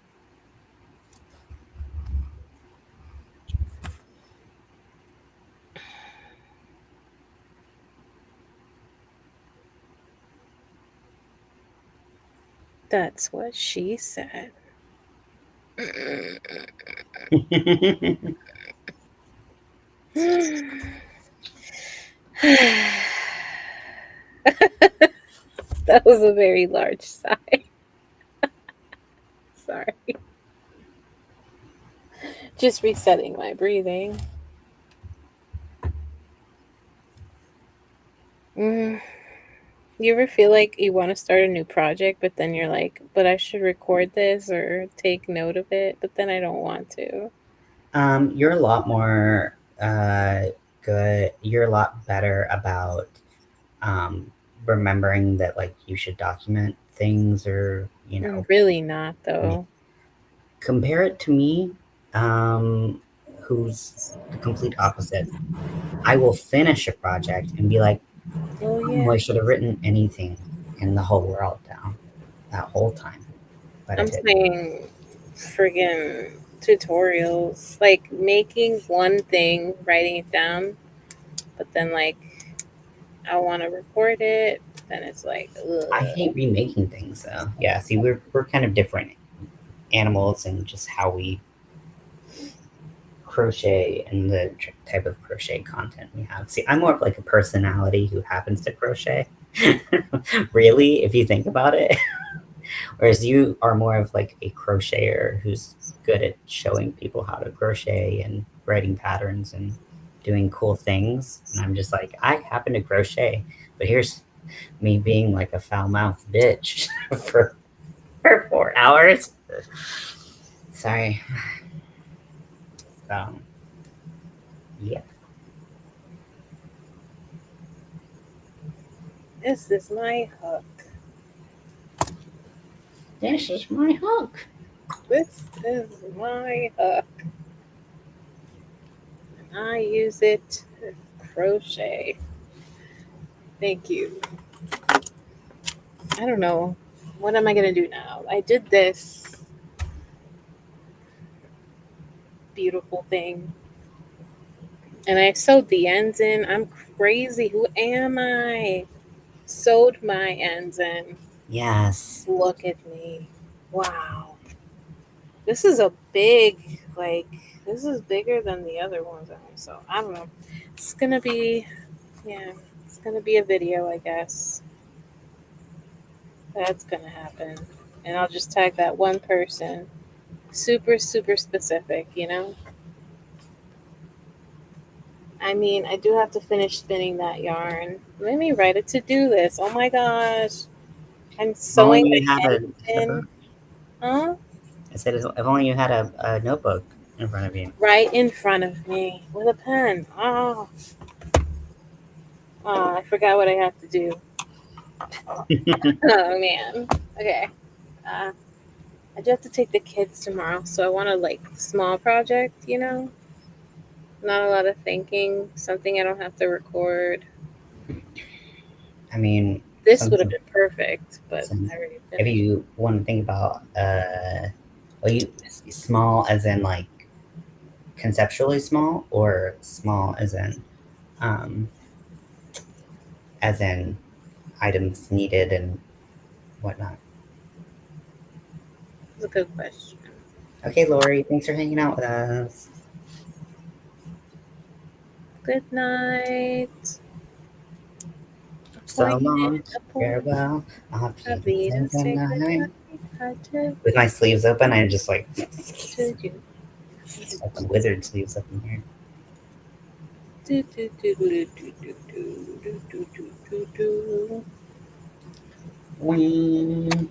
That's what she said. That was a very large sigh. Sorry. Just resetting my breathing. Mm. You ever feel like you want to start a new project, but then you're like, but I should record this or take note of it, but then I don't want to? You're a lot more good. You're a lot better about um, remembering that like you should document things or I'm really not, though. compare it to me, who's the complete opposite. I will finish a project and be like, Oh, oh, yeah. I should have written anything in the whole world down that whole time, but I I'm didn't. saying friggin' tutorials. Like making one thing, writing it down, but then, like, I want to record it. Then it's like, I ugh. hate remaking things though. Yeah, see, we're kind of different animals and just how we crochet and the type of crochet content we have. See, I'm more of like a personality who happens to crochet. Really, if you think about it. Whereas you are more of like a crocheter who's good at showing people how to crochet and writing patterns and doing cool things. And I'm just like, I happen to crochet, but here's me being like a foul mouthed bitch for 4 hours. Sorry. Yeah. This is my hook. This is my hook. This is my hook. And I use it to crochet. Thank you. I don't know. What am I going to do now? I did this beautiful thing. And I sewed the ends in. I'm crazy. Who am I? Sewed my ends in. Yes. Look at me. Wow. This is a big, like, this is bigger than the other ones. So I don't know. It's going to be, yeah, it's going to be a video, I guess. That's going to happen. And I'll just tag that one person. Super, super specific, you know? I mean, I do have to finish spinning that yarn. Let me write a to-do list. Oh my gosh. I'm If only sewing you my had ends a in. book. Huh? I said, if only you had a notebook in front of you. Right in front of me with a pen. Oh, I forgot what I have to do. Oh man. Okay. Uh, I do have to take the kids tomorrow, so I want a like small project, you know? Not a lot of thinking, something I don't have to record. I mean, This would have something. been perfect, but Some, I already if finished. you want to think about, well, you small as in like conceptually small, or small um, as in items needed and whatnot. It's a good question. Okay, Lori, thanks for hanging out with us. Good night. So Appointment, long, appointment. farewell. I'll I'll be be to the say good night. night. I do With my sleeves open, I just like to you. open wizard sleeves up in here. Do, do, do, do, do, do, do, do, do, do, do. Wing.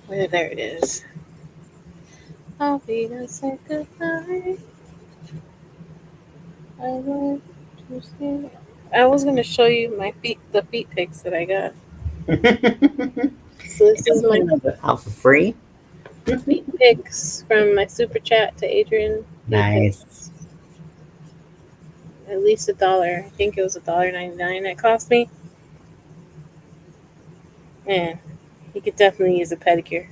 Where there it is. I'll be to say good night. I want to say. I was gonna show you my feet, the feet pics that I got. So this is my Out for free. feet pics from my super chat to Adrian. Feet pics. Nice. At least $1. I think it was $1.99 it cost me. Man, you could definitely use a pedicure.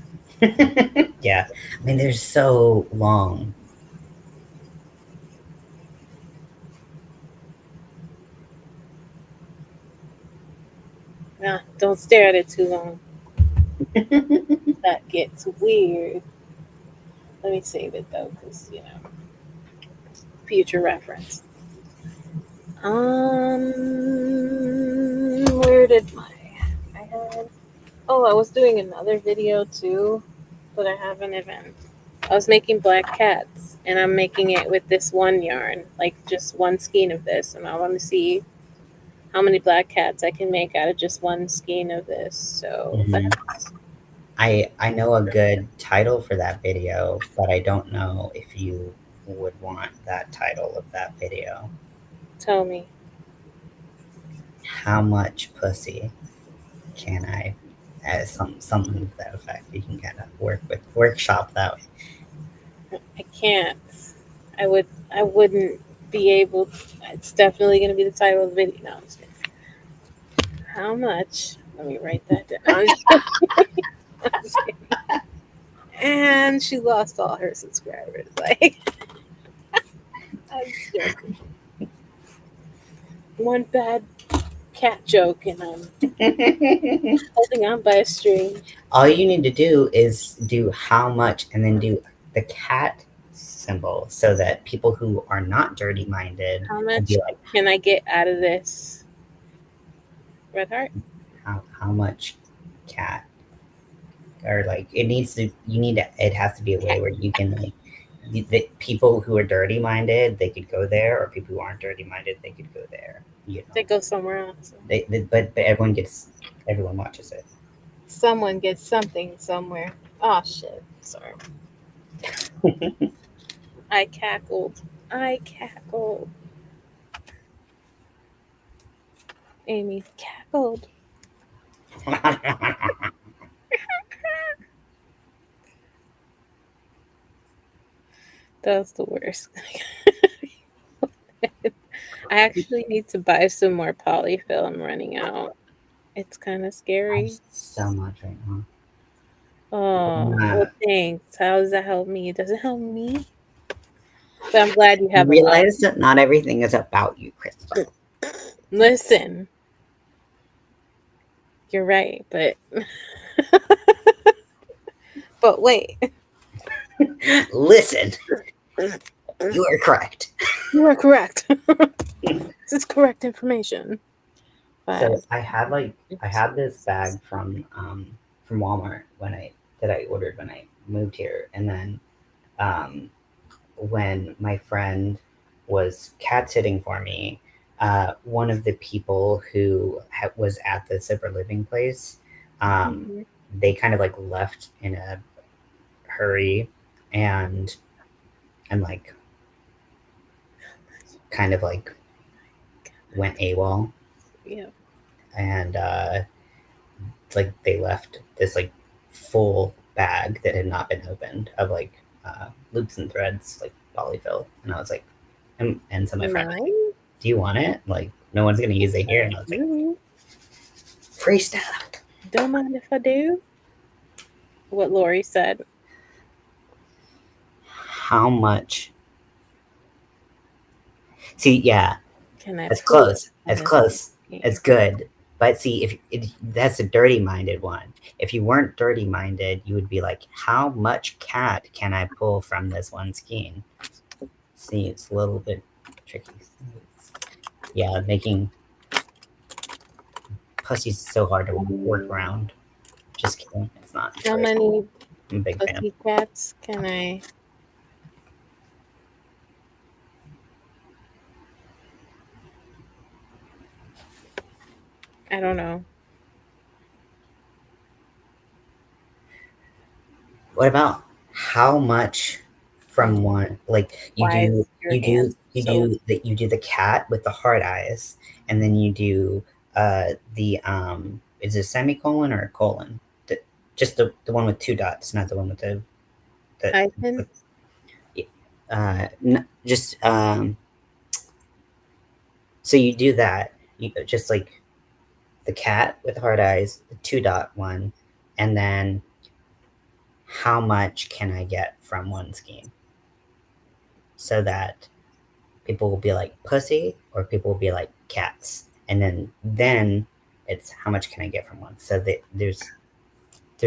Yeah, I mean they're so long. Nah, don't stare at it too long. That gets weird. Let me save it though, because you know, future reference. Where did I had? Oh, I was doing another video too, but I haven't even. I was making black cats, and I'm making it with this one yarn, like just one skein of this, and I want to see how many black cats I can make out of just one skein of this. So Mhm. that's I know a good title for that video, but I don't know if you would want that title of that video. tell me. How much pussy can I? As something to that effect. You can kind of workshop that way. I can't. I would. I wouldn't be able. It's definitely going to be the title of the video. No, I'm just kidding. How much? Let me write that down. I'm just kidding. And she lost all her subscribers. Like, I'm joking. One bad cat joke, and I'm holding on by a string. All you need to do is do how much and then do the cat symbol so that people who are not dirty minded How will much be like, can I get out of this? Red heart? how much cat? Or like it needs to, you need to, it has to be a way Cat. where you can like, the people who are dirty minded, they could go there, or people who aren't dirty minded, they could go there. You know, They go somewhere else. but everyone watches it. Someone gets something somewhere. Oh shit. Sorry. I cackled. I cackled. Amy cackled. That was the worst. I actually need to buy some more polyfill. I'm running out. It's kind of I have scary. so much right now. Oh, well, Uh, thanks. How does that help me? Does it help me? But I'm glad you you have a lot. realize that not everything is about you, Crystal. Listen, you're right, but but wait. Listen, you are correct. You are correct. This is correct information. So But I had this bag from Walmart that I ordered when I moved here, and then um, when my friend was cat sitting for me, one of the people who was at the Zipper Living place, um, Mhm. they kind of like left in a hurry, and like kind of like went AWOL, Yeah. and like they left this like full bag that had not been opened of like loops and threads, like polyfill, and I was like, and so my friend was like, Mine? "Do you want it? Like, no one's gonna use it here." And I was like, You "Free stuff." don't mind if I do? What Lori said. How much? See, yeah, Can I it's pull close. from It's this close. game? It's good. But see, if that's a dirty-minded one. If you weren't dirty-minded, you would be like, "How much cat can I pull from this one skein?" See, it's a little bit tricky. Yeah, making pussy's so hard to work around. Just kidding. It's not. It's How very. many I'm a big fan of. pussy cats can I? I don't know. What about how much from one? Like Why is your hand so? you do the cat with the hard eyes, and then you do the is it a semicolon or a colon? Just the one with two dots, not the one with the Hyphen? just so you do that. You just like the cat with the hard eyes, the two dot one, and then how much can I get from one scheme? So that people will be like pussy or people will be like cats. And then it's how much can I get from one? So that there's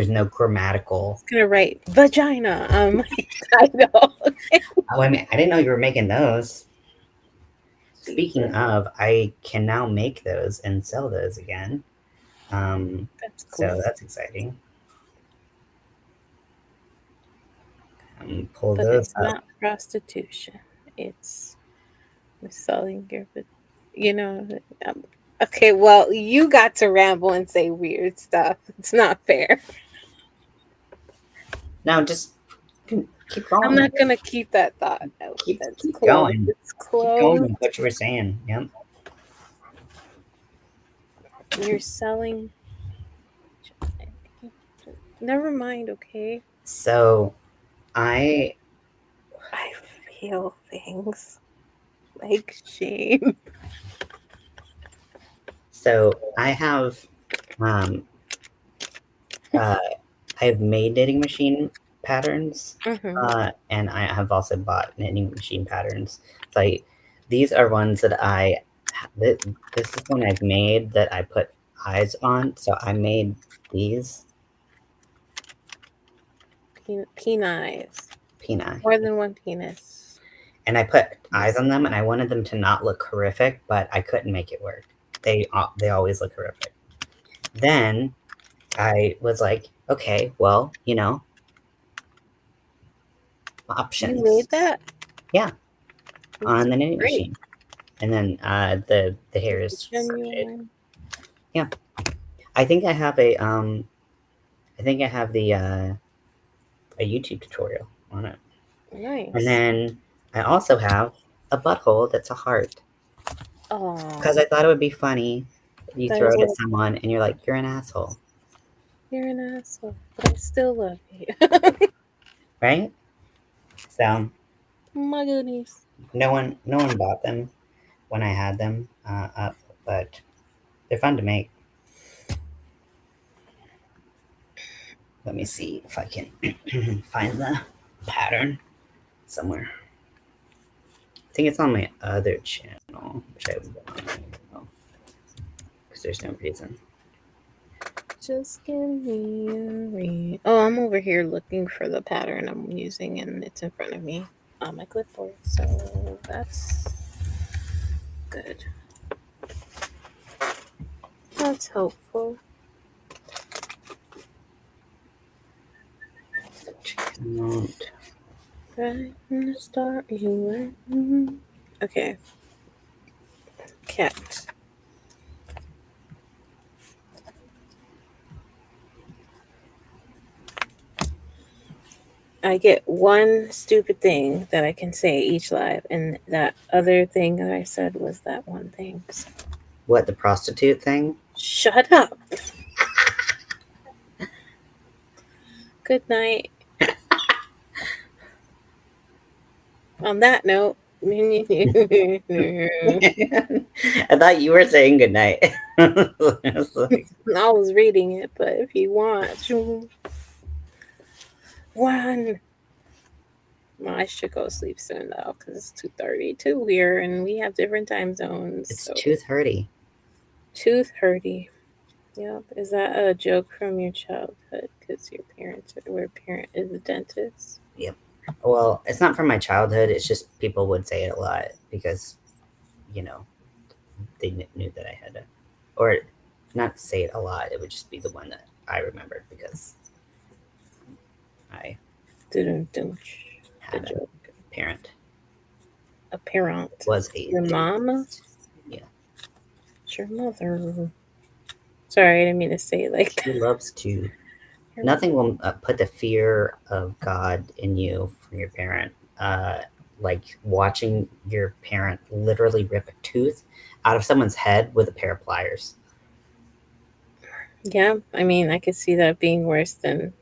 no grammatical. It's gonna write vagina on my title. Oh, I mean, I didn't know you were making those. Jesus, Speaking of, I can now make those and sell those again. that's So cool. that's exciting. Pull But those it's up. not prostitution. It's selling your, you know. Um, okay, well, you got to ramble and say weird stuff. It's not fair. Now just keep I'm going. not gonna keep that thought. Oh, that's Keep closed. going. It's Keep going closed. with what you were saying. Yep. You're selling. Never mind. Okay. So I I feel things like shame. I have um uh I have made knitting machine patterns, Hmm. and I have also bought knitting machine patterns. So these are ones that this is one I've made that I put eyes on. So I made these Penis. peni, More than one penis. and I put eyes on them, and I wanted them to not look horrific, but I couldn't make it work. They always look horrific. Then I was like, okay, well, You options. made that? Yeah, It's on the knitting great. machine. And then the hair Is it is crocheted. genuine? Yeah. I think I have a I think I have the a YouTube tutorial on it. Nice. And then I also have a butthole that's a heart. Because I Oh, thought it would be funny if you that throw is it at what someone and you're like, you're an asshole. you're an asshole, but I still love you. Right? So My goodness. no one bought them when I had them up, but they're fun to make. Let me see if I can find the pattern somewhere. I think it's on my other channel, which I haven't been on in a while, because there's no reason. Just give me a ring. Oh, I'm over here looking for the pattern I'm using, and it's in front of me on my clipboard. So that's good. That's helpful. Account. Right from the start, you were. Mhm. Okay. Cat. I get one stupid thing that I can say each live, and that other thing that I said was that one thing. So What, the prostitute thing? shut up. Good night. On that note, I thought you were saying goodnight. I was like, I was reading it, but if you want, one. Well, I should go sleep soon though, because it's 2:32 here, and we have different time zones. it's So 2:30. 2:30. Yep. Is that a joke from your childhood? Because your parents were parent is a dentist. Yep. Well, it's not from my childhood. It's just people would say it a lot because, you know, they knew that I had to, or not say it a lot. It would just be the one that I remembered because I The had joke. a parent A parent. was a Your mom. dentist. Yeah, It's your mother. Sorry, I didn't mean to say it like she that. loves to. Nothing will put the fear of God in you from your parent. Like watching your parent literally rip a tooth out of someone's head with a pair of pliers. Yeah, I mean, I could see that being worse than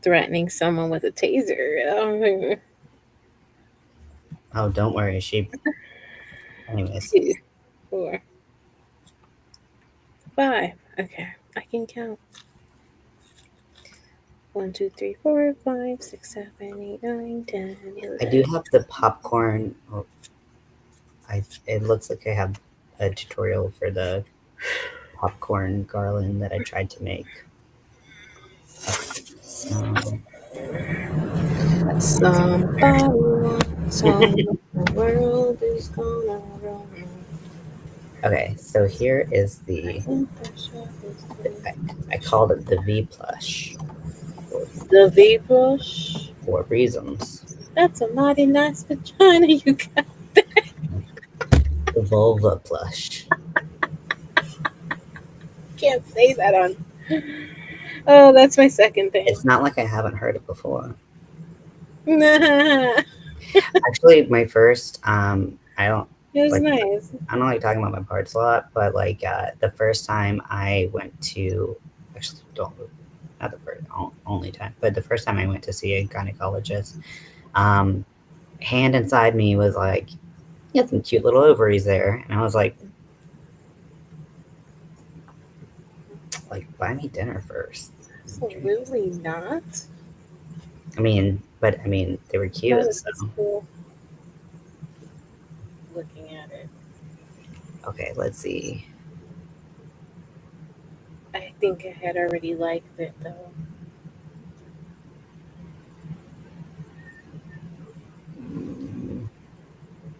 threatening someone with a taser. Oh, don't worry. Anyways, 2, 4, 5. Okay, I can count. 1, 2, 3, 4, 5, 6, 7, 8, 9, 10, I do 11. have the popcorn. It looks like I have a tutorial for the popcorn garland that I tried to make. Okay, so let's see. Somebody once told me the world is gonna roll. Okay, so here is the. I, I called it the V plush for, The V brush. for reasons. That's a mighty nice vagina you got. The vulva plush. Can't say that on. Oh, that's my second thing. It's not like I haven't heard it before. Nah, Actually, my first I don't it was like nice. I don't like talking about my parts a lot, but like the first time I went to actually don't not the first only time, but the first time I went to see a gynecologist, um, hand inside me was like, "You have some cute little ovaries there," and I was like, buy me dinner first. Absolutely not. But I mean, they were That cute. was So cool. Looking at it, okay, let's see. I think I had already liked it though.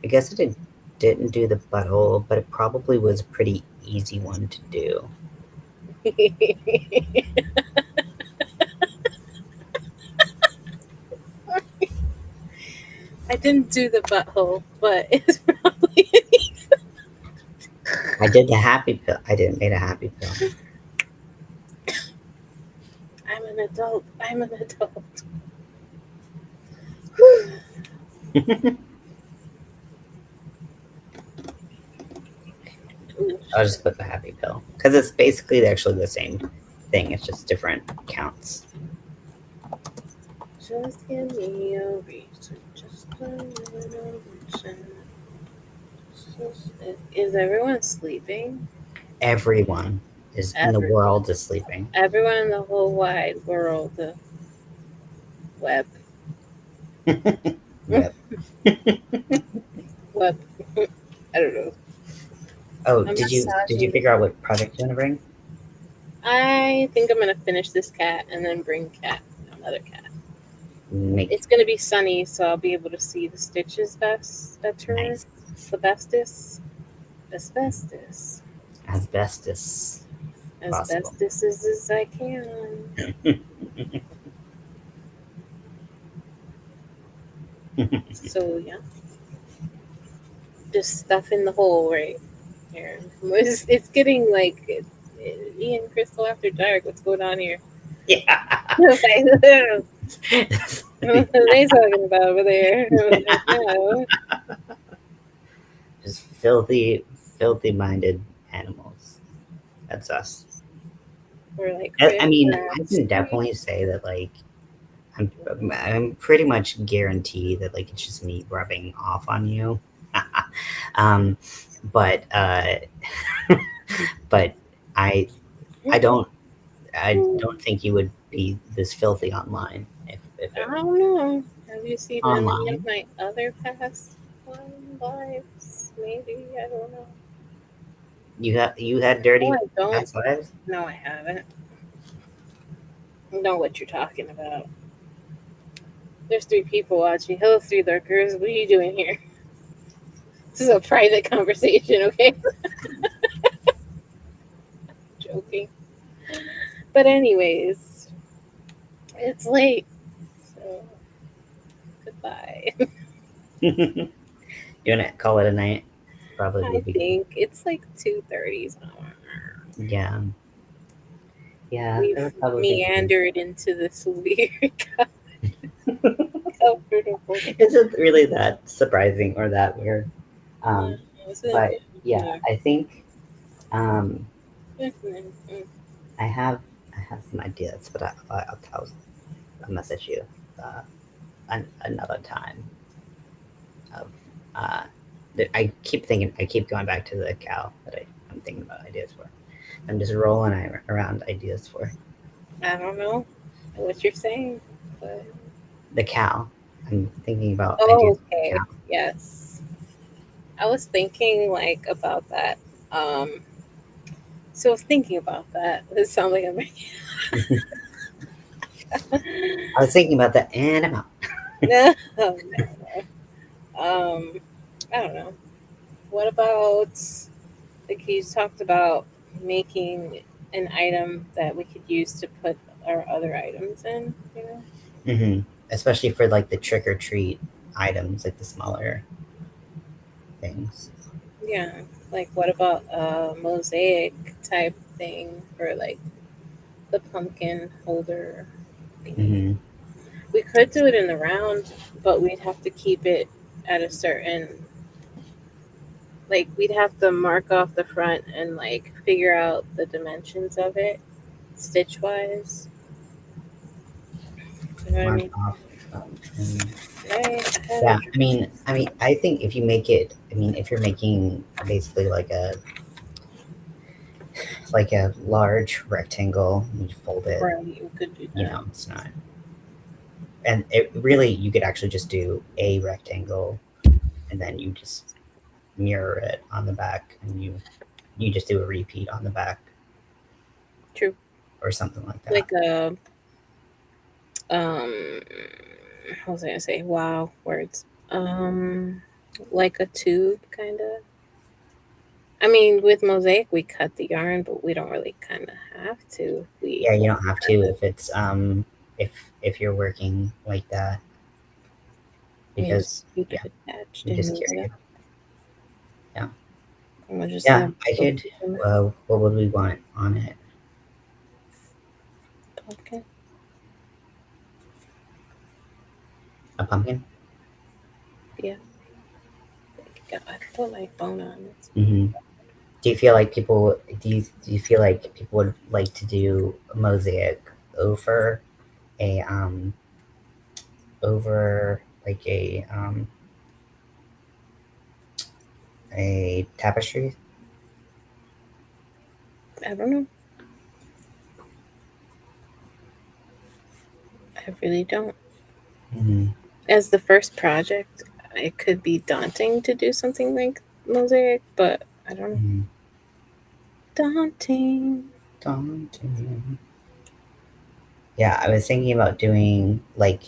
I guess didn't do the butthole, but it probably was a pretty easy one to do. I didn't do the butthole, but it's probably. I did the happy pill. I didn't make a happy pill. I'm an adult. I'm an adult. I'll just put the happy pill because it's basically actually the same thing. It's just different counts. Just give me a reason. Just a little reason. Is everyone sleeping? Everyone is in the world is sleeping. Everyone in the whole wide world, the web. Yep. Web. I don't know. Oh, I'm did you massaging. figure out what project you want to bring? I think I'm gonna finish this cat and then bring another cat. Make It's gonna be sunny, so I'll be able to see the stitches better. nice The bestest. Asbestos. asbestos possible. Asbestos as I can. So yeah, just stuff in the hole right here. It's getting like Ian Crystal after dark. What's going on here? Yeah. What are they talking about over there? No. Just filthy minded animals. That's us. We're like I mean, I rats. can definitely say that like I'm pretty much guaranteed that like it's just me rubbing off on you. um, but but I don't think you would be this filthy online if it I don't know. Have you seen any online. of my other past lives? Maybe, I don't know. You had dirty No, I don't. past lives? No, I haven't. I know what you're talking about. There's 3 people watching. Hello, 3 lurkers. What are you doing here? This is a private conversation, okay? Joking. But anyways, it's late. So goodbye. You wanna call it a night? Probably I would be think it's like 2:30 somewhere. yeah. Yeah, We've that would probably be meandered into this weird comfortable. Is it really that surprising or that weird? But yeah, I think um, I have some ideas, but I'll message you another time. Of I keep going back to the cow that I'm thinking about ideas for. I'm just rolling around ideas for I don't know what you're saying, but the cow. I'm thinking about oh, ideas okay. for the cow. Yes, I was thinking like about that. So I was thinking about that. It sounds like I'm. I was thinking about the animal. No, no. I don't know. What about like you talked about making an item that we could use to put our other items in, you know? Mm-hmm. Especially for like the trick or treat items, like the smaller things. Yeah. Like what about a mosaic type thing for like the pumpkin holder thingy? Mm-hmm. We could do it in the round, but we'd have to keep it at a certain like we'd have to mark off the front and like figure out the dimensions of it stitch wise. You know what I Mark mean? off. And Right. yeah, I think if you make it, if you're making basically like a large rectangle, you fold it. Right, you could do that. It's not. And it really, you could actually just do a rectangle, and then you just mirror it on the back, and you just do a repeat on the back. True. Or something like that. Like a what was I gonna say? Wow, words. Like a tube kind of. I mean, with mosaic we cut the yarn, but we don't really kind of have to. Yeah, you don't have to if it's if you're working like that, because keep it attached I'm and just move it curious. up. Yeah. We'll just Yeah, have I could. What would we want on it? pumpkin. A pumpkin? Yeah. God, I put my phone on. Mm-hmm. Do you feel like people? Do you feel like people would like to do a mosaic over a over like a tapestry? I don't know. I really don't. Mm-hmm. As the first project, it could be daunting to do something like mosaic, but I don't know. Mm-hmm. Daunting. Daunting. Yeah, I was thinking about doing like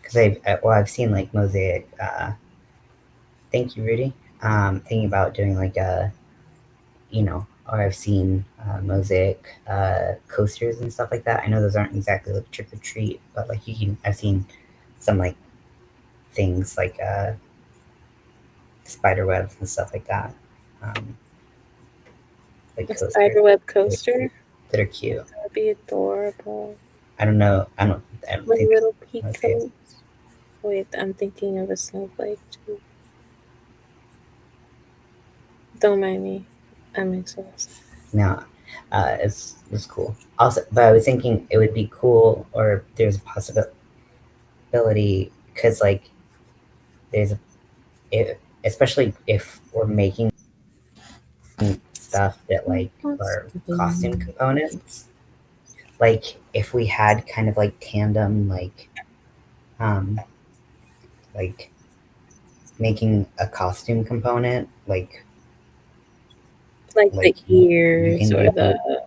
because I've seen like mosaic. Thank you, Rudy. Thinking about doing like a or I've seen mosaic coasters and stuff like that. I know those aren't exactly like trick or treat, but like you can. I've seen some like things like spider webs and stuff like that, um, like A coasters spiderweb that are coaster? cute. That are cute. That would be adorable. I don't know. I don't With think little that's mosaic. peacocks. Wait, I'm thinking of a snowflake too. Don't mind me. I'm exhausted. No, it's cool. Also, but I was thinking it would be cool, or there's a possibility because like there's especially if we're making stuff that like are costume components. Like if we had kind of like tandem um like making a costume component Like the like you ears can or do the.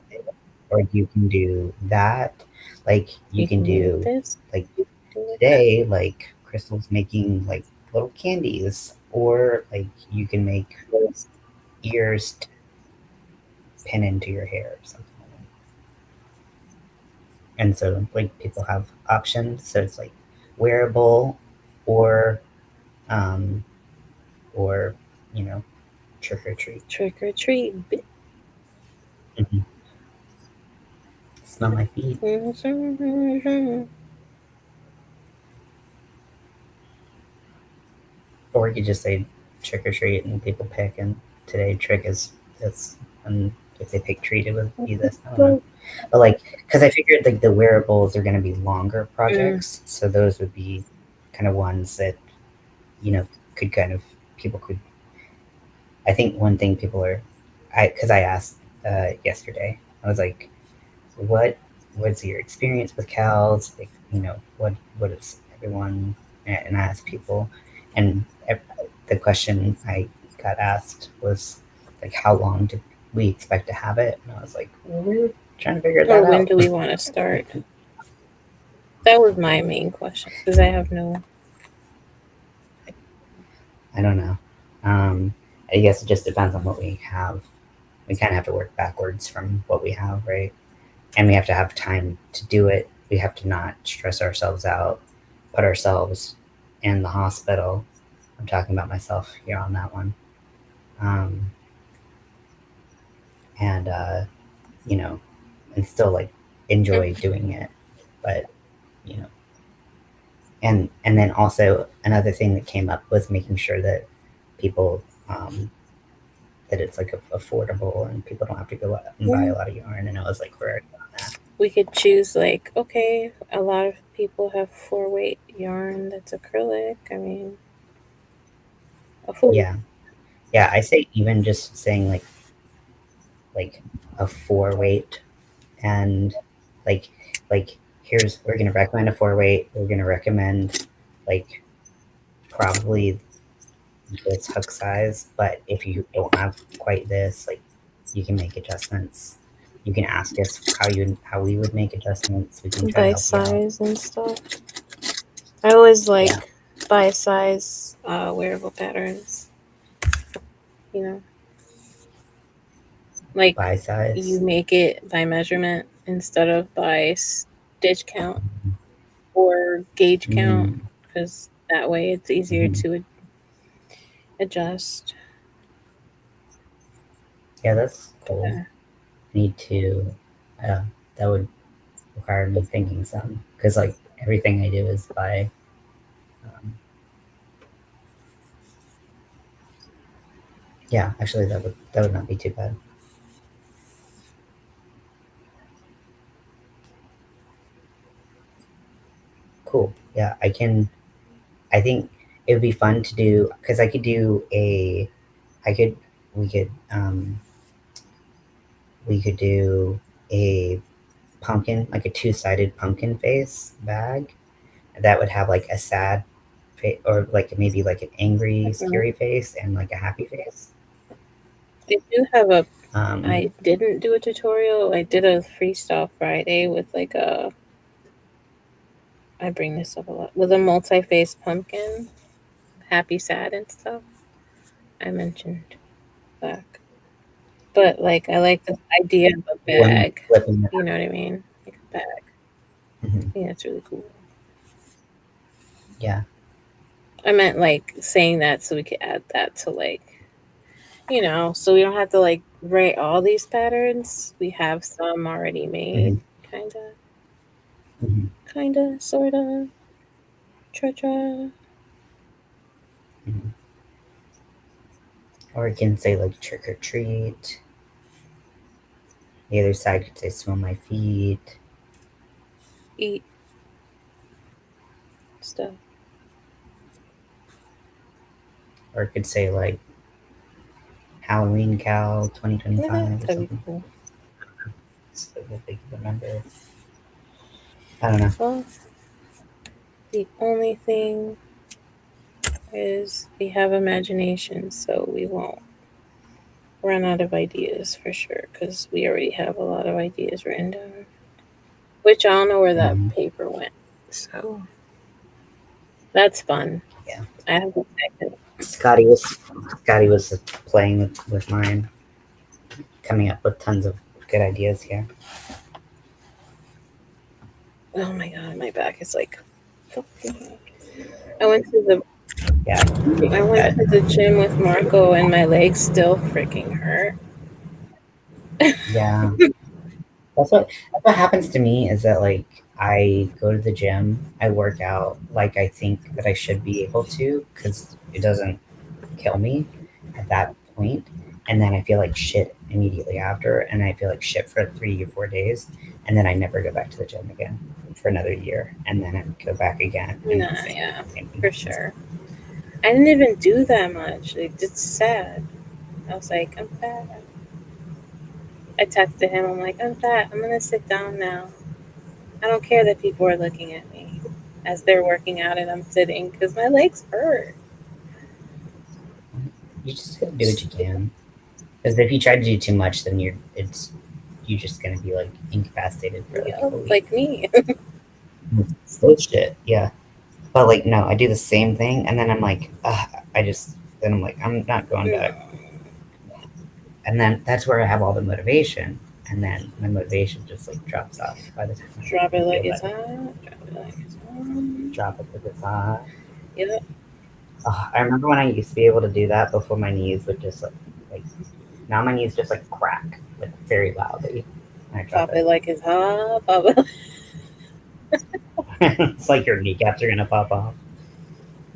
or you can do that like you You can can do do this. like You can do it that. today like Crystal's making like little candies or like you can make Yes. ears to pin into your hair or something like that. And so like people have options so it's like wearable or um or you know trick or treat. Trick or treat. Mm-hmm. Smell my feet. Or you could just say trick or treat and people pick and today trick is this and if they pick treat it would be this. I don't know. But like because I figured like the wearables are going to be longer Mm. projects so those would be kind of ones that you know could kind of people could I think one thing people are because I asked yesterday I was like what's your experience with cows like what is everyone and I asked people and the question I got asked was like how long do we expect to have it and I was like well, we're trying to figure Or that when out. do we want to start? That was my main question because I have no. I don't know. I guess it just depends on what we have. We kind of have to work backwards from what we have, right? And we have to have time to do it. We have to not stress ourselves out, put ourselves in the hospital. I'm talking about myself here on that one. Um, and, you know, and still like enjoy doing it. But, you know, and then also another thing that came up was making sure that people, that it's like affordable and people don't have to go out and buy a lot of yarn. And I was like, we're already on that. We could choose like okay, a lot of people have 4-weight yarn that's acrylic. I mean, a full. Yeah. Yeah. I say even just saying like a 4-weight and like like here's we're gonna recommend a 4-weight. We're gonna recommend like probably this hook size, but if you don't have quite this, like you can make adjustments. You can ask us how we would make adjustments. We can try to By help you out. size and stuff. I always like Yeah, by size wearable patterns. You know, like by you size. make it by measurement instead of by stitch count or gauge count, Mm, because that way it's easier mhm. to adjust. Yeah, that's cool. Uh, Need to. Uh, that would require me thinking some because like Everything I do is by um, yeah, actually that would not be too bad. Cool. Yeah, I think it would be fun to do because I could do a I could we could we could do a pumpkin, like a two-sided pumpkin face bag that would have like a sad face or like maybe like an angry, Mhm. scary face and like a happy face. I do have a. Um, I didn't do a tutorial. I did a freestyle Friday with like a. I bring this up a lot with a multi-face pumpkin, happy, sad, and stuff. I mentioned back, but like I like the idea of a one bag. flipping it You know what I mean? Like a bag. out. Mhm. I think that's really cool. Yeah. I meant like saying that so we could add that to like so we don't have to like write all these patterns. We have some already made, Hmm. kinda, Hmm. kinda, sorta, tra. Hmm. Or it can say like trick or treat. The other side could say smell my feet. Eat stuff. Or it could say like Halloween Cow Yeah, 2025 or that'd be something. cool. So that they can remember. I don't know. Well, the only thing is we have imagination, so we won't run out of ideas for sure because we already have a lot of ideas written down. Which I don't know where that Hmm. paper went. So that's fun. Yeah. I have to check it. Scotty was playing with mine, coming up with tons of good ideas here. Oh my god, my back is like fucking. I went to the Yeah. I went to the gym with Marco and my legs still freaking hurt. Yeah. That's what happens to me is that like I go to the gym, I work out like I think that I should be able to because it doesn't kill me at that point, and then I feel like shit immediately after, and I feel like shit for 3 or 4 days, and then I never go back to the gym again for another year, and then I go back again, and Nah, the yeah, same thing for happens. sure. I didn't even do that much. Like, it's sad. I was like, I'm fat. I texted him. I'm like, I'm fat. I'm gonna sit down now. I don't care that people are looking at me as they're working out and I'm sitting because my legs hurt. You just gotta do what you can. Because if you try to do too much, then you're just gonna be like incapacitated for like Yup, a week. like me. Bullshit. Yeah. But like no, I do the same thing, and then I'm like, ugh, then I'm like, I'm not going No, back. And then that's where I have all the motivation, and then my motivation just like drops off by the time drop I it like feel it's better. hot. Drop it like it's hot. Drop it to the side. Yep. I remember when I used to be able to do that before my knees would just like now my knees just like crack like very loudly when I drop Pop it. it like it's hot. Pop it. It's like your kneecaps are gonna pop off.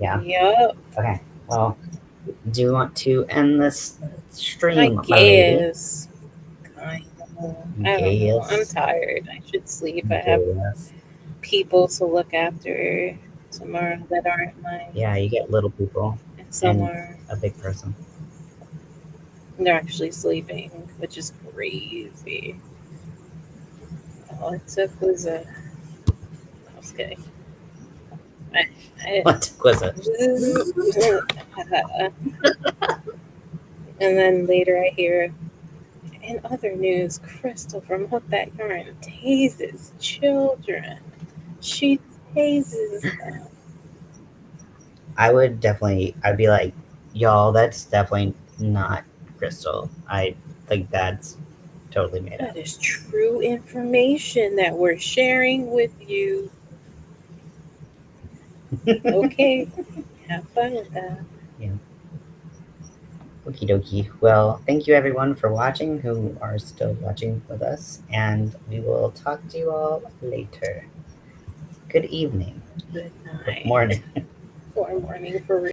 Yeah. Yup. Okay. Well, do you want to end this I stream, my lady? guess. Kind of. I don't know. I'm Yes. tired. I should sleep. I have Yes. people to look after tomorrow that aren't mine, Yeah, you get little people and some and are a big person. they're actually sleeping, which is crazy. All it took was a okay. I, I What was it? and then later I hear in other news, Crystal from Hook That Yarn tases children. She tases them. I'd be like, y'all, that's definitely not Crystal. I think that's totally made That up. is true information that we're sharing with you. Okay, have fun with that. Yeah. Okie dokie. Well, thank you everyone for watching who are still watching with us, and we will talk to you all later. Good evening. Good Or night. morning. Or morning for real.